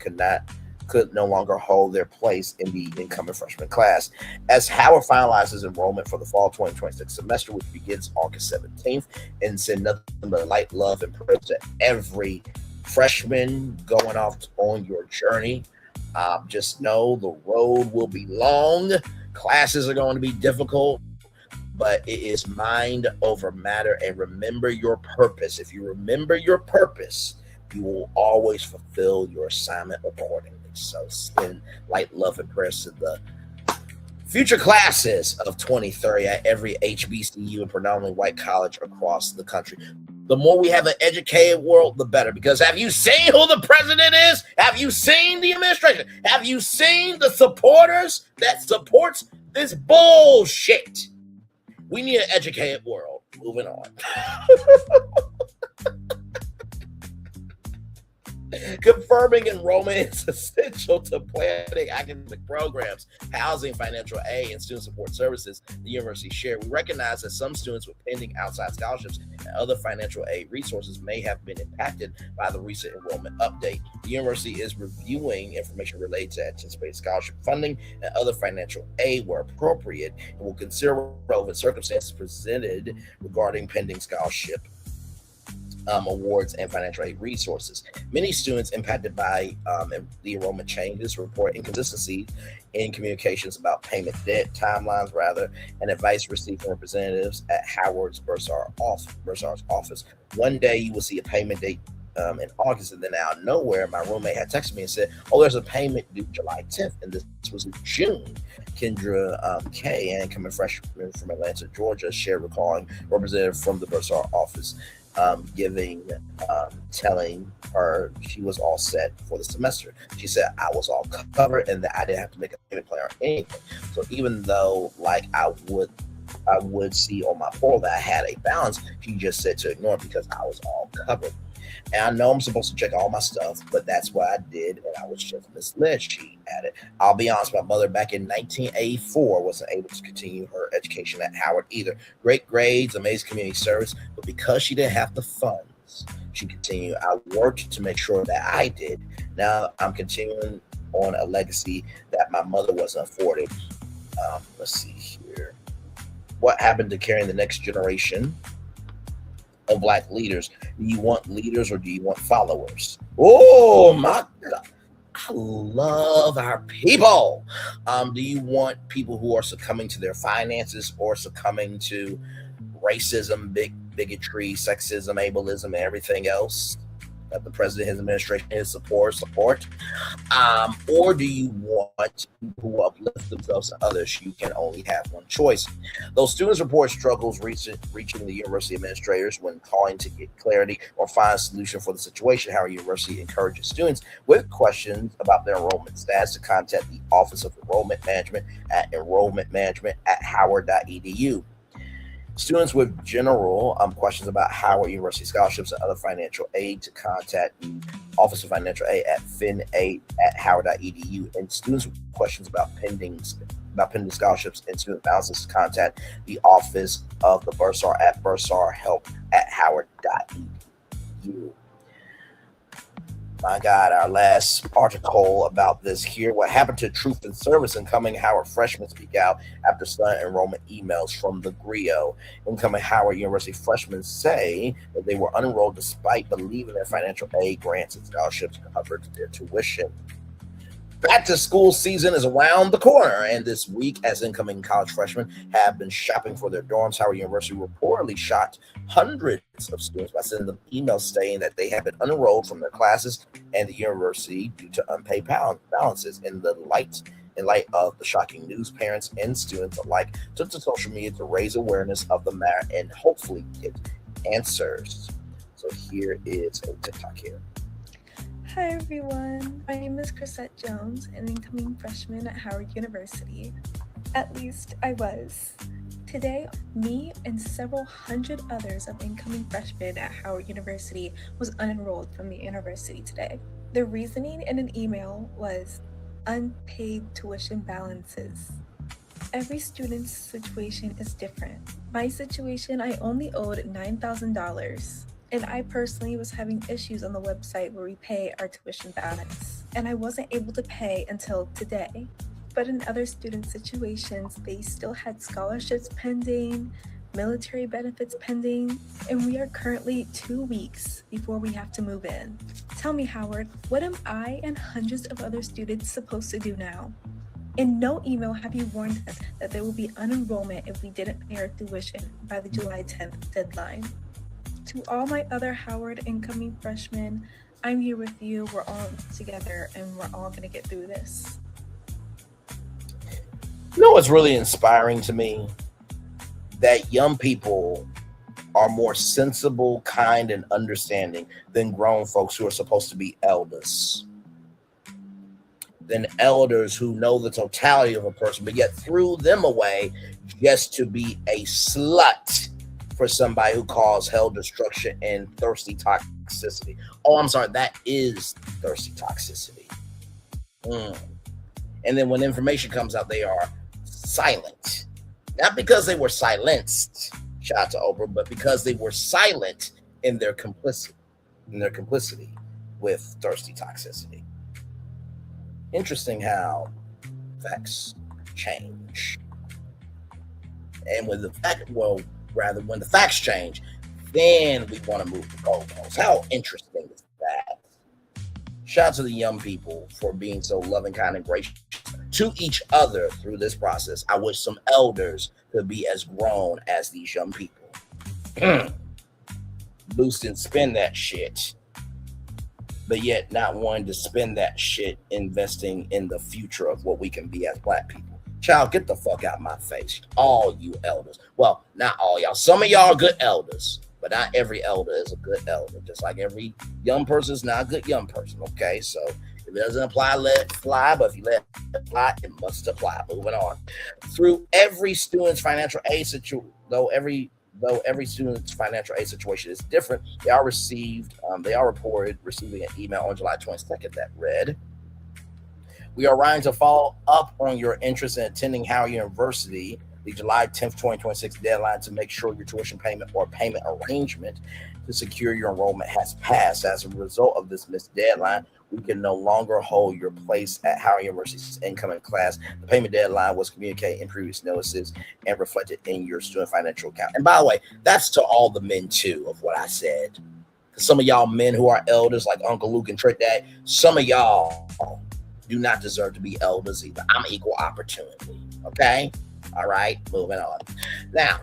could no longer hold their place in the incoming freshman class. As Howard finalizes enrollment for the fall 2026 semester, which begins August 17th, and send nothing but light, love, and prayers to every freshman going off on your journey. Just know the road will be long. Classes are going to be difficult, but it is mind over matter. And remember your purpose. If you remember your purpose, you will always fulfill your assignment accordingly. So send light, love, and prayers to the future classes of 2030 at every HBCU and predominantly white college across the country. The more we have an educated world, the better. Because have you seen who the president is? Have you seen the administration? Have you seen the supporters that supports this bullshit? We need an educated world. Moving on. Confirming enrollment is essential to planning academic programs, housing, financial aid, and student support services, the university shared. We recognize that some students with pending outside scholarships and other financial aid resources may have been impacted by the recent enrollment update. The university is reviewing information related to anticipated scholarship funding and other financial aid where appropriate, and will consider relevant circumstances presented regarding pending scholarship awards and financial aid resources. Many students impacted by the enrollment changes report inconsistency in communications about payment debt timelines, and advice received from representatives at Howard's bursar's office. One day you will see a payment date in August, and then out of nowhere, my roommate had texted me and said, "Oh, there's a payment due July 10th," and this was in June. Kendra K, an incoming freshman from Atlanta, Georgia, shared recalling representative from the bursar office telling her she was all set for the semester. She said I was all covered and that I didn't have to make a payment plan or anything. So even though I would see on my portal that I had a balance, she just said to ignore it because I was all covered. And I know I'm supposed to check all my stuff, but that's what I did, and I was just misled, she added. I'll be honest, my mother back in 1984 wasn't able to continue her education at Howard either. Great grades, amazing community service, but because she didn't have the funds students. She continued, I worked to make sure that I did. Now I'm continuing on a legacy that my mother wasn't afforded. Let's see here. What happened to carrying the next generation of Black leaders? Do you want leaders or do you want followers? Oh my God. I love our people. Do you want people who are succumbing to their finances or succumbing to racism, bigotry, sexism, ableism, and everything else that the president, his administration, his support? Or do you want people who uplift themselves and others? You can only have one choice. Those students report struggles reaching the university administrators when calling to get clarity or find a solution for the situation. Howard University encourages students with questions about their enrollment status to contact the Office of Enrollment Management at enrollmentmanagement@howard.edu. Students with general questions about Howard University scholarships and other financial aid to contact the Office of Financial Aid at finaid@howard.edu. And students with questions about pending scholarships and student balances to contact the Office of the Bursar at bursarhelp@howard.edu. My God, our last article about this here. What happened to Truth and Service? Incoming Howard freshmen speak out after student enrollment emails from the GRIO. Incoming Howard University freshmen say that they were unenrolled despite believing their financial aid grants and scholarships covered their tuition. Back to school season is around the corner, and this week, as incoming college freshmen have been shopping for their dorms, Howard University reportedly shocked hundreds of students by sending them emails stating that they have been unenrolled from their classes and the university due to unpaid balances. In light of the shocking news, parents and students alike took to social media to raise awareness of the matter and hopefully get answers. So here is a TikTok here. Hi everyone, my name is Chrisette Jones, an incoming freshman at Howard University. At least I was. Today, me and several hundred others of incoming freshmen at Howard University was unenrolled from the university today. The reasoning in an email was unpaid tuition balances. Every student's situation is different. My situation, I only owed $9,000. And I personally was having issues on the website where we pay our tuition balance. And I wasn't able to pay until today. But in other student situations, they still had scholarships pending, military benefits pending, and we are currently 2 weeks before we have to move in. Tell me, Howard, what am I and hundreds of other students supposed to do now? In no email have you warned us that there will be unenrollment if we didn't pay our tuition by the July 10th deadline. To all my other Howard incoming freshmen, I'm here with you. We're all together and we're all going to get through this. You know what's really inspiring to me? That young people are more sensible, kind, and understanding than grown folks who are supposed to be elders. Than elders who know the totality of a person, but yet threw them away just to be a slut for somebody who calls hell, destruction, and thirsty toxicity. Oh, I'm sorry, that is thirsty toxicity. And then when information comes out, they are silent. Not because they were silenced, shout out to Oprah, but because they were silent in their complicity with thirsty toxicity. Interesting how facts change. And when the facts change, then we want to move the goalposts. How interesting is that? Shout out to the young people for being so loving, kind, and gracious to each other through this process. I wish some elders could be as grown as these young people. Boost and spend that shit, but yet not wanting to spend that shit investing in the future of what we can be as Black people. Child, get the fuck out of my face. All you elders. Well, not all y'all. Some of y'all are good elders, but not every elder is a good elder. Just like every young person is not a good young person, okay? So if it doesn't apply, let it fly. But if you let it fly, it must apply. Moving on. Through every student's financial aid situation, though every student's financial aid situation is different, they are reported receiving an email on July 22nd that read, "We are trying to follow up on your interest in attending Howard University. The The July 10th, 2026 deadline to make sure your tuition payment or payment arrangement to secure your enrollment has passed. As a result of this missed deadline, we can no longer hold your place at Howard University's incoming class. The payment deadline was communicated in previous notices and reflected in your student financial account. And by the way, that's to all the men too of what I said. Some of y'all men who are elders like Uncle Luke and Trick Dad, some of y'all do not deserve to be elders either. I'm equal opportunity. Okay? All right, moving on. Now,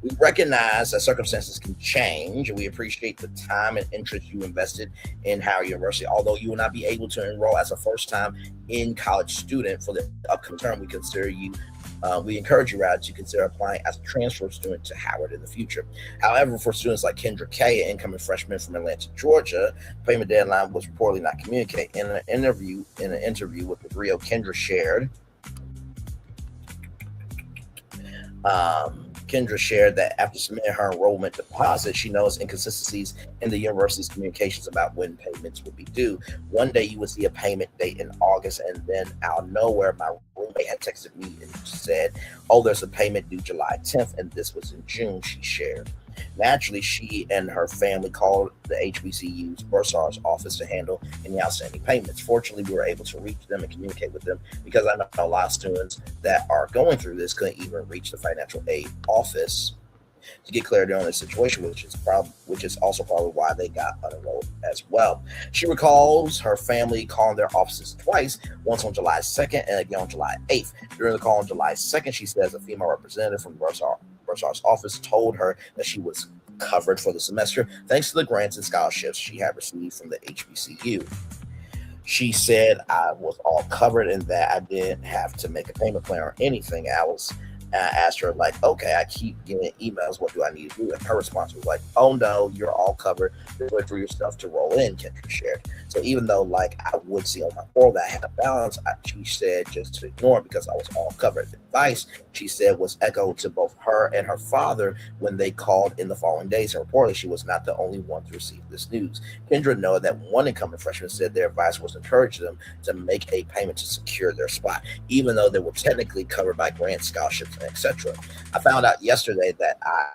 we recognize that circumstances can change. We appreciate the time and interest you invested in Howard University. Although you will not be able to enroll as a first-time in-college student for the upcoming term, we encourage you rather to consider applying as a transfer student to Howard in the future. However, for students like Kendra Kay, an incoming freshman from Atlanta, Georgia, the payment deadline was reportedly not communicated. In an interview with the Rio, Kendra shared that after submitting her enrollment deposit, she noticed inconsistencies in the university's communications about when payments would be due. One day you would see a payment date in August, and then out of nowhere, my roommate had texted me and said, "Oh, there's a payment due July 10th, and this was in June," she shared. Naturally, she and her family called the HBCU's bursar's office to handle any outstanding payments. Fortunately, we were able to reach them and communicate with them, because I know a lot of students that are going through this couldn't even reach the financial aid office to get clarity on the situation, which is also probably why they got unenrolled as well. She recalls her family calling their offices twice, once on July 2nd and again on July 8th. During the call on July 2nd, she says a female representative from Bursar's office told her that she was covered for the semester thanks to the grants and scholarships she had received from the HBCU. She said I was all covered and that I didn't have to make a payment plan or anything. I asked her, like, okay, I keep getting emails. What do I need to do? And her response was like, oh, no, you're all covered. Just wait for your stuff to roll in, Kendra shared. So even though, like, I would see on my portal that I had a balance, she said just to ignore it because I was all covered. The advice, she said, was echoed to both her and her father when they called in the following days. And reportedly, she was not the only one to receive this news. Kendra noted that one incoming freshman said their advice was encouraging them to make a payment to secure their spot, even though they were technically covered by grant scholarships, etc. I found out yesterday that I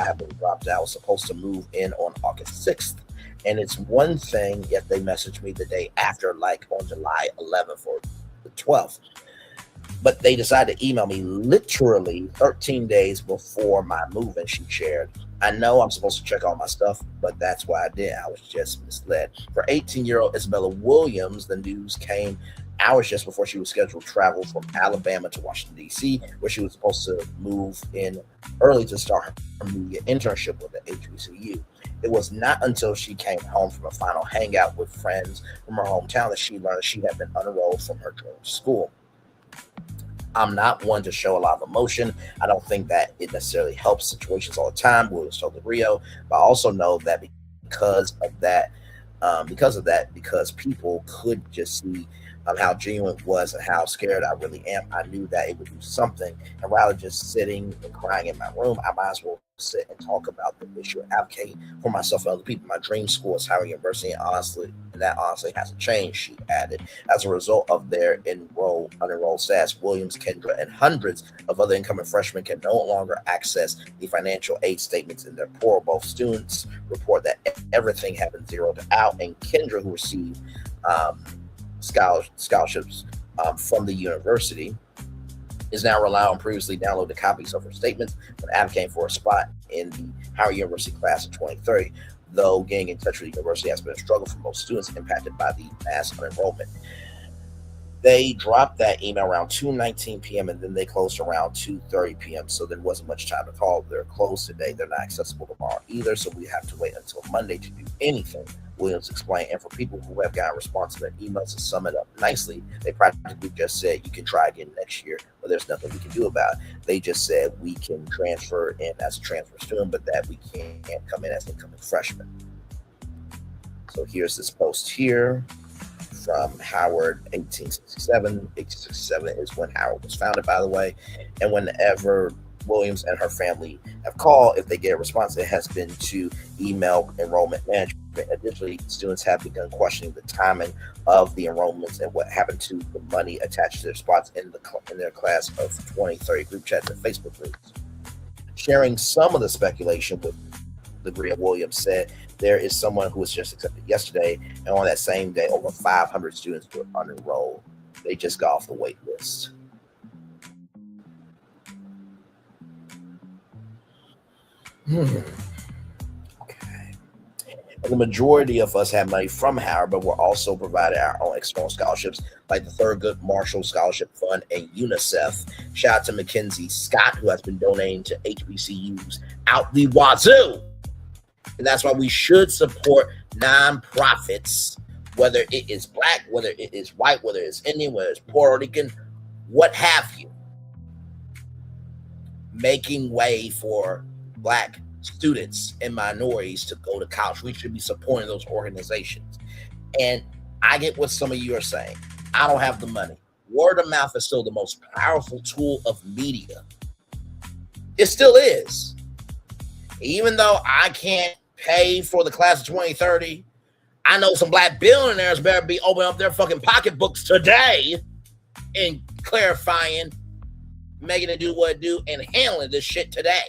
have been dropped out. I was supposed to move in on August 6th. And it's one thing, yet they messaged me the day after, like on July 11th or the 12th. But they decided to email me literally 13 days before my move, and she shared. I know I'm supposed to check all my stuff, but that's why I did. I was just misled. For 18-year-old Isabella Williams, the news came hours just before she was scheduled to travel from Alabama to Washington, D.C., where she was supposed to move in early to start her media internship with the HBCU. It was not until she came home from a final hangout with friends from her hometown that she learned she had been unenrolled from her dream school. I'm not one to show a lot of emotion. I don't think that it necessarily helps situations all the time, Williams told the Rio, but I also know that because people could just see how genuine it was and how scared I really am, I knew that it would do something. And rather just sitting and crying in my room, I might as well sit and talk about the issue and advocate for myself and other people. My dream school is Howard University, and that honestly hasn't changed, she added. As a result of their unenrolled status, Williams, Kendra, and hundreds of other incoming freshmen can no longer access the financial aid statements in their portal. Both students report that everything had been zeroed out, and Kendra, who received scholarships from the university, is now relying on previously downloaded copies of her statements when advocating for a spot in the Howard University class of 2030, though getting in touch with the university has been a struggle for most students impacted by the mass unenrollment. They dropped that email around 2:19 p.m. and then they closed around 2:30 p.m. So there wasn't much time to call. They're closed today. They're not accessible tomorrow either. So we have to wait until Monday to do anything, Williams explained. And for people who have gotten response to their emails, to sum it up nicely, they practically just said, you can try again next year, but there's nothing we can do about it. They just said we can transfer in as a transfer student, but that we can't come in as incoming freshmen. So here's this post here from Howard, 1867. 1867 is when Howard was founded, by the way. And whenever Williams and her family have called, if they get a response, it has been to email enrollment management Additionally, students have begun questioning the timing of the enrollments and what happened to the money attached to their spots in their class of 2030 group chats and Facebook groups. Sharing some of the speculation with Labria Williams said there is someone who was just accepted yesterday, and on that same day, over 500 students were unenrolled. They just got off the wait list. Okay. And the majority of us have money from Howard, but we're also provided our own external scholarships, like the Thurgood Marshall Scholarship Fund and UNICEF. Shout out to Mackenzie Scott, who has been donating to HBCUs out the wazoo. And that's why we should support nonprofits, whether it is Black, whether it is white, whether it's Indian, whether it's Puerto Rican, what have you. Making way for Black students and minorities to go to college. We should be supporting those organizations. And I get what some of you are saying. I don't have the money. Word of mouth is still the most powerful tool of media. It still is. Even though I can't pay for the class of 2030, I know some Black billionaires better be opening up their fucking pocketbooks today and clarifying, making it do what it do, and handling this shit today.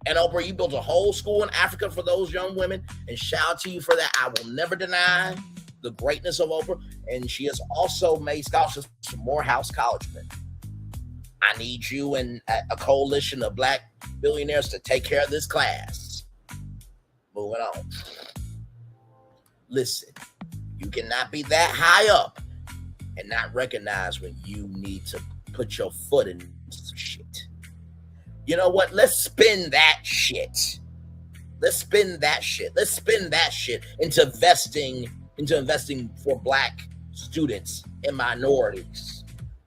And Oprah, you built a whole school in Africa for those young women, and shout out to you for that. I will never deny the greatness of Oprah, and she has also made scholarships for Morehouse College men. I need you and a coalition of Black billionaires to take care of this class. Moving on. Listen, you cannot be that high up and not recognize when you need to put your foot in some shit. You know what? Let's spin that shit. Let's spin that shit. Let's spin that shit into investing for Black students and minorities.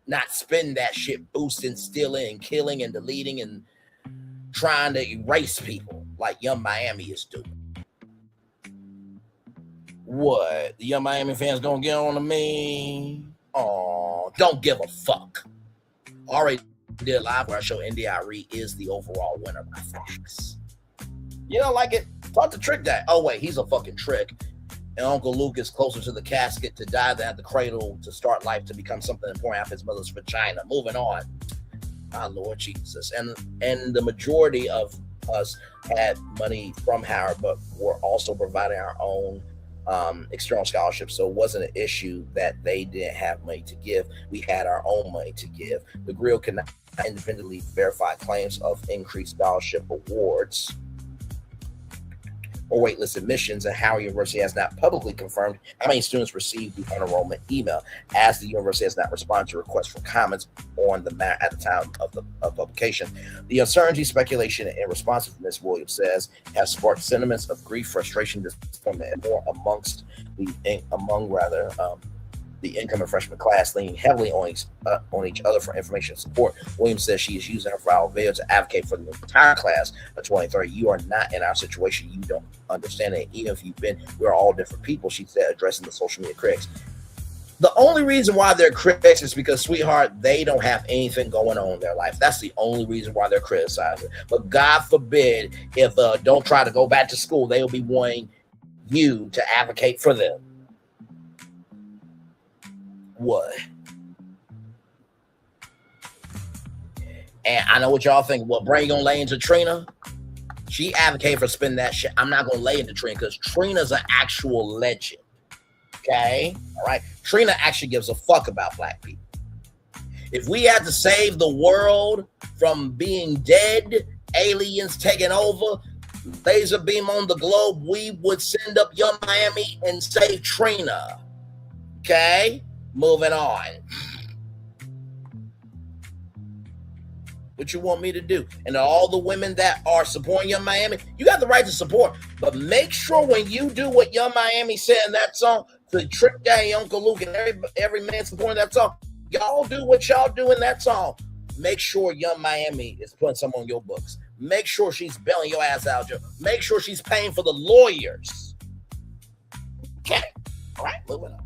Not spend that shit boosting, stealing, and killing and deleting and trying to erase people like Young Miami is doing. What? The Young Miami fans gonna get on to me? Oh, don't give a fuck. Already did a live where I show NDIRE is the overall winner by facts. You don't like it? Talk to Trick Dad. Oh wait, he's a fucking trick. And Uncle Luke is closer to the casket to die than at the cradle to start life to become something important out of his mother's vagina. Moving on. My Lord Jesus. And the majority of us had money from Howard, but we're also providing our own external scholarships. So it wasn't an issue that they didn't have money to give. We had our own money to give. The Grill cannot independently verify claims of increased scholarship awards or waitlist admissions, and Howard University has not publicly confirmed how many students received the unenrollment email, as the university has not responded to requests for comments on the matter at the time of publication. The uncertainty, speculation, and responsiveness, Williams says, has sparked sentiments of grief, frustration, disappointment, and more among the incoming freshman class, leaning heavily on each other for information and support. Williams says she is using her viral video to advocate for the entire class of 2030. You are not in our situation. You don't understand it. Even if you've been, we're all different people, she said, addressing the social media critics. The only reason why they're critics is because, sweetheart, they don't have anything going on in their life. That's the only reason why they're criticizing. But God forbid, if don't try to go back to school, they'll be wanting you to advocate for them. What? And I know what y'all think. What, Bray gonna lay into Trina? She advocated for spending that shit. I'm not gonna lay into Trina because Trina's an actual legend. Okay? All right. Trina actually gives a fuck about Black people. If we had to save the world from being dead, aliens taking over, laser beam on the globe, we would send up Young Miami and save Trina. Okay? Moving on. What you want me to do? And all the women that are supporting Young Miami, you got the right to support, but make sure when you do what Young Miami said in that song, to Trick Daddy, Uncle Luke, and every man supporting that song, y'all do what y'all do in that song. Make sure Young Miami is putting some on your books. Make sure she's bailing your ass out. Make sure she's paying for the lawyers. Okay. All right, moving on.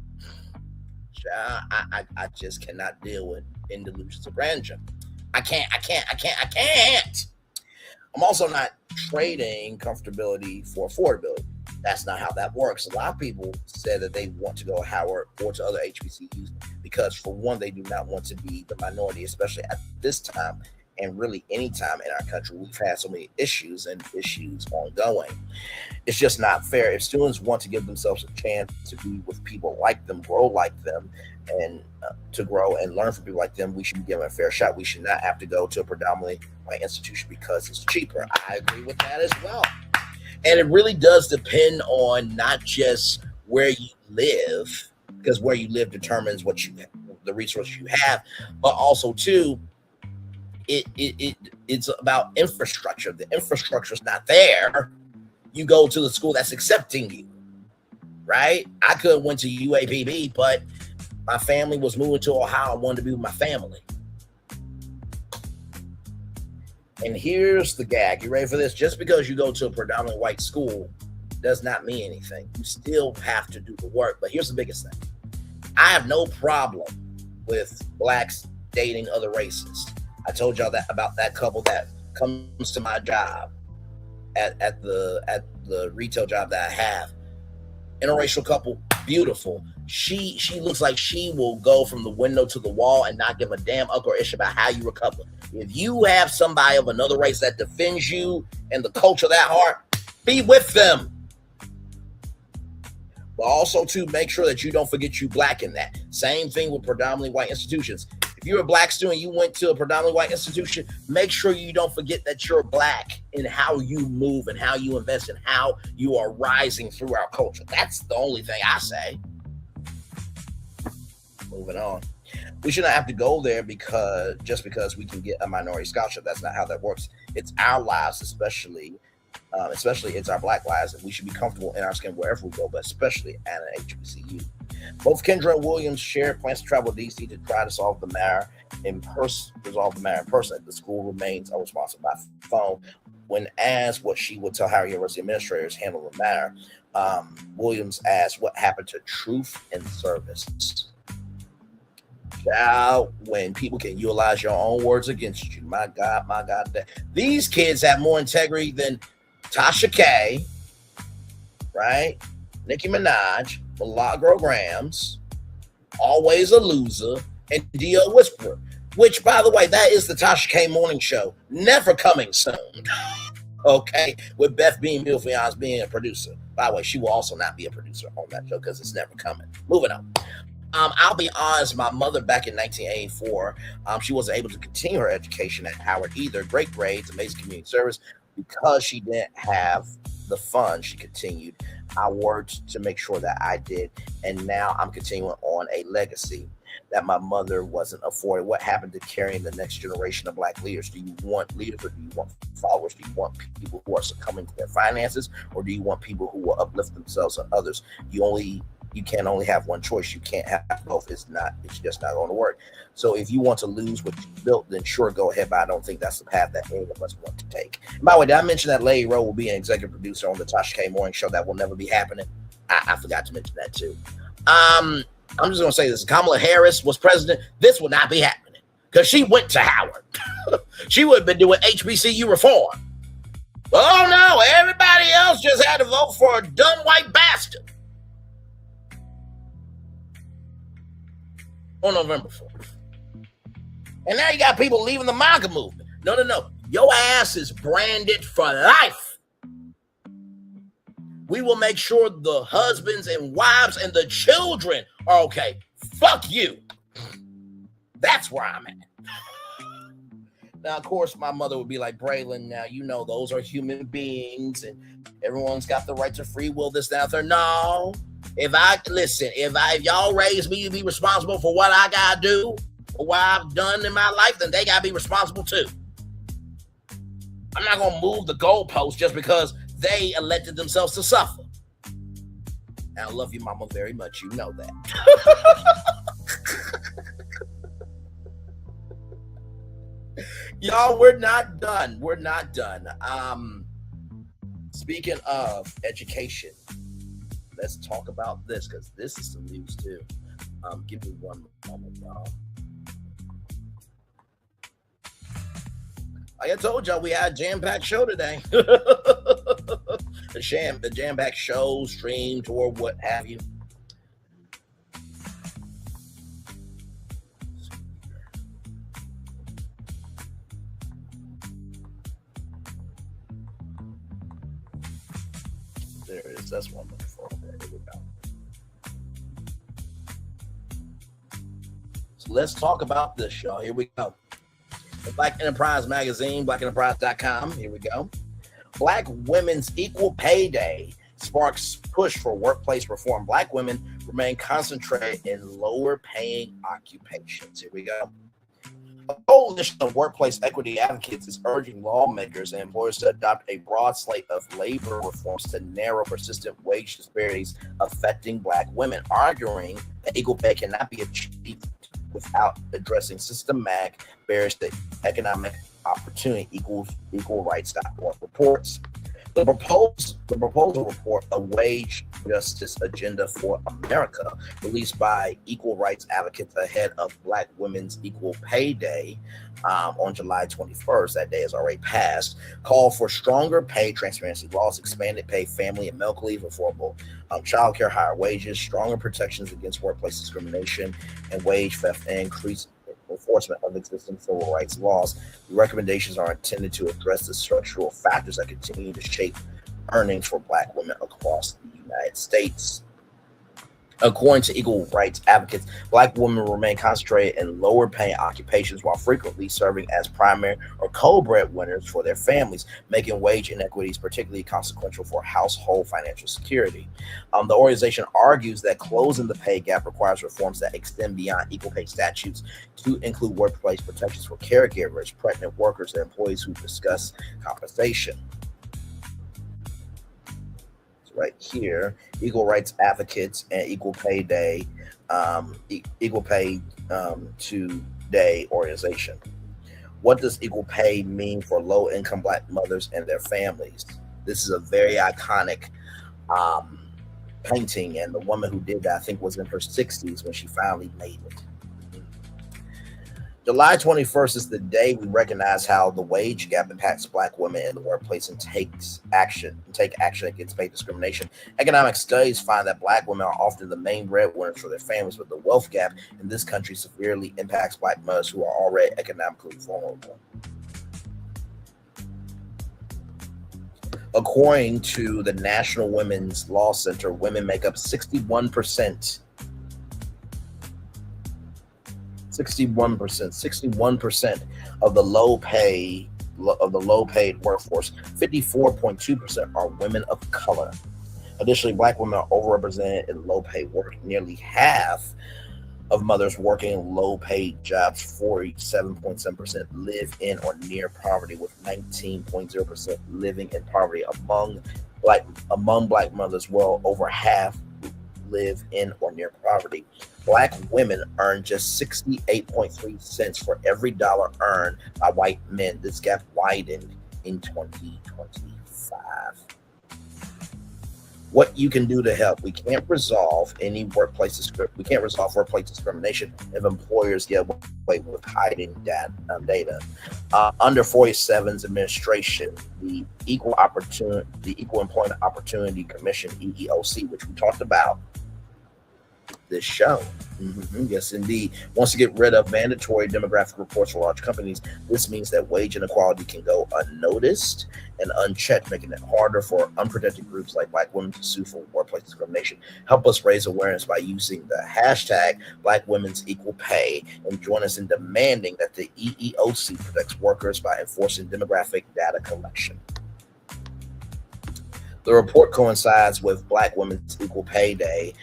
I just cannot deal with in delusions of grandeur. I can't. I'm also not trading comfortability for affordability. That's not how that works. A lot of people said that they want to go to Howard or to other HBCUs because, for one, they do not want to be the minority, especially at this time and really any time in our country. We've had so many issues and issues ongoing. It's just not fair. If students want to give themselves a chance to be with people like them, grow like them, and to grow and learn from people like them, we should be given a fair shot. We should not have to go to a predominantly white institution because it's cheaper. I agree with that as well. And it really does depend on not just where you live, because where you live determines what you, the resources you have, but also too, it's about infrastructure. The infrastructure is not there. You go to the school that's accepting you, right? I could have went to UAPB, but my family was moving to Ohio. I wanted to be with my family. And here's the gag. You ready for this? Just because you go to a predominantly white school does not mean anything. You still have to do the work. But here's the biggest thing. I have no problem with blacks dating other races. I told y'all that about that couple that comes to my job at the retail job that I have. Interracial couple, beautiful. She looks like she will go from the window to the wall and not give a damn uck or ish about how you recover. If you have somebody of another race that defends you and the culture that hard, be with them. But also, to make sure that you don't forget you black in that. Same thing with predominantly white institutions. If you're a black student, you went to a predominantly white institution, make sure you don't forget that you're black in how you move and how you invest and how you are rising through our culture. That's the only thing I say. Moving on. We should not have to go there just because we can get a minority scholarship. That's not how that works. It's our lives, especially it's our black lives, and we should be comfortable in our skin wherever we go, but especially at an HBCU. Both Kendra and Williams share plans to travel to DC to try to resolve the matter in person. The school remains unresponsive by phone. When asked what she would tell Howard University administrators handle the matter, Williams asked what happened to truth and service. Child, when people can utilize your own words against you, my God, these kids have more integrity than Tasha K, right? Nicki Minaj, Milagro Grams, Always a Loser, and Dio Whisperer, which, by the way, that is the Tasha K morning show, never coming soon. Okay, with Beth being beautifully honest, being a producer. By the way, she will also not be a producer on that show because it's never coming. Moving on. I'll be honest, my mother back in 1984, she wasn't able to continue her education at Howard either. Great grades, amazing community service. Because she didn't have the funds, she continued. I worked to make sure that I did, and now I'm continuing on a legacy that my mother wasn't afforded. What happened to carrying the next generation of black leaders? Do you want leaders, or do you want followers? Do you want people who are succumbing to their finances, or do you want people who will uplift themselves and others? You can only have one choice. You can't have both. It's just not going to work. So if you want to lose what you built, then sure, go ahead. But I don't think that's the path that any of us want to take. And by the way, did I mention that Lady Rowe will be an executive producer on the Tasha K Morning Show? That will never be happening. I forgot to mention that too. I'm just going to say this. Kamala Harris was president. This will not be happening because she went to Howard. She would have been doing HBCU reform. Oh, no. Everybody else just had to vote for a dumb white bastard. On November 4th. And now you got people leaving the MAGA movement. No. Your ass is branded for life. We will make sure the husbands and wives and the children are okay. Fuck you. That's where I'm at. Now, of course, my mother would be like, Braylon, now, you know, those are human beings and everyone's got the right to free will, this, that, there. No. If y'all raise me to be responsible for what I gotta do or what I've done in my life, then they gotta be responsible too. I'm not gonna move the goalpost just because they elected themselves to suffer. And I love you, mama, very much. You know that. Y'all, we're not done. Speaking of education, let's talk about this because this is some news too. Give me one moment, y'all. Like I told y'all, we had a jam-packed show today. A the jam-packed show, stream, tour, what have you. There it is. That's one looking for. Okay, here we go. So let's talk about this, y'all. Here we go. The Black Enterprise Magazine, blackenterprise.com. Here we go. Black Women's Equal Pay Day sparks push for workplace reform. Black women remain concentrated in lower paying occupations. Here we go. A coalition of workplace equity advocates is urging lawmakers and employers to adopt a broad slate of labor reforms to narrow persistent wage disparities affecting Black women, arguing that equal pay cannot be achieved without addressing systematic barriers to economic opportunity. Equal Rights.org reports. The proposal report, A Wage Justice Agenda for America, released by equal rights advocates ahead of Black Women's Equal Pay Day on July 21st, that day has already passed, called for stronger pay transparency laws, expanded pay, family and medical leave, affordable child care, higher wages, stronger protections against workplace discrimination and wage theft, and increased enforcement of existing civil rights laws. The recommendations are intended to address the structural factors that continue to shape earnings for Black women across the United States. According to equal rights advocates, Black women remain concentrated in lower paying occupations while frequently serving as primary or co-breadwinners for their families, making wage inequities particularly consequential for household financial security. The organization argues that closing the pay gap requires reforms that extend beyond equal pay statutes to include workplace protections for caregivers, pregnant workers, and employees who discuss compensation. Right here, equal rights advocates and Equal Pay Day, Equal Pay Today organization. What does equal pay mean for low-income Black mothers and their families? This is a very iconic painting, and the woman who did that, I think, was in her 60s when she finally made it. July 21st is the day we recognize how the wage gap impacts Black women in the workplace and take action against pay discrimination. Economic studies find that Black women are often the main breadwinners for their families, but the wealth gap in this country severely impacts Black mothers who are already economically vulnerable. According to the National Women's Law Center, women make up 61% of the low paid workforce. 54.2% are women of color. Additionally, Black women are overrepresented in low paid work. Nearly half of mothers working in low paid jobs, 47.7%, live in or near poverty, with 19.0% living in poverty. Among Black mothers, well over half live in or near poverty. Black women earn just 68.3 cents for every dollar earned by white men. This gap widened in 2025. What you can do to help? We can't resolve workplace discrimination if employers get away with hiding data. Under 47's administration, the Equal Employment Opportunity Commission, EEOC, which we talked about this show. Yes, indeed. Wants to get rid of mandatory demographic reports for large companies. This means that wage inequality can go unnoticed and unchecked, making it harder for unprotected groups like Black women to sue for workplace discrimination. Help us raise awareness by using the hashtag Black Women's Equal Pay, and join us in demanding that the EEOC protects workers by enforcing demographic data collection. The report coincides with Black Women's Equal Pay Day,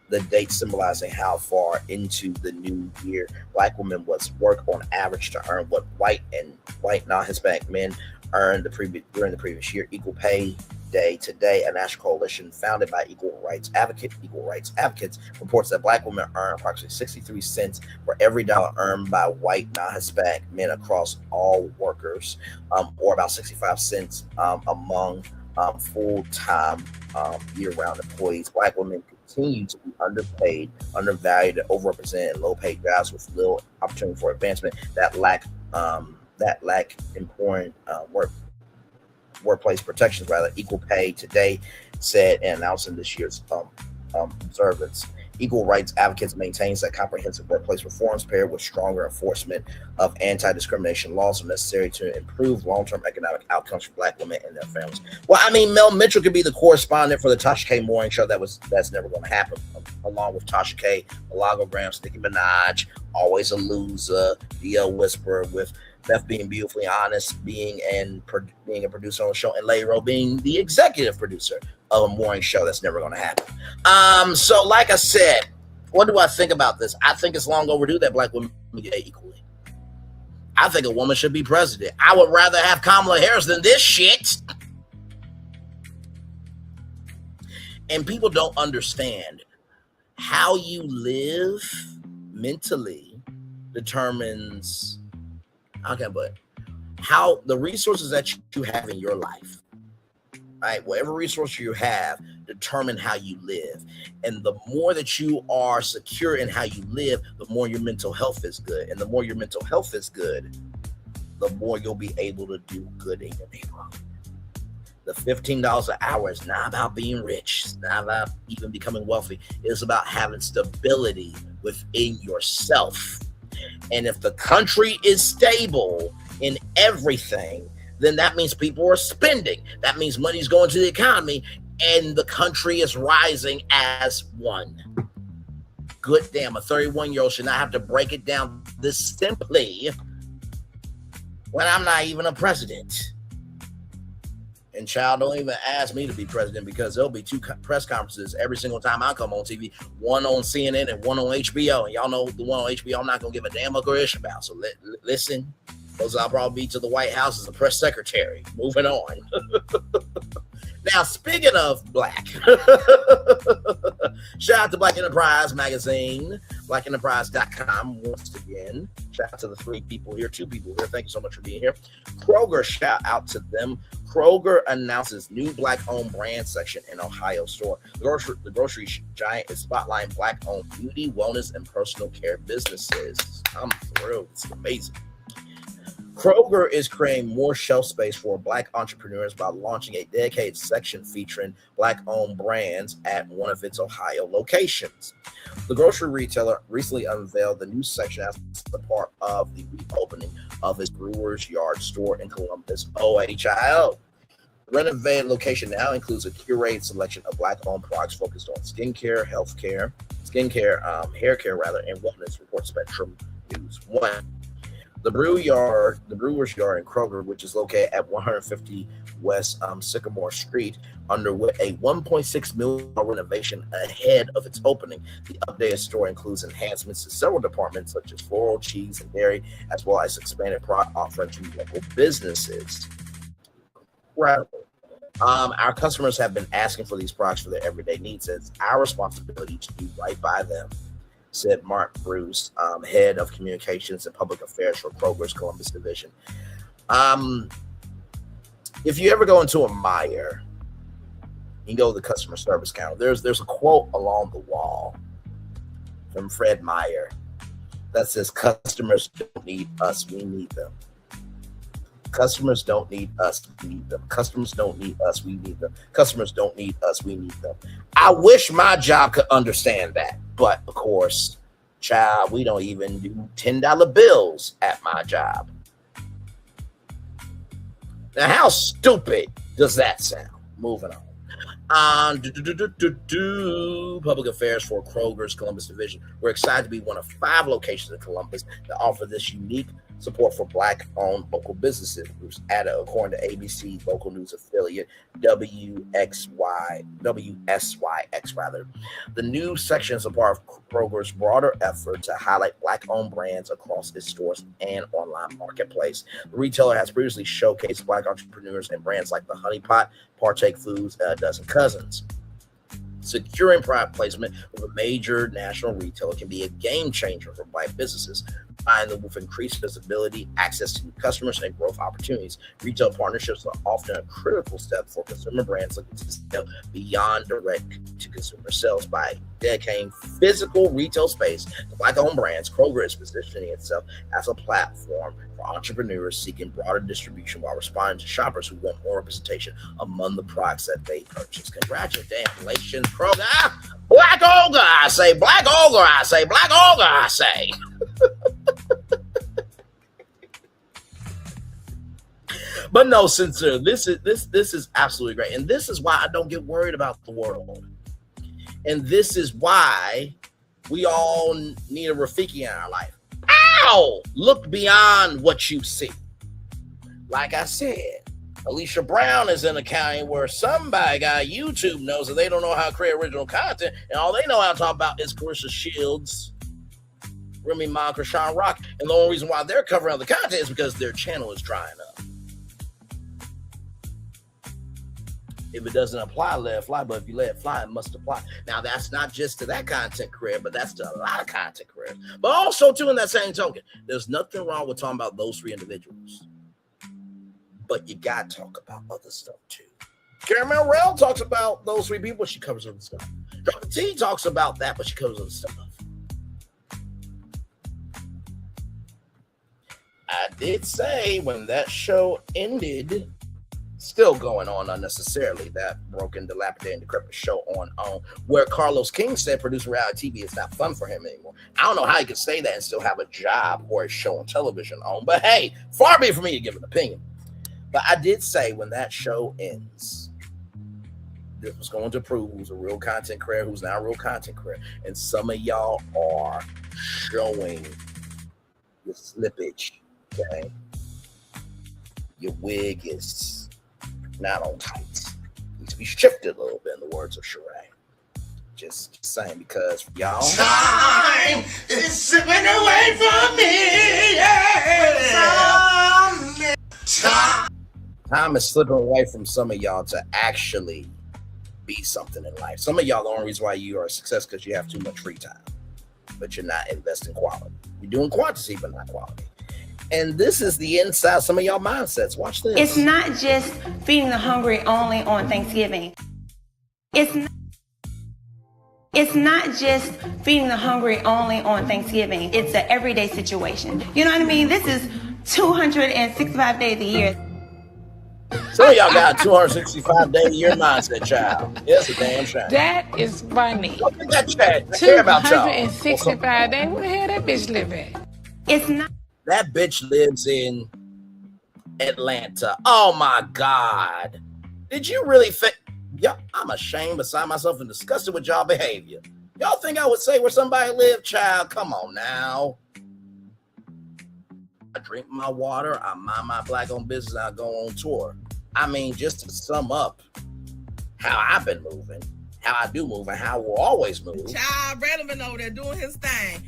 the date symbolizing how far into the new year Black women must work on average to earn what white non-Hispanic men earned during the previous year. Equal Pay Day Today, a national coalition founded by equal rights advocates, reports that Black women earn approximately 63 cents for every dollar earned by white non-Hispanic men across all workers, or about 65 cents among full-time year-round employees. Black women continue to be underpaid, undervalued, and overrepresented in low-paid jobs with little opportunity for advancement that lack important work. workplace protections, equal pay today said and announcing this year's observance. Equal rights advocates maintains that comprehensive workplace reforms paired with stronger enforcement of anti-discrimination laws are necessary to improve long-term economic outcomes for Black women and their families. Well, I mean, Mel Mitchell could be the correspondent for the Tasha K. Morning Show. That's never going to happen. Along with Tasha K., Malago Grams, Nicki Minaj, Always a Loser, DL Whisperer, with Beth being beautifully honest, being a producer on the show, and Larry Rowe being the executive producer of a morning show. That's never going to happen. So like I said, what do I think about this? I think it's long overdue that Black women get equally. I think a woman should be president. I would rather have Kamala Harris than this shit. And people don't understand how you live mentally determines but how the resources that you have in your life, right? Whatever resource you have determine how you live. And the more that you are secure in how you live, the more your mental health is good. And the more your mental health is good, the more you'll be able to do good in your neighborhood. The $15 an hour is not about being rich. It's not about even becoming wealthy. It's about having stability within yourself. And if the country is stable in everything, then that means people are spending. That means money's going to the economy and the country is rising as one. Good damn, a 31-year-old should not have to break it down this simply when I'm not even a president. And child, don't even ask me to be president because there'll be 2 press conferences every single time I come on TV, one on CNN and one on HBO. And y'all know the one on HBO I'm not going to give a damn a about. So listen, those I'll probably be to the White House as a press secretary. Moving on. Now, speaking of Black, shout out to Black Enterprise Magazine, blackenterprise.com once again. Shout out to the 3 people here, 2 people here. Thank you so much for being here. Kroger, shout out to them. Kroger announces new Black-owned brand section in Ohio store. The grocery giant is spotlighting Black-owned beauty, wellness, and personal care businesses. I'm thrilled. It's amazing. Kroger is creating more shelf space for Black entrepreneurs by launching a dedicated section featuring Black-owned brands at one of its Ohio locations. The grocery retailer recently unveiled the new section as a part of the reopening of its Brewer's Yard store in Columbus, Ohio. The renovated location now includes a curated selection of Black-owned products focused on skincare, hair care, and wellness, reports Spectrum News 1. The Brewer's Yard in Kroger, which is located at 150 West Sycamore Street, underwent a $1.6 million renovation ahead of its opening. The updated store includes enhancements to several departments such as floral, cheese, and dairy, as well as expanded product offerings to local businesses. Incredible. Our customers have been asking for these products for their everyday needs. It's our responsibility to do right by them, said Mark Bruce, head of communications and public affairs for Kroger's Columbus division. If you ever go into a Meijer, you go to the customer service counter, there's a quote along the wall from Fred Meyer that says, "Customers don't need us, we need them. Customers don't need us, we need them. Customers don't need us, we need them. Customers don't need us, we need them." I wish my job could understand that. But of course, child, we don't even do $10 bills at my job. Now, how stupid does that sound? Moving on. Public affairs for Kroger's Columbus division. We're excited to be one of 5 locations in Columbus that offer this unique support for Black-owned local businesses, groups added according to ABC local news affiliate WSYX. The new section is a part of Kroger's broader effort to highlight Black-owned brands across its stores and online marketplace. The retailer has previously showcased Black entrepreneurs and brands like the Honey Pot, Partake Foods, and a dozen cousins. Securing product placement with a major national retailer can be a game changer for Black businesses. Buying them with increased visibility, access to new customers, and growth opportunities. Retail partnerships are often a critical step for consumer brands looking to scale beyond direct-to-consumer sales. By dedicating physical retail space to Black-owned brands, Kroger is positioning itself as a platform for entrepreneurs seeking broader distribution while responding to shoppers who want more representation among the products that they purchase. Congratulations, Kroger! Black Ogre, I say. Black Ogre, I say. Black Ogre, I say. But no, sincere, this is absolutely great. And this is why I don't get worried about the world. And this is why we all need a Rafiki in our life. Ow! Look beyond what you see. Like I said, Alicia Brown is in a county where somebody got YouTube knows that they don't know how to create original content, and all they know how to talk about is Carissa Shields, Remy Ma, Krishan Rock, and the only reason why they're covering the content is because their channel is drying up. If it doesn't apply, let it fly, but if you let it fly, it must apply. Now, that's not just to that content career, but that's to a lot of content careers. But also, too, in that same token, there's nothing wrong with talking about those three individuals. But you got to talk about other stuff, too. Caramel Rell talks about those three people, she covers other stuff. Dr. T talks about that, but she covers other stuff. I did say when that show ended, still going on unnecessarily, that broken, dilapidated, and decrepit show on where Carlos King said producing reality TV is not fun for him anymore. I don't know how he could say that and still have a job or a show on television on, but hey, far be it for me to give an opinion. But I did say when that show ends, this was going to prove who's a real content creator, who's not a real content creator. And some of y'all are showing your slippage, okay? Your wig is not on tight. Needs to be shifted a little bit, in the words of Sheree. Just saying, because y'all, Time is slipping away from me. Yeah. Time is slipping away from some of y'all to actually be something in life. Some of y'all, the only reason why you are a success because you have too much free time, but you're not investing quality. You're doing quantity, but not quality. And this is the inside some of y'all mindsets. Watch this. It's not just feeding the hungry only on Thanksgiving. It's not just feeding the hungry only on Thanksgiving. It's an everyday situation. You know what I mean? This is 265 days a year. Some of y'all got a 265-day-a-year mindset, child. It's a damn shame. That is funny. Look at that chat. I care about y'all. 265 days. Where the hell that bitch live at? It's not. That bitch lives in Atlanta. Oh my God. Did you really think? Yeah, I'm ashamed beside myself and disgusted with y'all behavior. Y'all think I would say where somebody live, child? Come on now. I drink my water, I mind my Black-owned business, I go on tour. I mean, just to sum up how I've been moving, how I do move, and how we'll always move. Child Relevant over there doing his thing.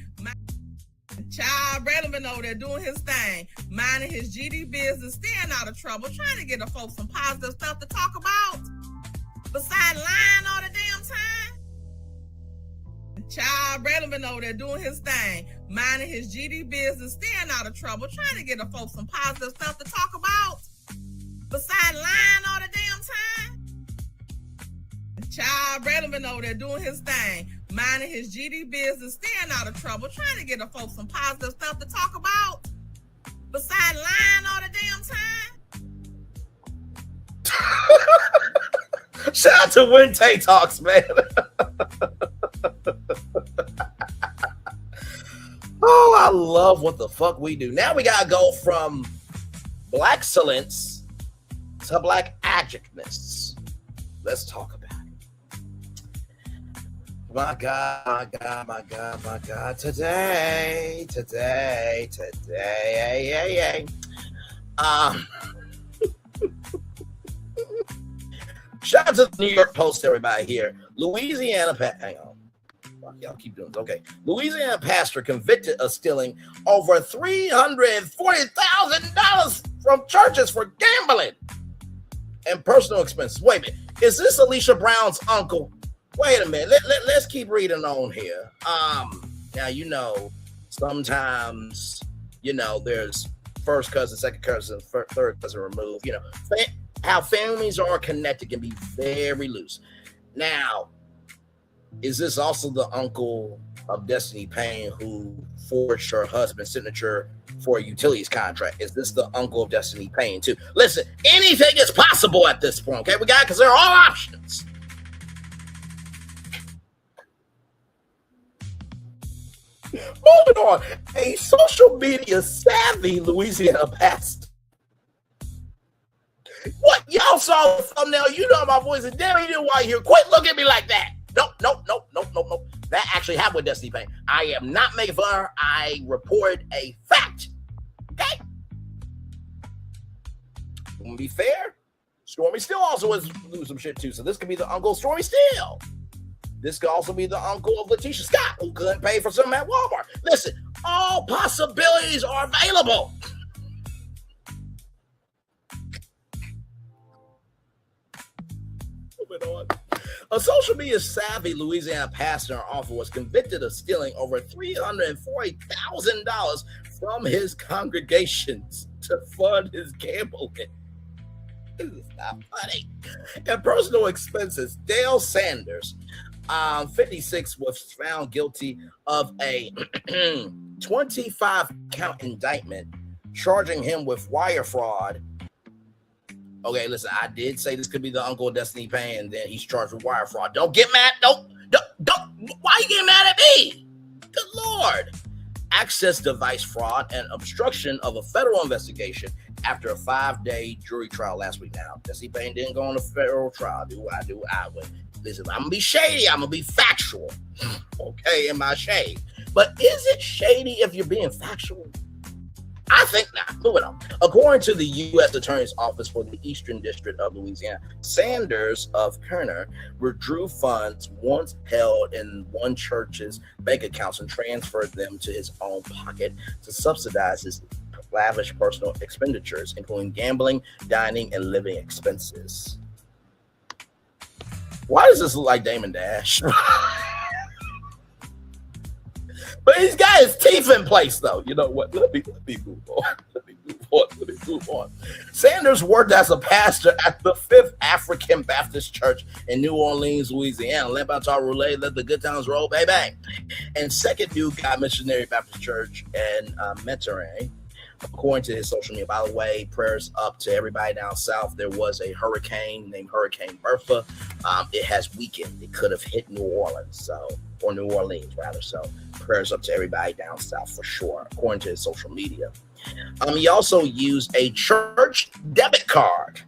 Child Relevant over there doing his thing, minding his GD business, staying out of trouble, trying to get the folks some positive stuff to talk about, besides lying all the damn time. Child Relevant over there doing his thing, minding his GD business, staying out of trouble, trying to get the folks some positive stuff to talk about, besides lying all the damn time. Child Relevant over there doing his thing, minding his GD business, staying out of trouble, trying to get the folks some positive stuff to talk about, besides lying all the damn time. Shout out to Wente Talks, man. Oh, I love what the fuck we do. Now we gotta go from black excellence to black adjectiveness. Let's talk about it. My God, my God, my God, my God. Today. Shout out to the New York Post, everybody here. Louisiana, hang on. Y'all keep doing this. Okay. Louisiana pastor convicted of stealing over $340,000 from churches for gambling and personal expenses. Wait a minute. Is this Alicia Brown's uncle? Wait a minute. Let's keep reading on here. Now, you know, Sometimes, there's first cousin, second cousin, third cousin removed. How families are connected can be very loose. Now, is this also the uncle of Destiny Payne who forged her husband's signature for a utilities contract? Is this the uncle of Destiny Payne too? Listen, anything is possible at this point, okay? Because there are all options. Moving on, a social media savvy Louisiana pastor. What? Y'all saw the thumbnail, you know my voice, and damn, you didn't want to hear. Quit looking at me like that. Nope. That actually happened with Destiny Payne. I am not making fun of her. I reported a fact. Okay? I'm gonna be fair. Stormy Steele also was losing some shit too. So this could be the uncle of Stormy Steele. This could also be the uncle of Letitia Scott, who couldn't pay for something at Walmart. Listen, all possibilities are available. Moving on. A social media savvy Louisiana pastor in office was convicted of stealing over $340,000 from his congregations to fund his gambling. This is not funny. And personal expenses. Dale Sanders, 56, was found guilty of a 25-count indictment charging him with wire fraud. Okay, listen, I did say this could be the uncle of Destiny Payne, and then he's charged with wire fraud. Don't get mad. Don't. Why are you getting mad at me? Good Lord. Access device fraud and obstruction of a federal investigation after a 5-day jury trial last week. Now, Destiny Payne didn't go on a federal trial. Do I win? Listen, I'm going to be shady. I'm going to be factual. Okay, in my shade. But is it shady if you're being factual? I think not. Moving on. According to the U.S. Attorney's Office for the Eastern District of Louisiana, Sanders of Kerner withdrew funds once held in one church's bank accounts and transferred them to his own pocket to subsidize his lavish personal expenditures, including gambling, dining, and living expenses. Why does this look like Damon Dash? But he's got his teeth in place, though. You know what? Let me move on. Sanders worked as a pastor at the Fifth African Baptist Church in New Orleans, Louisiana. Let the good times roll, baby. And Second New God Missionary Baptist Church in Monterey. According to his social media, by the way, prayers up to everybody down south. There was a hurricane named Hurricane Bertha. It has weakened. It could have hit New Orleans, or New Orleans rather. So prayers up to everybody down south for sure, according to his social media. He also used a church debit card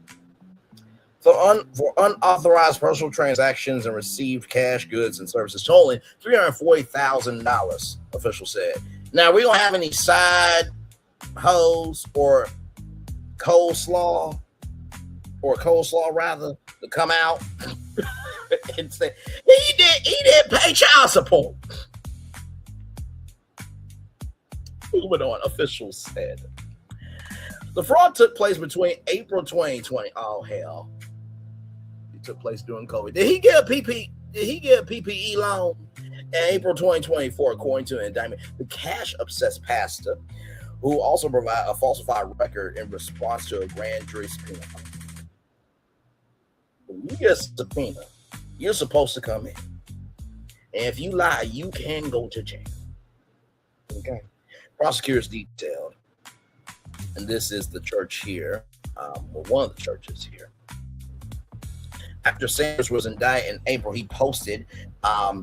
for unauthorized personal transactions and received cash, goods, and services totaling $340,000, officials said. Now, we don't have any side hoes or coleslaw rather to come out and say he didn't pay child support. Moving on, officials said the fraud took place between April 2020. Oh hell, it took place during COVID. Did he get a PPE loan in April 2024? According to an indictment, the cash-obsessed pastor, who also provided a falsified record in response to a grand jury subpoena. When you get a subpoena, you're supposed to come in. And if you lie, you can go to jail. Okay. Prosecutors detailed, and this is the church here, one of the churches here. After Sanders was indicted in April, he posted a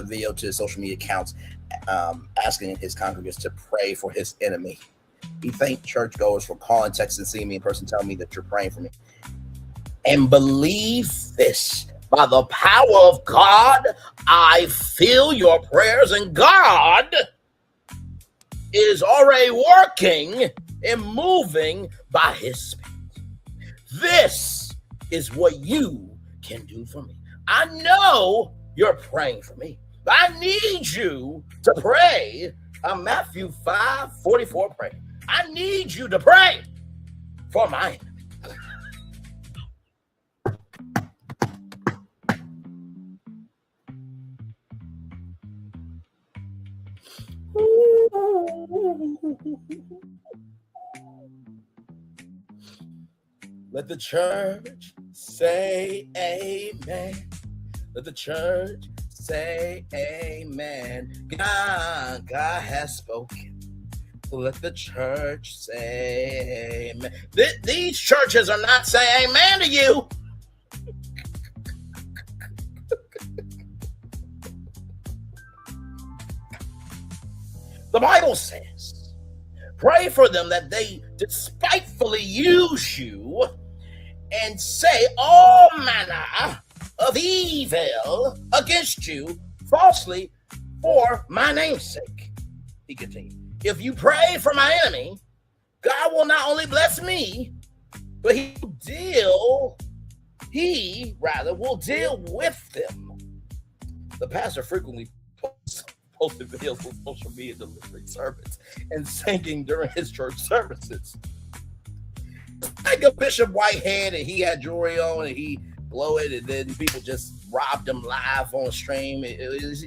video to his social media accounts asking his congregants to pray for his enemy. He thanked churchgoers for calling, texting, seeing me in person, telling me that you're praying for me. And believe this, by the power of God, I feel your prayers, and God is already working and moving by his Spirit. This is what you can do for me. I know you're praying for me. I need you to pray. Matthew 5:44 pray. I need you to pray for my enemy. Ooh. Let the church say amen. Let the church say amen. God has spoken. Let the church say amen. These churches are not saying amen to you. The Bible says, pray for them that they despitefully use you and say all manner of evil against you falsely for my name's sake. He continued, if you pray for my enemy, God will not only bless me, but he will deal with them. The pastor frequently posted videos on social media delivering sermons and singing during his church services. Like a Bishop Whitehead, and he had jewelry on and he blow it, and then people just robbed him live on stream. Does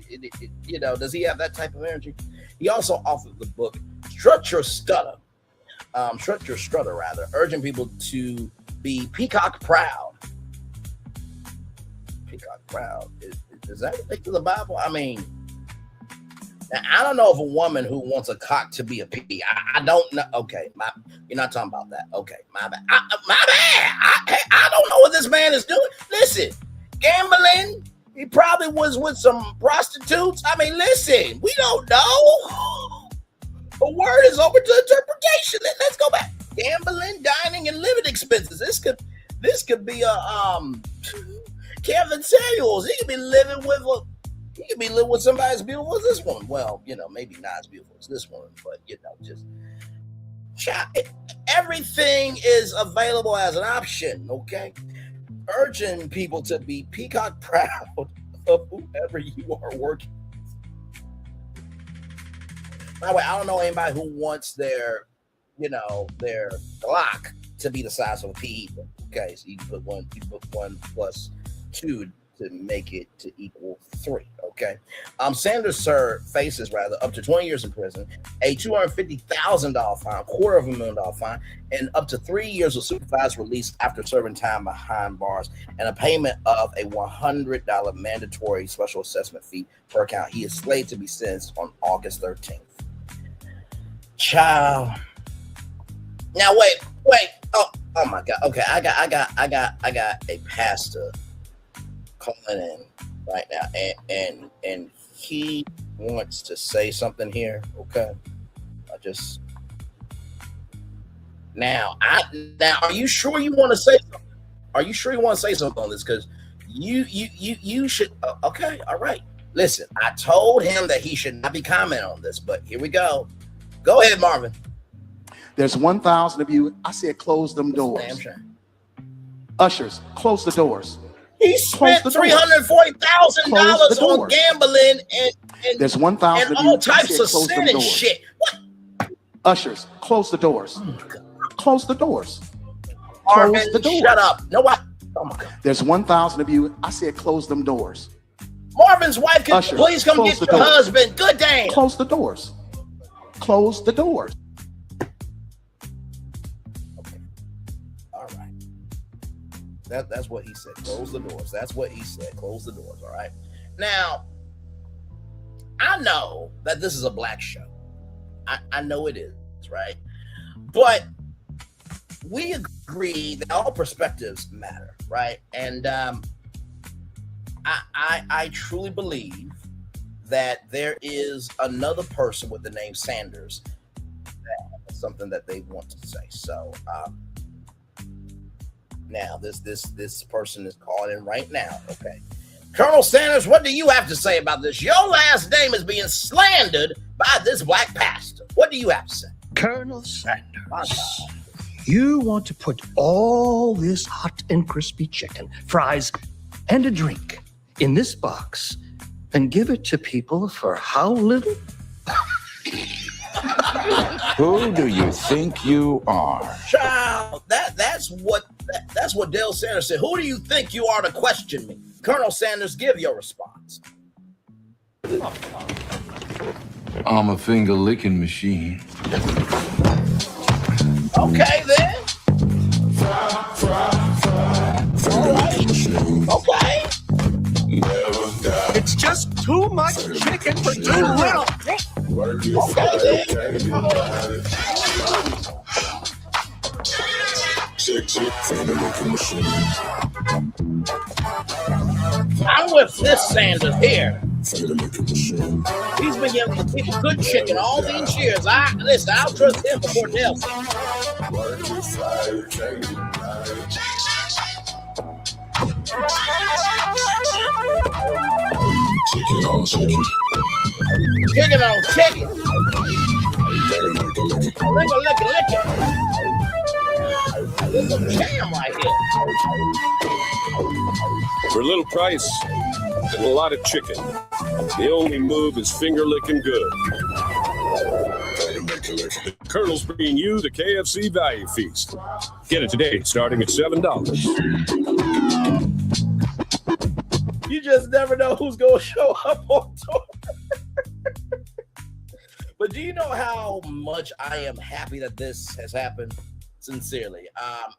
he have that type of energy? He also authored the book Strut Your Strutter, urging people to be peacock proud. Peacock proud. Is that related to the Bible? I mean, now, I don't know if a woman who wants a cock to be a pea. I don't know. Okay, you're not talking about that. Okay, my bad. My bad. I don't know what this man is doing. Listen, gambling. He probably was with some prostitutes. I mean, listen, we don't know. The word is open to interpretation. Let's go back. Gambling, dining, and living expenses. This could be a Kevin Samuels. He could be living with somebody as beautiful as this one. Well, maybe not as beautiful as this one, but just everything is available as an option. Okay, urging people to be peacock proud of whoever you are working. By the way, I don't know anybody who wants their Glock to be the size of a pea. Okay, so you put 1 plus 2 to make it to equal 3. Okay. Sanders faces up to 20 years in prison, a $250,000 fine, $250,000 fine, and up to 3 years of supervised release after serving time behind bars, and a payment of a $100 mandatory special assessment fee per count. He is slated to be sentenced on August 13th. Child. Now wait. Oh my God. Okay, I got a pastor calling in right now, and he wants to say something here. Okay, now are you sure you want to say something? Are you sure you want to say something on this? Because you should. Okay, all right. Listen, I told him that he should not be commenting on this, but here we go. Go ahead, Marvin. There's 1,000 of you. I said close them doors. Damn sure. Ushers, close the doors. He spent $340,000 on gambling and there's 1,000 and all types of sin and shit. What? Ushers, close the doors. Close the doors. Marvin, close the doors. Shut up. No, what? Oh my God. There's 1,000 of you. I said close them doors. Marvin's wife, can Ushers, please come get your husband. Good damn. Close the doors. Close the doors. That's what he said. Close the doors. That's what he said. Close the doors. All right. Now, I know that this is a black show. I know it is, right? But we agree that all perspectives matter, right? And I truly believe that there is another person with the name Sanders that has something that they want to say. So, now this person is calling in right now. Okay, Colonel Sanders, what do you have to say about this? Your last name is being slandered by this black pastor. What do you have to say? Colonel Sanders, you want to put all this hot and crispy chicken, fries, and a drink in this box and give it to people for how little? Who do you think you are? Child, that's what Dale Sanders said. Who do you think you are to question me? Colonel Sanders, give your response. I'm a finger licking machine. Okay, then. All right. Okay. It's just too much chicken for too little. Okay, then. I'm with this Sanders here. He's been giving people good chicken all these years. I'll trust him before Nelson. Chicken on chicken. Chicken on chicken. Lick it. There's some jam right here. For a little price and a lot of chicken, the only move is finger licking good. The Colonel's bringing you the KFC Value Feast. Get it today, starting at $7. You just never know who's going to show up on tour. But do you know how much I am happy that this has happened? Sincerely.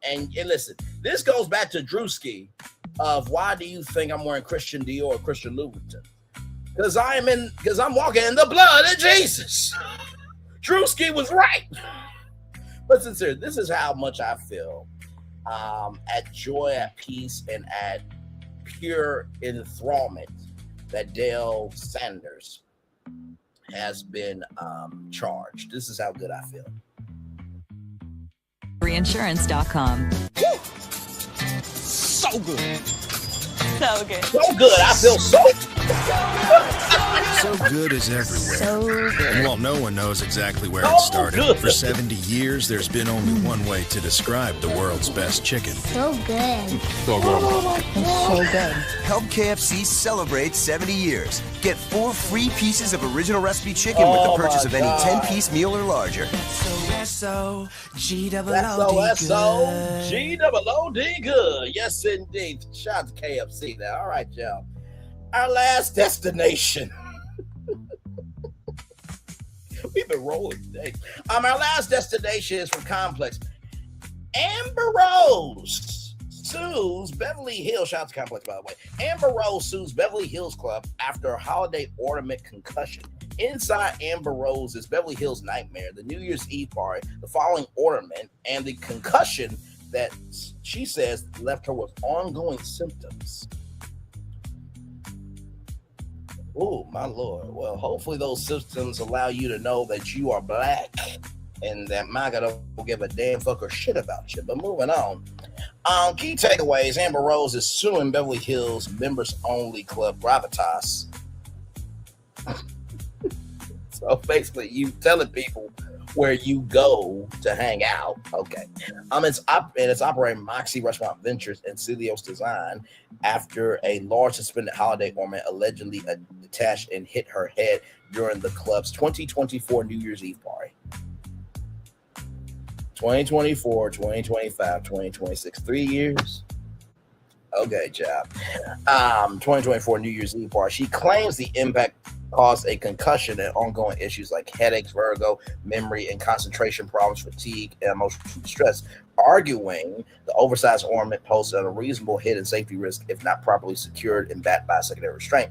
And listen, this goes back to Drewski of why do you think I'm wearing Christian Dior or Christian Louboutin? Because I'm walking in the blood of Jesus. Drewski was right. But sincerely, this is how much I feel at joy, at peace, and at pure enthrallment that Dale Sanders has been charged. This is how good I feel. Reinsurance.com. So good. So good. So good. I feel so So good is everywhere. So good. Well, no one knows exactly where So it started. good. For 70 years, there's been only one way to describe the world's best chicken. So good. So good. So good. Help KFC celebrate 70 years. Get 4 free pieces of original recipe chicken with the purchase of any 10-piece meal or larger. S-O-G-O-O-D good. Yes, indeed. Shout out to KFC now. All right, y'all. Our last destination. We've been rolling today. Our last destination is from Complex. Amber Rose sues Beverly Hills. Shout out to Complex, by the way. Amber Rose sues Beverly Hills Club after a holiday ornament concussion. Inside Amber Rose's Beverly Hills nightmare, the New Year's Eve party, the following ornament, and the concussion that she says left her with ongoing symptoms. Oh, my Lord. Well, hopefully those symptoms allow you to know that you are black and that MAGA don't give a damn fuck or shit about you. But moving on. Key takeaways. Amber Rose is suing Beverly Hills members-only club Gravitas. So basically, you telling people where you go to hang out. Okay. It's operating Moxie Restaurant Ventures and Celios Design after a large suspended holiday ornament allegedly attached and hit her head during the club's 2024 New Year's Eve party. 2024, 2025, 2026, 3 years. Okay, job. 2024 New Year's Eve party. She claims the impact caused a concussion and ongoing issues like headaches, vertigo, memory and concentration problems, fatigue, and emotional distress, arguing the oversized ornament posed an unreasonable hit and safety risk if not properly secured and backed by a secondary restraint.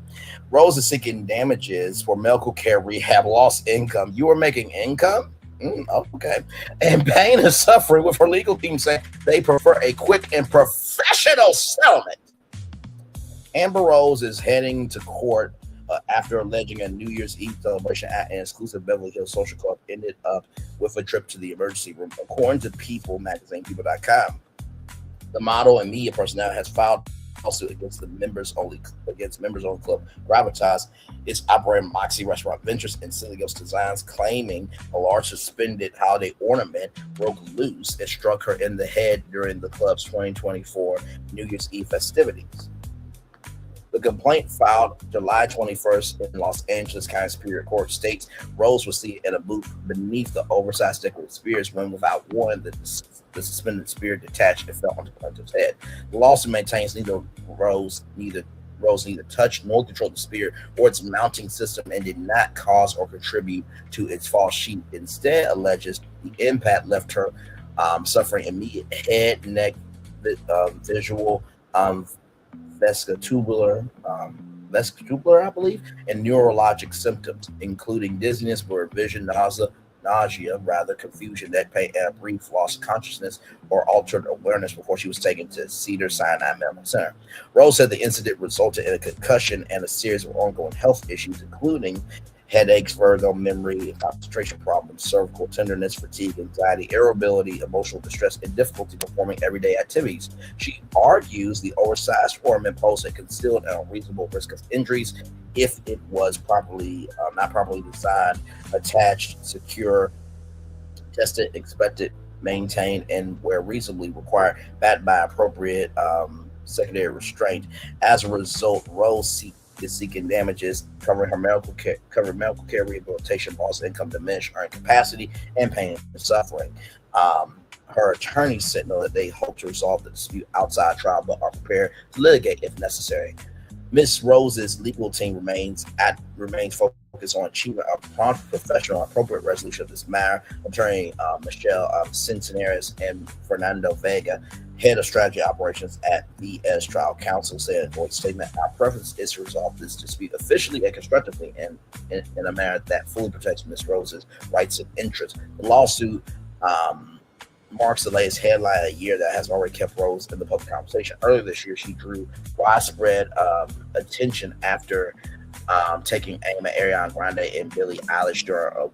Rose is seeking damages for medical care, rehab, lost income. You are making income? Okay. And pain and suffering, with her legal team saying they prefer a quick and professional settlement. Amber Rose is heading to court after alleging a New Year's Eve celebration at an exclusive Beverly Hills social club ended up with a trip to the emergency room, according to People magazine, people.com. The model and media personnel has filed a lawsuit against members only club Gravitas. It's operating Moxie Restaurant Ventures and Celios Designs, claiming a large suspended holiday ornament broke loose and struck her in the head during the club's 2024 New Year's Eve festivities. The complaint, filed July 21st in Los Angeles County Superior Court, states Rose was seated in a booth beneath the oversized decorative spears when, without warning, the suspended spear detached and fell onto the plaintiff's head. The lawsuit maintains neither Rose Rose neither touched nor controlled the spear or its mounting system and did not cause or contribute to its fall. She instead alleges the impact left her suffering immediate head, neck, visual, vestibular, I believe, and neurologic symptoms, including dizziness, blurred vision, nausea, confusion, neck pain, and a brief loss of consciousness or altered awareness before she was taken to Cedars-Sinai Medical Center. Rose said the incident resulted in a concussion and a series of ongoing health issues, including headaches, vertigo, memory, concentration problems, cervical tenderness, fatigue, anxiety, irritability, emotional distress, and difficulty performing everyday activities. She argues the oversized ornament posed a concealed and unreasonable risk of injuries if it was not properly designed, attached, secure, tested, expected, maintained, and where reasonably required, backed by appropriate secondary restraint. As a result, Rose is seeking damages covering her medical care, rehabilitation, loss of income, diminished earning capacity, and pain and suffering. Her attorney said that they hope to resolve the dispute outside trial, but are prepared to litigate if necessary. Ms. Rose's legal team remains focused on achieving a prompt, professional, and appropriate resolution of this matter. Attorney Michelle Centenares and Fernando Vega, head of strategy operations at VS Trial Counsel, said in a joint statement, "Our preference is to resolve this dispute officially and constructively and in a manner that fully protects Ms. Rose's rights and interests." The lawsuit marks the latest headline a year that has already kept Rose in the public conversation. Earlier this year, she drew widespread attention after taking aim at Ariana Grande and Billie Eilish during a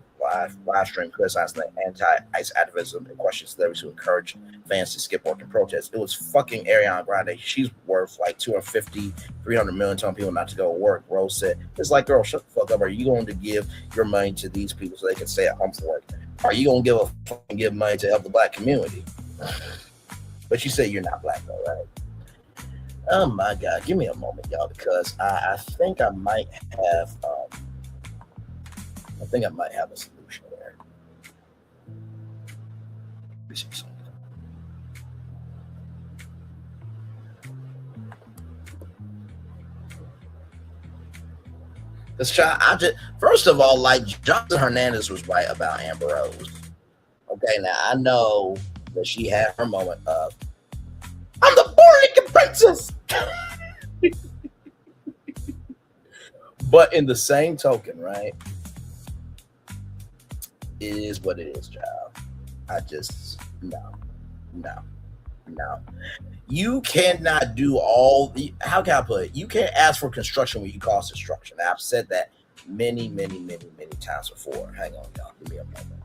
live stream criticizing the anti-ICE activism and questions celebrities who encourage fans to skip work and protest. It was fucking Ariana Grande. She's worth like 250, 300 million telling people not to go to work. Rose said, "It's like, girl, shut the fuck up. Are you going to give your money to these people so they can stay at home for work? Are you going to give money to help the black community?" But you say you're not black though, right? Oh my God, give me a moment, y'all, because I think I might have a solution there. This child, first of all, like, Jonathan Hernandez was right about Amber Rose. Okay, now I know that she had her moment of, "I'm the Puerto Rican princess." But in the same token, right? It is what it is, child. I just, no. You cannot do how can I put it? You can't ask for construction when you cause destruction. I've said that many times before. Hang on, y'all. Give me a moment.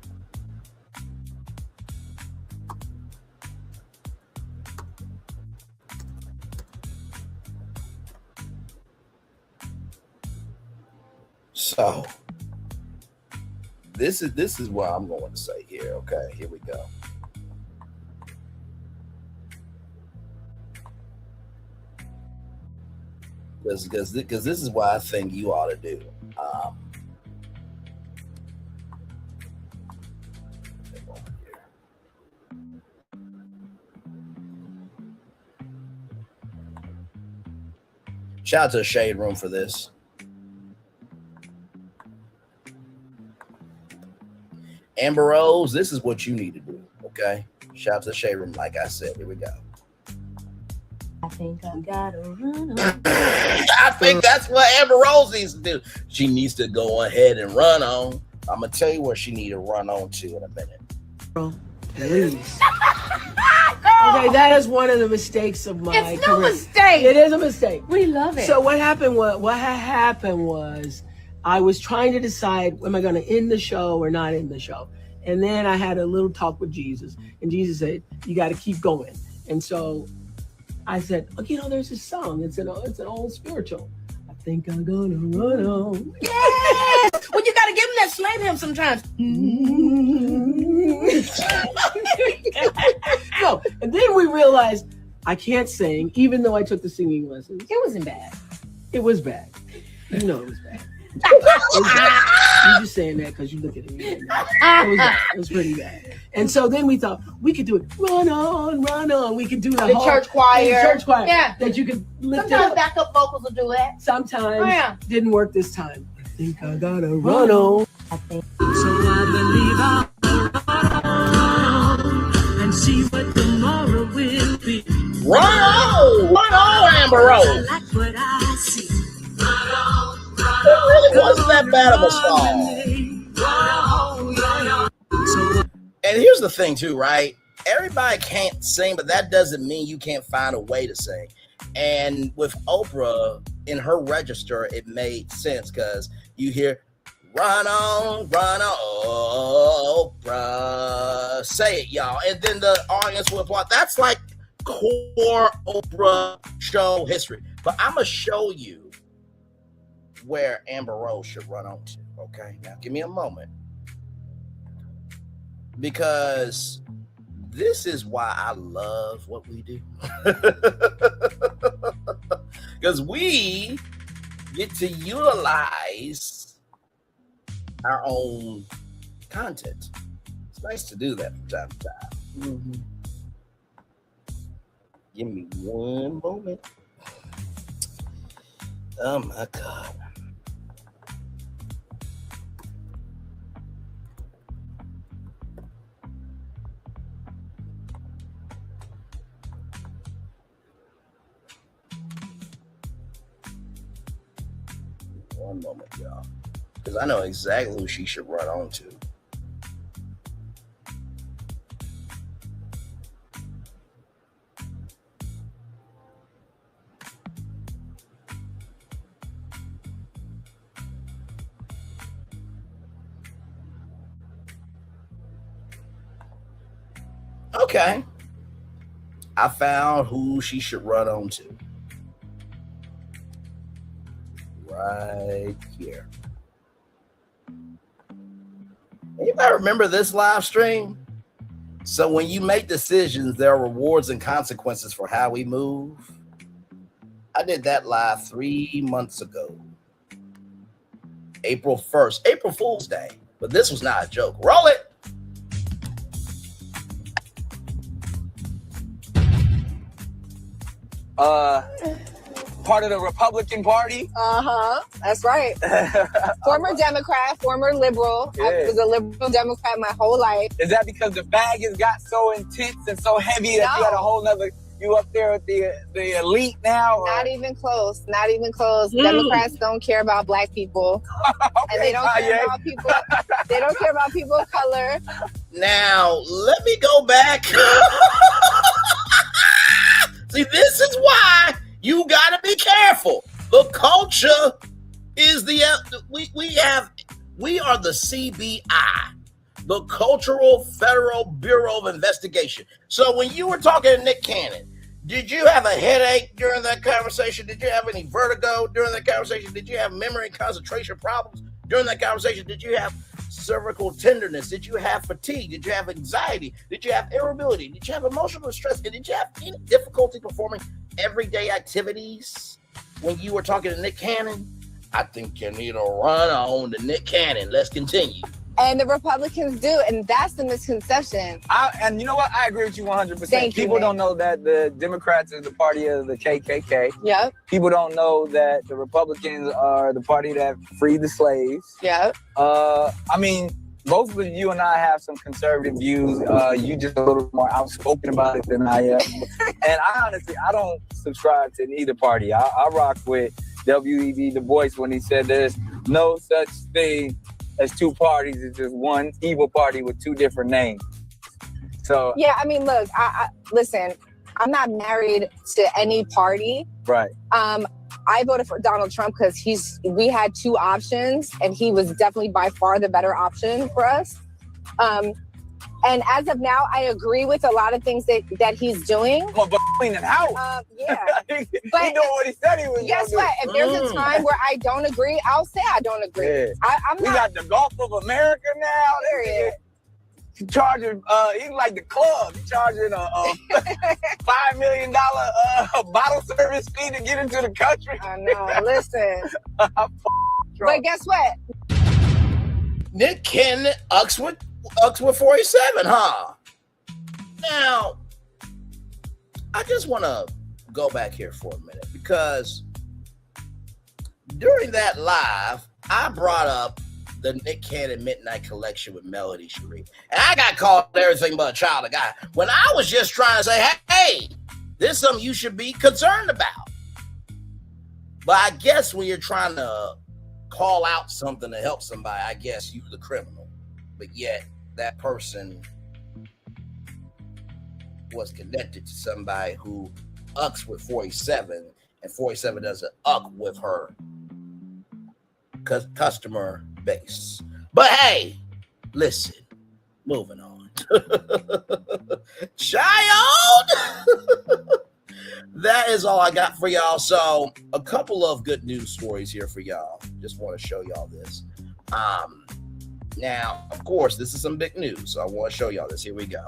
So this is what I'm going to say here. Okay, here we go. Because this is what I think you ought to do. Shout out to the Shade Room for this. Amber Rose, this is what you need to do, okay? Shout out to the Shade Room, like I said. Here we go. I think I gotta run on. I think that's what Amber Rose needs to do. She needs to go ahead and run on. I'm going to tell you where she needs to run on to in a minute. Please. Okay, that is one of the mistakes of my career. It's no mistake. It is a mistake. We love it. So what happened was I was trying to decide, am I going to end the show or not end the show? And then I had a little talk with Jesus, and Jesus said, "You got to keep going." And so I said, "Oh, there's this song. It's an old spiritual. I think I'm gonna run on." Yes! Well, you got to give him that slave hymn sometimes. No, and then we realized I can't sing, even though I took the singing lessons. It wasn't bad. It was bad. You know it was bad. You're just saying that because you look at me. It was pretty bad. And so then we thought we could do it. Run on, run on. We could do the whole church choir. Church choir. Yeah. That you could lift Sometimes up. backup vocals will do that. Sometimes didn't work this time. I think I gotta run on. So I believe I'll run and see what tomorrow will be. Run on, Amber Rose. I like what I see. It really wasn't that bad of a song. And here's the thing too, right? Everybody can't sing, but that doesn't mean you can't find a way to sing. And with Oprah, in her register, it made sense because you hear, run on, Oprah. Say it, y'all. And then the audience will applaud. That's like core Oprah show history. But I'm going to show you where Amber Rose should run on to. Okay, now give me a moment. Because this is why I love what we do. Because we get to utilize our own content. It's nice to do that from time to time. Mm-hmm. Give me one moment. Oh my God. One moment, y'all. Because I know exactly who she should run on to. Okay. I found who she should run on to. Right here. Anybody remember this live stream? So when you make decisions, there are rewards and consequences for how we move. I did that live 3 months ago. April 1st, April Fool's Day. But this was not a joke. Roll it. Part of the Republican Party. That's right. Former Democrat, former liberal. Yeah. I was a liberal Democrat my whole life. Is that because the bag has got so intense and so heavy that you had a whole nother, you up there with the elite now? Or? Not even close. Not even close. Democrats don't care about black people. And they don't care about people. They don't care about people of color. Now, let me go back. See, this is why you got to be careful. The culture is we are the CBI, the Cultural Federal Bureau of Investigation. So when you were talking to Nick Cannon, did you have a headache during that conversation? Did you have any vertigo during that conversation? Did you have memory and concentration problems during that conversation? Did you have cervical tenderness? Did you have fatigue? Did you have anxiety? Did you have irritability? Did you have emotional distress? And did you have any difficulty performing everyday activities when you were talking to Nick Cannon? I think you need to run on to Nick Cannon. Let's continue. And the Republicans do, and that's the misconception. And you know what? I agree with you 100%. Thank you, People man. don't know that the Democrats are the party of the KKK. Yep. People don't know that the Republicans are the party that freed the slaves. Yep. I mean, both of you and I have some conservative views. You just a little more outspoken about it than I am. And I don't subscribe to neither party. I rock with W.E.B. Du Bois when he said there's no such thing as two parties. It's just one evil party with two different names. So Yeah, I mean, look, I listen, I'm not married to any party. right. I voted for Donald Trump because we had two options, and he was definitely by far the better option for us. And as of now, I agree with a lot of things that he's doing. But cleaning house. Yeah. He But doing what he said he was guess gonna what? do. If there's a time where I don't agree, I'll say I don't agree. Yeah. I'm We not. got the Gulf of America now. Period. He charging, he's like the club. He charging a $5 million bottle service fee to get into the country. I know. Listen. But guess what? Nick Cannon ucks with 47, huh? Now, I just want to go back here for a minute because during that live, I brought up the Nick Cannon Midnight Collection with Melody Cherie. And I got called everything but a child of God when I was just trying to say, hey, this is something you should be concerned about. But I guess when you're trying to call out something to help somebody, I guess you're the criminal. But yet that person was connected to somebody who ucks with 47, and 47 doesn't uck with her customer base. But hey, listen, moving on. Child! That is all I got for y'all. So a couple of good news stories here for y'all. Just want to show y'all this. Now, of course, this is some big news. So I want to show y'all this. Here we go.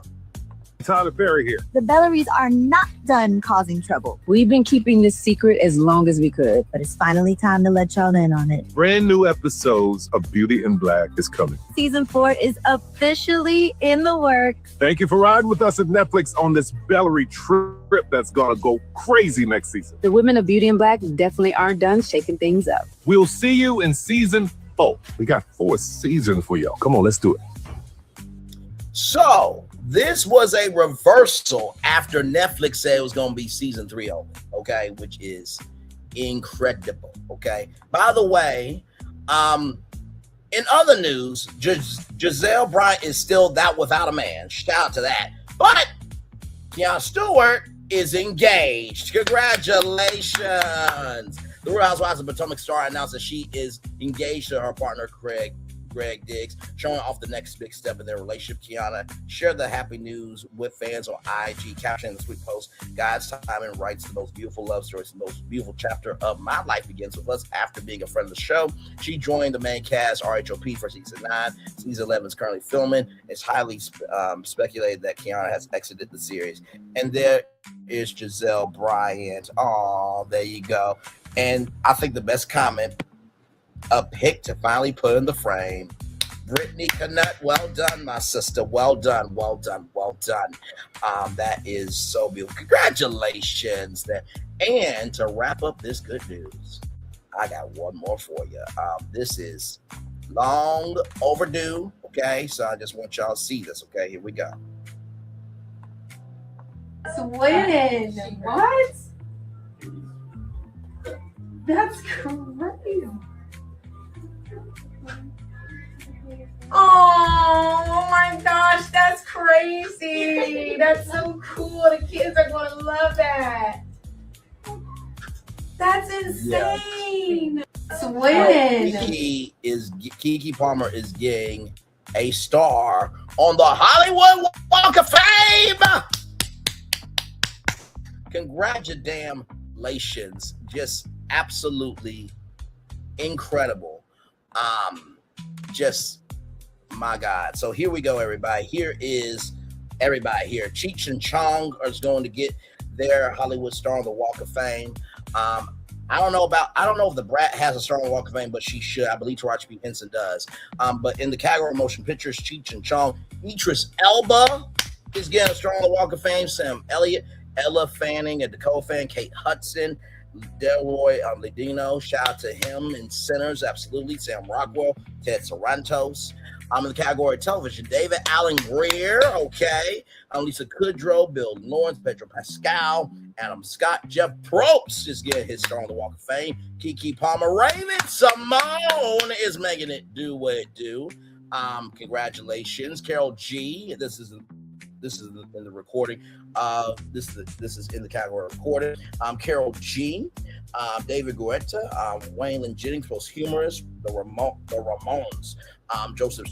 Tyler Perry here. The Belleries are not done causing trouble. We've been keeping this secret as long as we could. But it's finally time to let y'all in on it. Brand new episodes of Beauty in Black is coming. Season 4 is officially in the works. Thank you for riding with us at Netflix on this Bellery trip that's gonna go crazy next season. The women of Beauty in Black definitely aren't done shaking things up. We'll see you in season 4. We got 4 seasons for y'all. Come on, let's do it. So this was a reversal after Netflix said it was going to be season 3 only, okay, which is incredible, okay? By the way, in other news, Giselle Bryant is still that without a man. Shout out to that. But Keanu Stewart is engaged. Congratulations. The Real Housewives of Potomac star announced that she is engaged to her partner, Greg Diggs, showing off the next big step in their relationship. Kiana shared the happy news with fans on IG, captioning the sweet post, God's timing writes the most beautiful love stories, the most beautiful chapter of my life begins with us. After being a friend of the show, she joined the main cast, RHOP, for season 9. Season 11 is currently filming. It's highly speculated that Kiana has exited the series. And there is Giselle Bryant. Oh, there you go. And I think the best comment, a pick to finally put in the frame. Brittany Canutt, well done, my sister. Well done, well done, well done. That is so beautiful. Congratulations. And to wrap up this good news, I got one more for you. This is long overdue, okay? So I just want y'all to see this, okay? Here we go. Sweden. What? That's crazy. Oh my gosh, that's crazy. That's so cool. The kids are going to love that. That's insane. Sweden. Keke Palmer is getting a star on the Hollywood Walk of Fame. Congratulations. Just absolutely incredible. Just my God. So here we go, everybody. Here is everybody here. Cheech and Chong is going to get their Hollywood star on the Walk of Fame. I don't know if the Brat has a star on the Walk of Fame, but she should. I believe Taraji P. Henson does. But in the category of motion pictures, Cheech and Chong, Idris Elba is getting a star on the Walk of Fame. Sam Elliott, Ella Fanning, and Dakota Fan, Kate Hudson, Delroy Ledino, shout out to him, and Sinners, absolutely. Sam Rockwell, Ted Sarantos. In the category of television, David Allen Greer, okay. Lisa Kudrow, Bill Lawrence, Pedro Pascal, Adam Scott, Jeff Probst is getting his star on the Walk of Fame. Keke Palmer, Raven Simone is making it do what it do. Congratulations, Carol G. This is in the recording. This is in the category of recorded. Carol G. David Guetta, Waylon Jennings, posthumorist, the Ramones. Joseph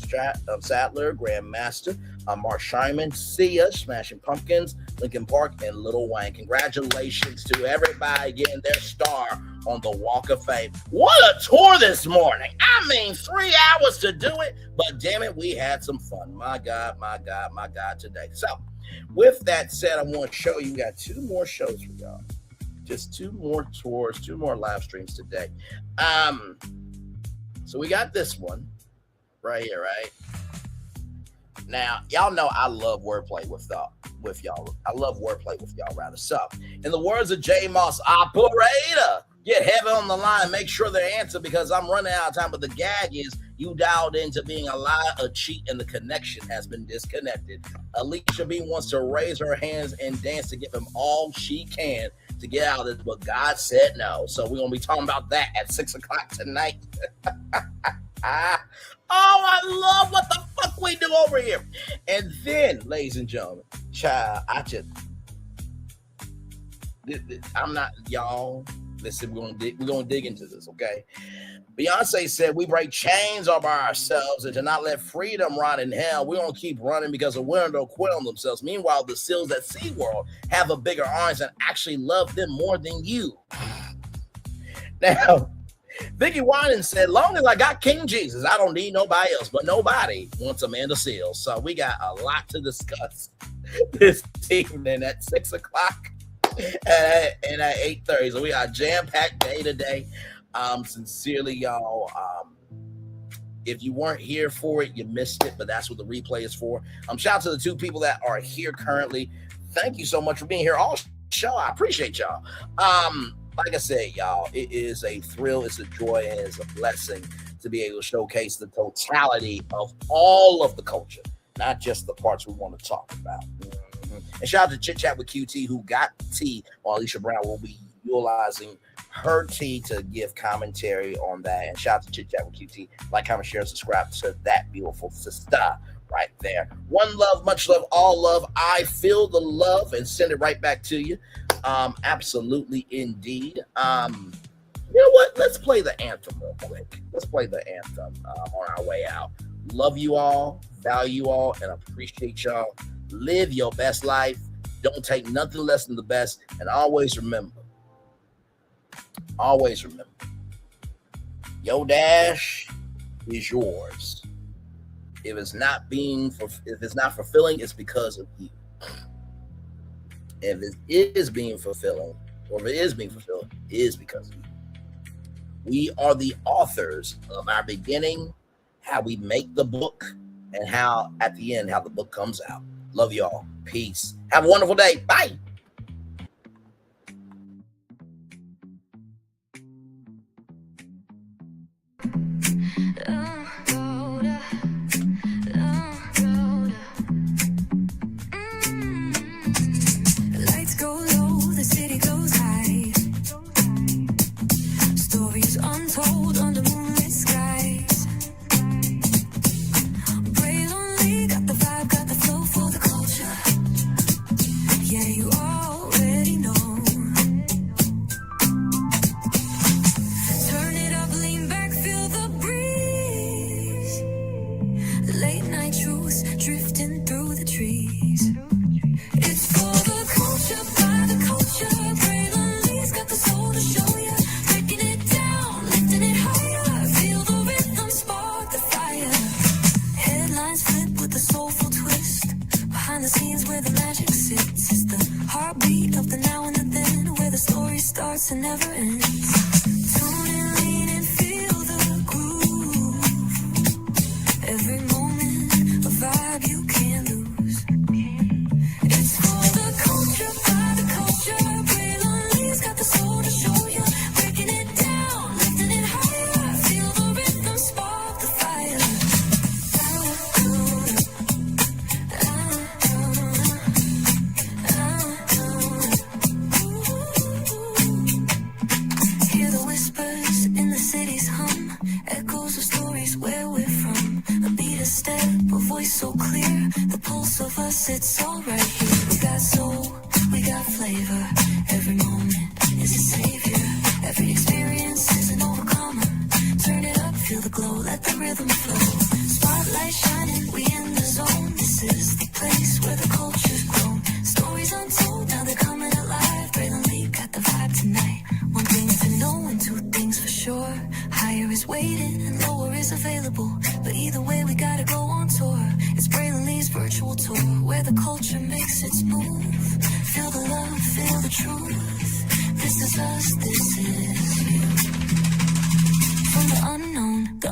Sadler, Grandmaster, Mark Scheinman, Sia, Smashing Pumpkins, Linkin Park, and Lil Wayne. Congratulations to everybody getting their star on the Walk of Fame. What a tour this morning. I mean, 3 hours to do it, but damn it, we had some fun. My God, my God, my God today. So with that said, I want to show you, we got 2 more shows for y'all. Just 2 more tours, 2 more live streams today. So we got this one right here, right? Now, y'all know I love wordplay with y'all. I love wordplay with y'all, rather. So, in the words of J. Moss, operator, get heavy on the line. Make sure they answer because I'm running out of time. But the gag is you dialed into being a lie, a cheat, and the connection has been disconnected. Alicia B wants to raise her hands and dance to give him all she can to get out of this, but God said no. So we're going to be talking about that at 6 o'clock tonight. Oh, I love what the fuck we do over here. And then, ladies and gentlemen, child, I'm not, y'all, listen, we're gonna dig into this, okay? Beyonce said we break chains all by ourselves and to not let freedom rot in hell. We're gonna keep running because the women don't quit on themselves. Meanwhile, the seals at SeaWorld have a bigger audience and actually love them more than you. Now, Vicky Winan said, long as I got King Jesus, I don't need nobody else, but nobody wants Amanda Seales. So we got a lot to discuss this evening at 6 o'clock and at 8:30. So we got a jam-packed day today. Sincerely, y'all, if you weren't here for it, you missed it, but that's what the replay is for. Shout out to the two people that are here currently. Thank you so much for being here all show. I appreciate y'all. Like I said, y'all, it is a thrill, it's a joy, and it's a blessing to be able to showcase the totality of all of the culture, not just the parts we want to talk about. And shout out to Chit Chat with QT, who got tea while Alicia Brown will be utilizing her tea to give commentary on that. And shout out to Chit Chat with QT. Like, comment, share, and subscribe to that beautiful sister right there. One love, much love, all love. I feel the love and send it right back to you. Absolutely indeed. You know what? Let's play the anthem real quick. Let's play the anthem on our way out. Love you all, value you all, and appreciate y'all. Live your best life. Don't take nothing less than the best. And always remember, your dash is yours. If it's not fulfilling, it's because of you. If it is being fulfilling, or if it is being fulfilled, it is because of you. We are the authors of our beginning, how we make the book, and how at the end, how the book comes out. Love y'all. Peace. Have a wonderful day. Bye. This is us, this is you. From the unknown, the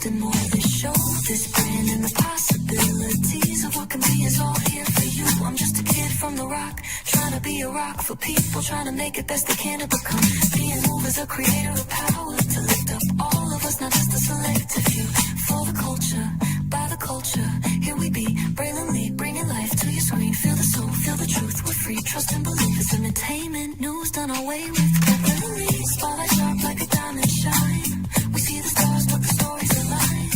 and more. This show, this brand, and the possibilities of what can be is all here for you. I'm just a kid from the rock, trying to be a rock for people, trying to make it best they can to become. Being moved as a creator of power to lift up all of us, not just a selective few. For the culture, by the culture, here we be, brilliantly bringing life to your screen. Feel the soul, feel the truth, we're free. Trust and believe it's entertainment, news done away with. Brilliantly, spotlight sharp like a diamond shine. We see the stars, but the stories align.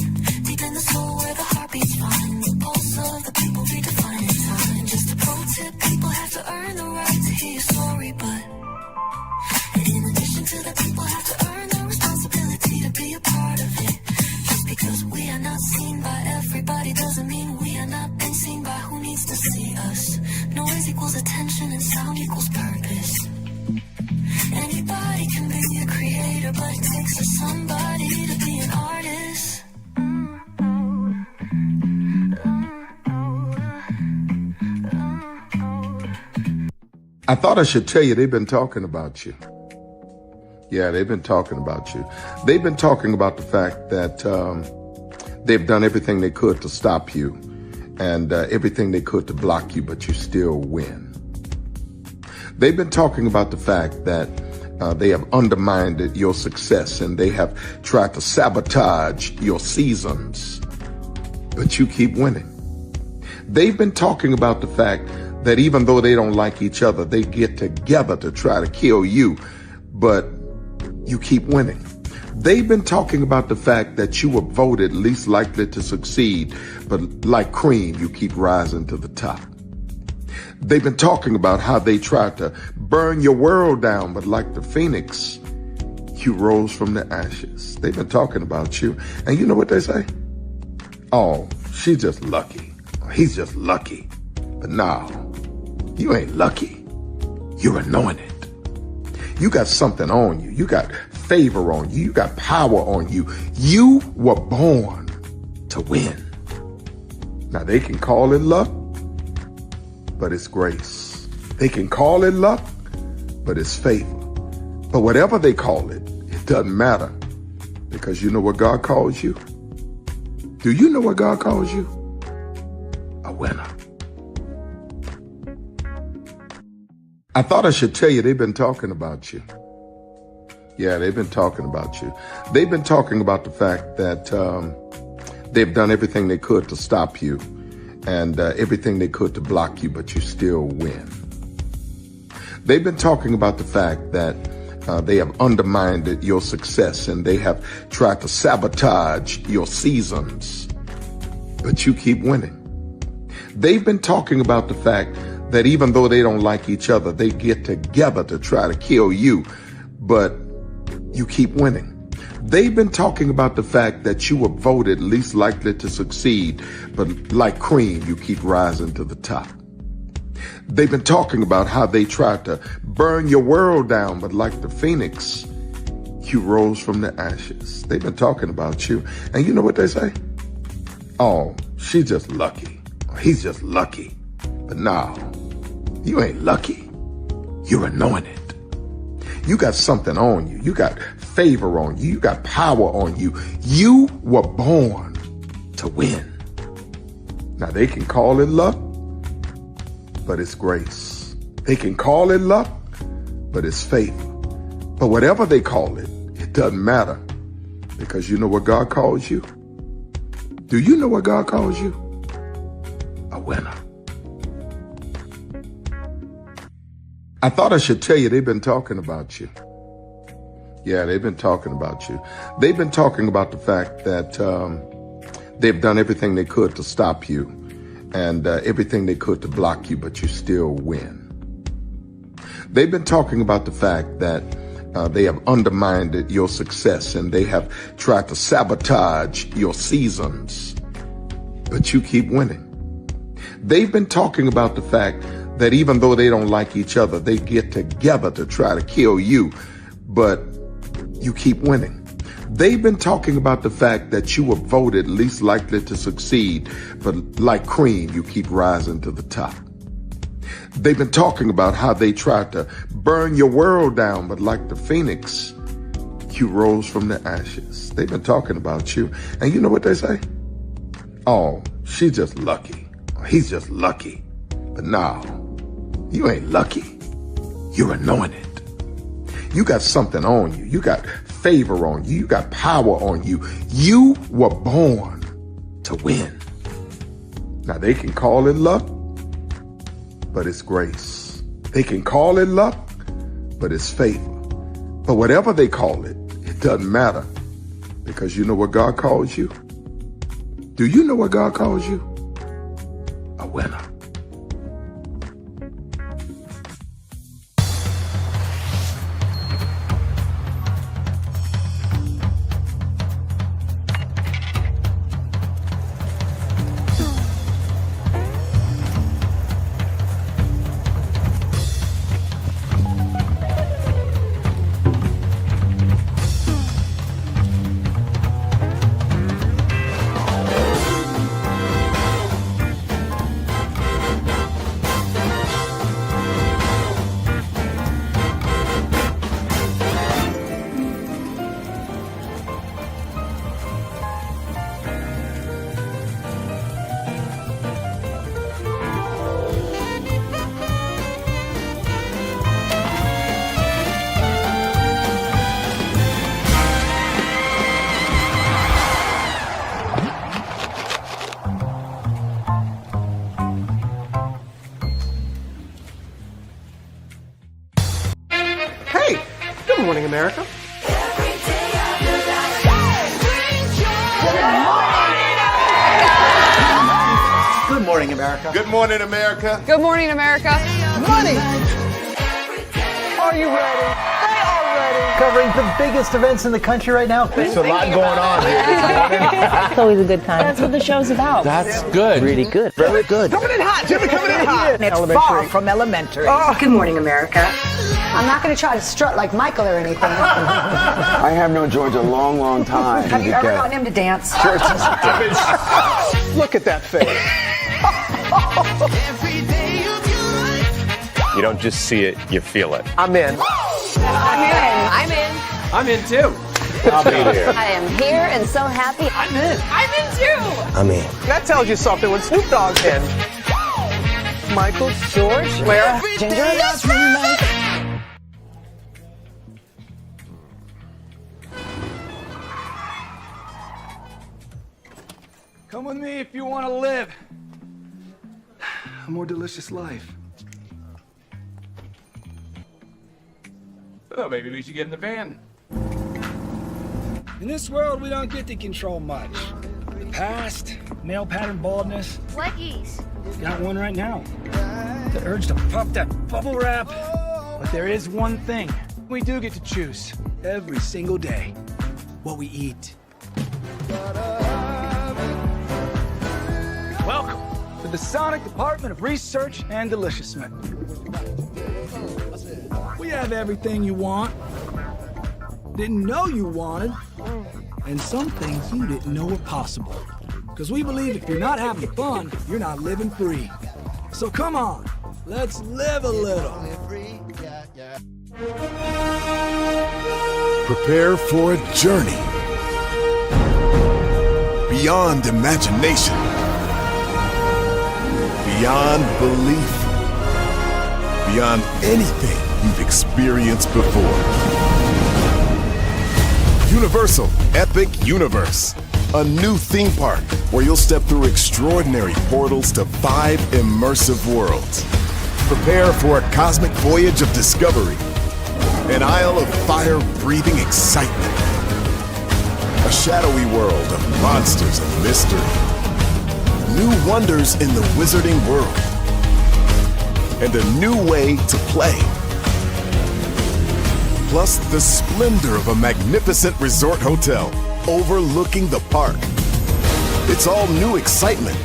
Deep in the soul where the heartbeats find. The pulse of the people redefining time. Just a pro tip, people have to earn the right to hear your story, but in addition to that, people have to earn the responsibility to be a part of it. Just because we are not seen by everybody doesn't mean we are not being seen by who needs to see us. Noise equals attention and sound equals purpose. Anybody can be a creator, but it takes a somebody to be an artist. I thought I should tell you they've been talking about you. Yeah, they've been talking about you. They've been talking about the fact that they've done everything they could to stop you and everything they could to block you, but you still win. They've been talking about the fact that they have undermined your success and they have tried to sabotage your seasons, but you keep winning. They've been talking about the fact that even though they don't like each other, they get together to try to kill you, but you keep winning. They've been talking about the fact that you were voted least likely to succeed, but like cream, you keep rising to the top. They've been talking about how they tried to burn your world down, but like the phoenix, you rose from the ashes. They've been talking about you. And you know what they say? Oh, she's just lucky. He's just lucky. But no, you ain't lucky. You're anointed. You got something on you. You got favor on you. You got power on you. You were born to win. Now they can call it luck, but it's grace. They can call it luck, but it's favor. But whatever they call it, it doesn't matter, because you know what God calls you? Do you know what God calls you? A winner. I thought I should tell you they've been talking about you. Yeah, they've been talking about you. They've been talking about the fact that they've done everything they could to stop you and everything they could to block you, but you still win. They've been talking about the fact that they have undermined your success and they have tried to sabotage your seasons, but you keep winning. They've been talking about the fact that even though they don't like each other, they get together to try to kill you, but you keep winning. They've been talking about the fact that you were voted least likely to succeed, but like cream, you keep rising to the top. They've been talking about how they tried to burn your world down, but like the phoenix, you rose from the ashes. They've been talking about you. And you know what they say? Oh, she's just lucky. He's just lucky. But no, you ain't lucky. You're anointed. You got something on you. You got favor on you. You got power on you. You were born to win. Now they can call it luck, but it's grace. They can call it luck, but it's favor. But whatever they call it, it doesn't matter, because you know what God calls you? Do you know what God calls you? A winner. I thought I should tell you they've been talking about you. Yeah, they've been talking about you. They've been talking about the fact that they've done everything they could to stop you and everything they could to block you, but you still win. They've been talking about the fact that they have undermined your success and they have tried to sabotage your seasons, but you keep winning. They've been talking about the fact that even though they don't like each other, they get together to try to kill you, but you keep winning. They've been talking about the fact that you were voted least likely to succeed, but like cream, you keep rising to the top. They've been talking about how they tried to burn your world down, but like the phoenix, You rose from the ashes. They've been talking about you. And you know what they say? Oh, she's just lucky. He's just lucky. But no, you ain't lucky. You're anointed. You got something on you. You got favor on you. You got power on you. You were born to win. Now, they can call it luck, but it's grace. They can call it luck, but it's favor. But whatever they call it, it doesn't matter, because you know what God calls you? Do you know what God calls you? A winner. Good morning, America. Good morning, America. Good morning, America. Good morning, America. Money! Are you ready? They are ready. Covering the biggest events in the country right now. There's a lot going on here this morning. It's always a good time. That's what the show's about. That's good. Really good. Very good. Coming in hot. Jimmy coming in hot. It's far from elementary. Oh, good morning, America. I'm not going to try to strut like Michael or anything. I have known George a long, long time. Have you ever gotten him to dance? Look at that face. You don't just see it, you feel it. I'm in. I'm in. I'm in too. I'll be there. I am here and so happy. I'm in. I'm in too. I'm in. That tells you something when Snoop Dogg's in. Michael, George, where? Ginger. Come with me if you want to live a more delicious life. Oh, maybe we should get in the van. In this world, we don't get to control much. The past, male pattern baldness. Leggies. Got one right now. The urge to puff that bubble wrap. But there is one thing we do get to choose every single day: what we eat. Welcome to the Sonic Department of Research and Deliciousment. We have everything you want, didn't know you wanted, and some things you didn't know were possible. Because we believe if you're not having fun, you're not living free. So come on, let's live a little. Prepare for a journey beyond imagination, beyond belief, beyond anything you've experienced before. Universal Epic Universe, a new theme park where you'll step through extraordinary portals to 5 immersive worlds. Prepare for a cosmic voyage of discovery, an isle of fire-breathing excitement, a shadowy world of monsters and mystery, new wonders in the wizarding world, and a new way to play. Plus the splendor of a magnificent resort hotel overlooking the park. It's all new excitement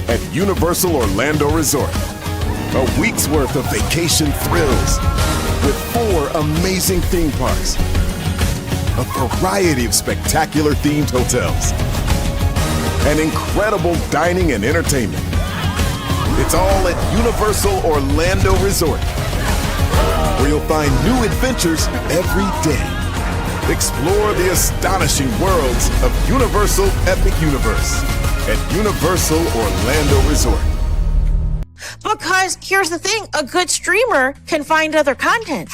at Universal Orlando Resort. A week's worth of vacation thrills with 4 amazing theme parks, a variety of spectacular themed hotels, and incredible dining and entertainment. It's all at Universal Orlando Resort, where you'll find new adventures every day. Explore the astonishing worlds of Universal Epic Universe at Universal Orlando Resort. Because here's the thing, a good streamer can find other content.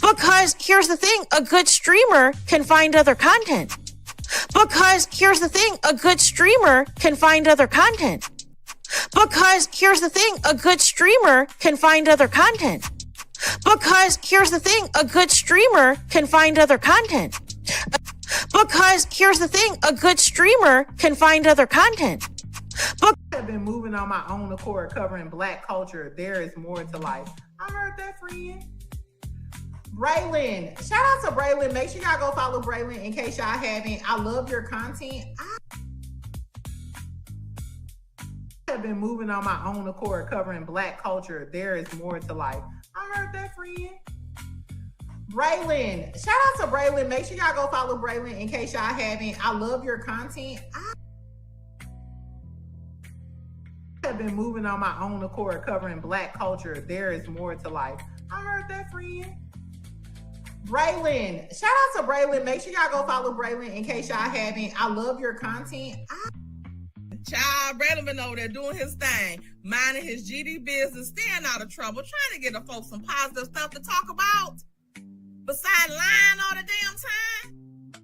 Because here's the thing, a good streamer can find other content. Because here's the thing, a good streamer can find other content. Because here's the thing, a good streamer can find other content. Because here's the thing, a good streamer can find other content. Because here's the thing, a good streamer can find other content. I've been moving on my own accord, covering Black culture. There is more to life. I heard that, friend. Braylon, shout out to Braylon. Make sure y'all go follow Braylon in case y'all haven't. I love your content. I have been moving on my own accord, covering Black culture. There is more to life. I heard that, friend. Braylon, shout out to Braylon. Make sure y'all go follow Braylon in case y'all haven't. I love your content. I have been moving on my own accord, covering Black culture. There is more to life. I heard that, friend. Braylon, shout out to Braylon. Make sure y'all go follow Braylon in case y'all haven't. I love your content. Child, Braylon been over there doing his thing, minding his GD business, staying out of trouble, trying to get the folks some positive stuff to talk about. Besides lying all the damn time.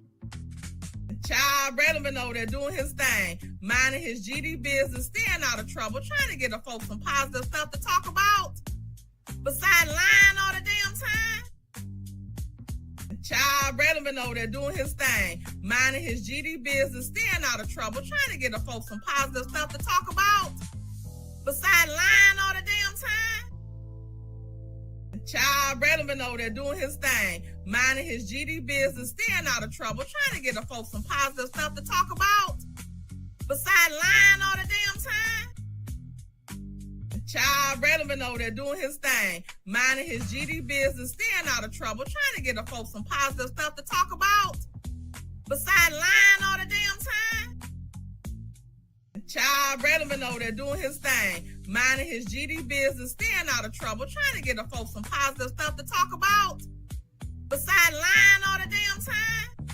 Child, Braylon been over there doing his thing, minding his GD business, staying out of trouble, trying to get the folks some positive stuff to talk about. Besides lying all the damn time. Child, Braylon been over there doing his thing, minding his GD business, staying out of trouble, trying to get the folks some positive stuff to talk about. Besides lying all the damn time. Child, Braylon been over there doing his thing, minding his GD business, staying out of trouble, trying to get the folks some positive stuff to talk about. Besides lying all the damn time. Child, Braylon been over there doing his thing, minding his GD business, staying out of trouble, trying to get the folks some positive stuff to talk about. Besides lying all the damn time. Child, Braylon been over there doing his thing, minding his GD business, staying out of trouble, trying to get the folks some positive stuff to talk about. Besides lying all the damn time.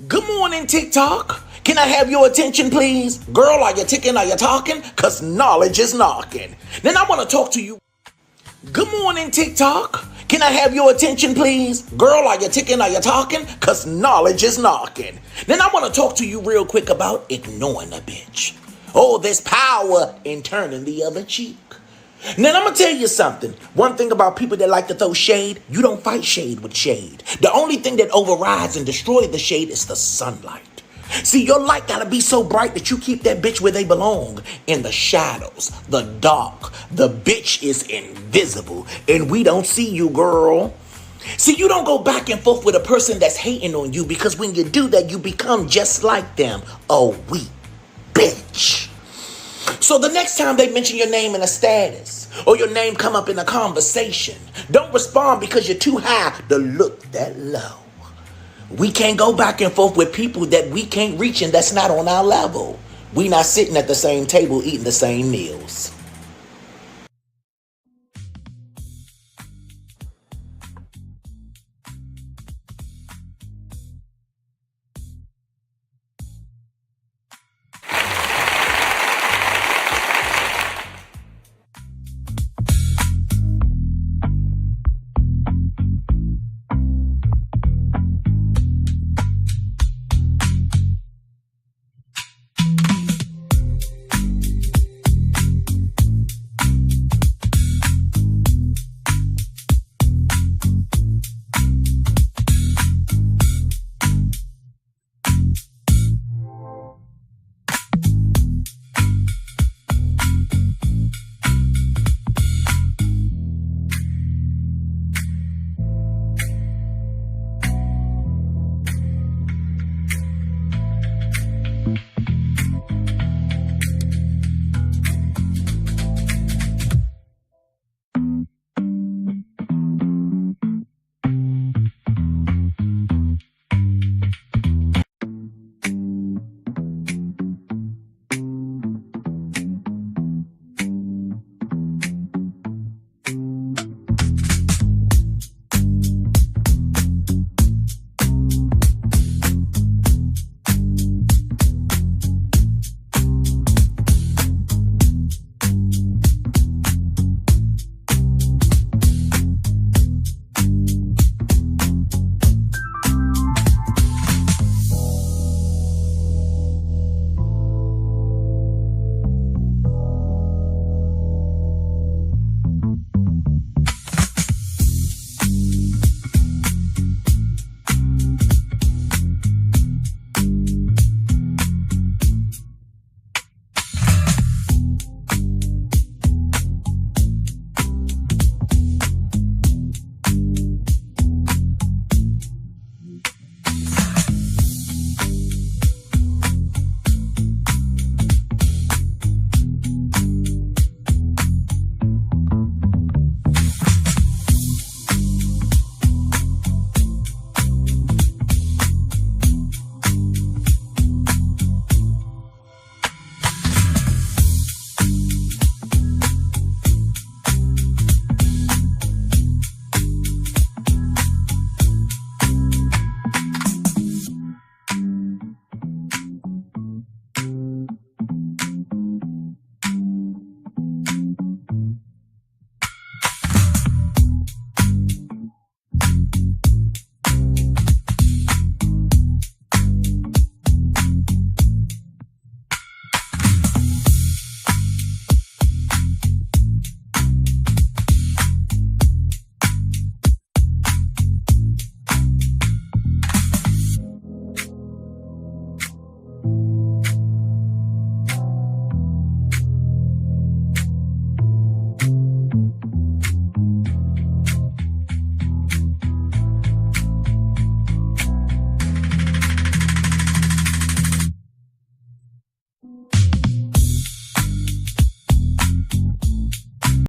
Good morning, TikTok. Can I have your attention, please? Girl, are you ticking? Are you talking? Because knowledge is knocking. Then I want to talk to you. Good morning, TikTok. Can I have your attention, please? Girl, are you ticking? Are you talking? Because knowledge is knocking. Then I want to talk to you real quick about ignoring a bitch. Oh, there's power in turning the other cheek. Now, I'm going to tell you something. One thing about people that like to throw shade, you don't fight shade with shade. The only thing that overrides and destroys the shade is the sunlight. See, your light got to be so bright that you keep that bitch where they belong. In the shadows, the dark. The bitch is invisible, and we don't see you, girl. See, you don't go back and forth with a person that's hating on you, because when you do that, you become just like them. A weak bitch. So the next time they mention your name in a status or your name come up in a conversation, don't respond because you're too high to look that low. We can't go back and forth with people that we can't reach and that's not on our level. We not sitting at the same table eating the same meals.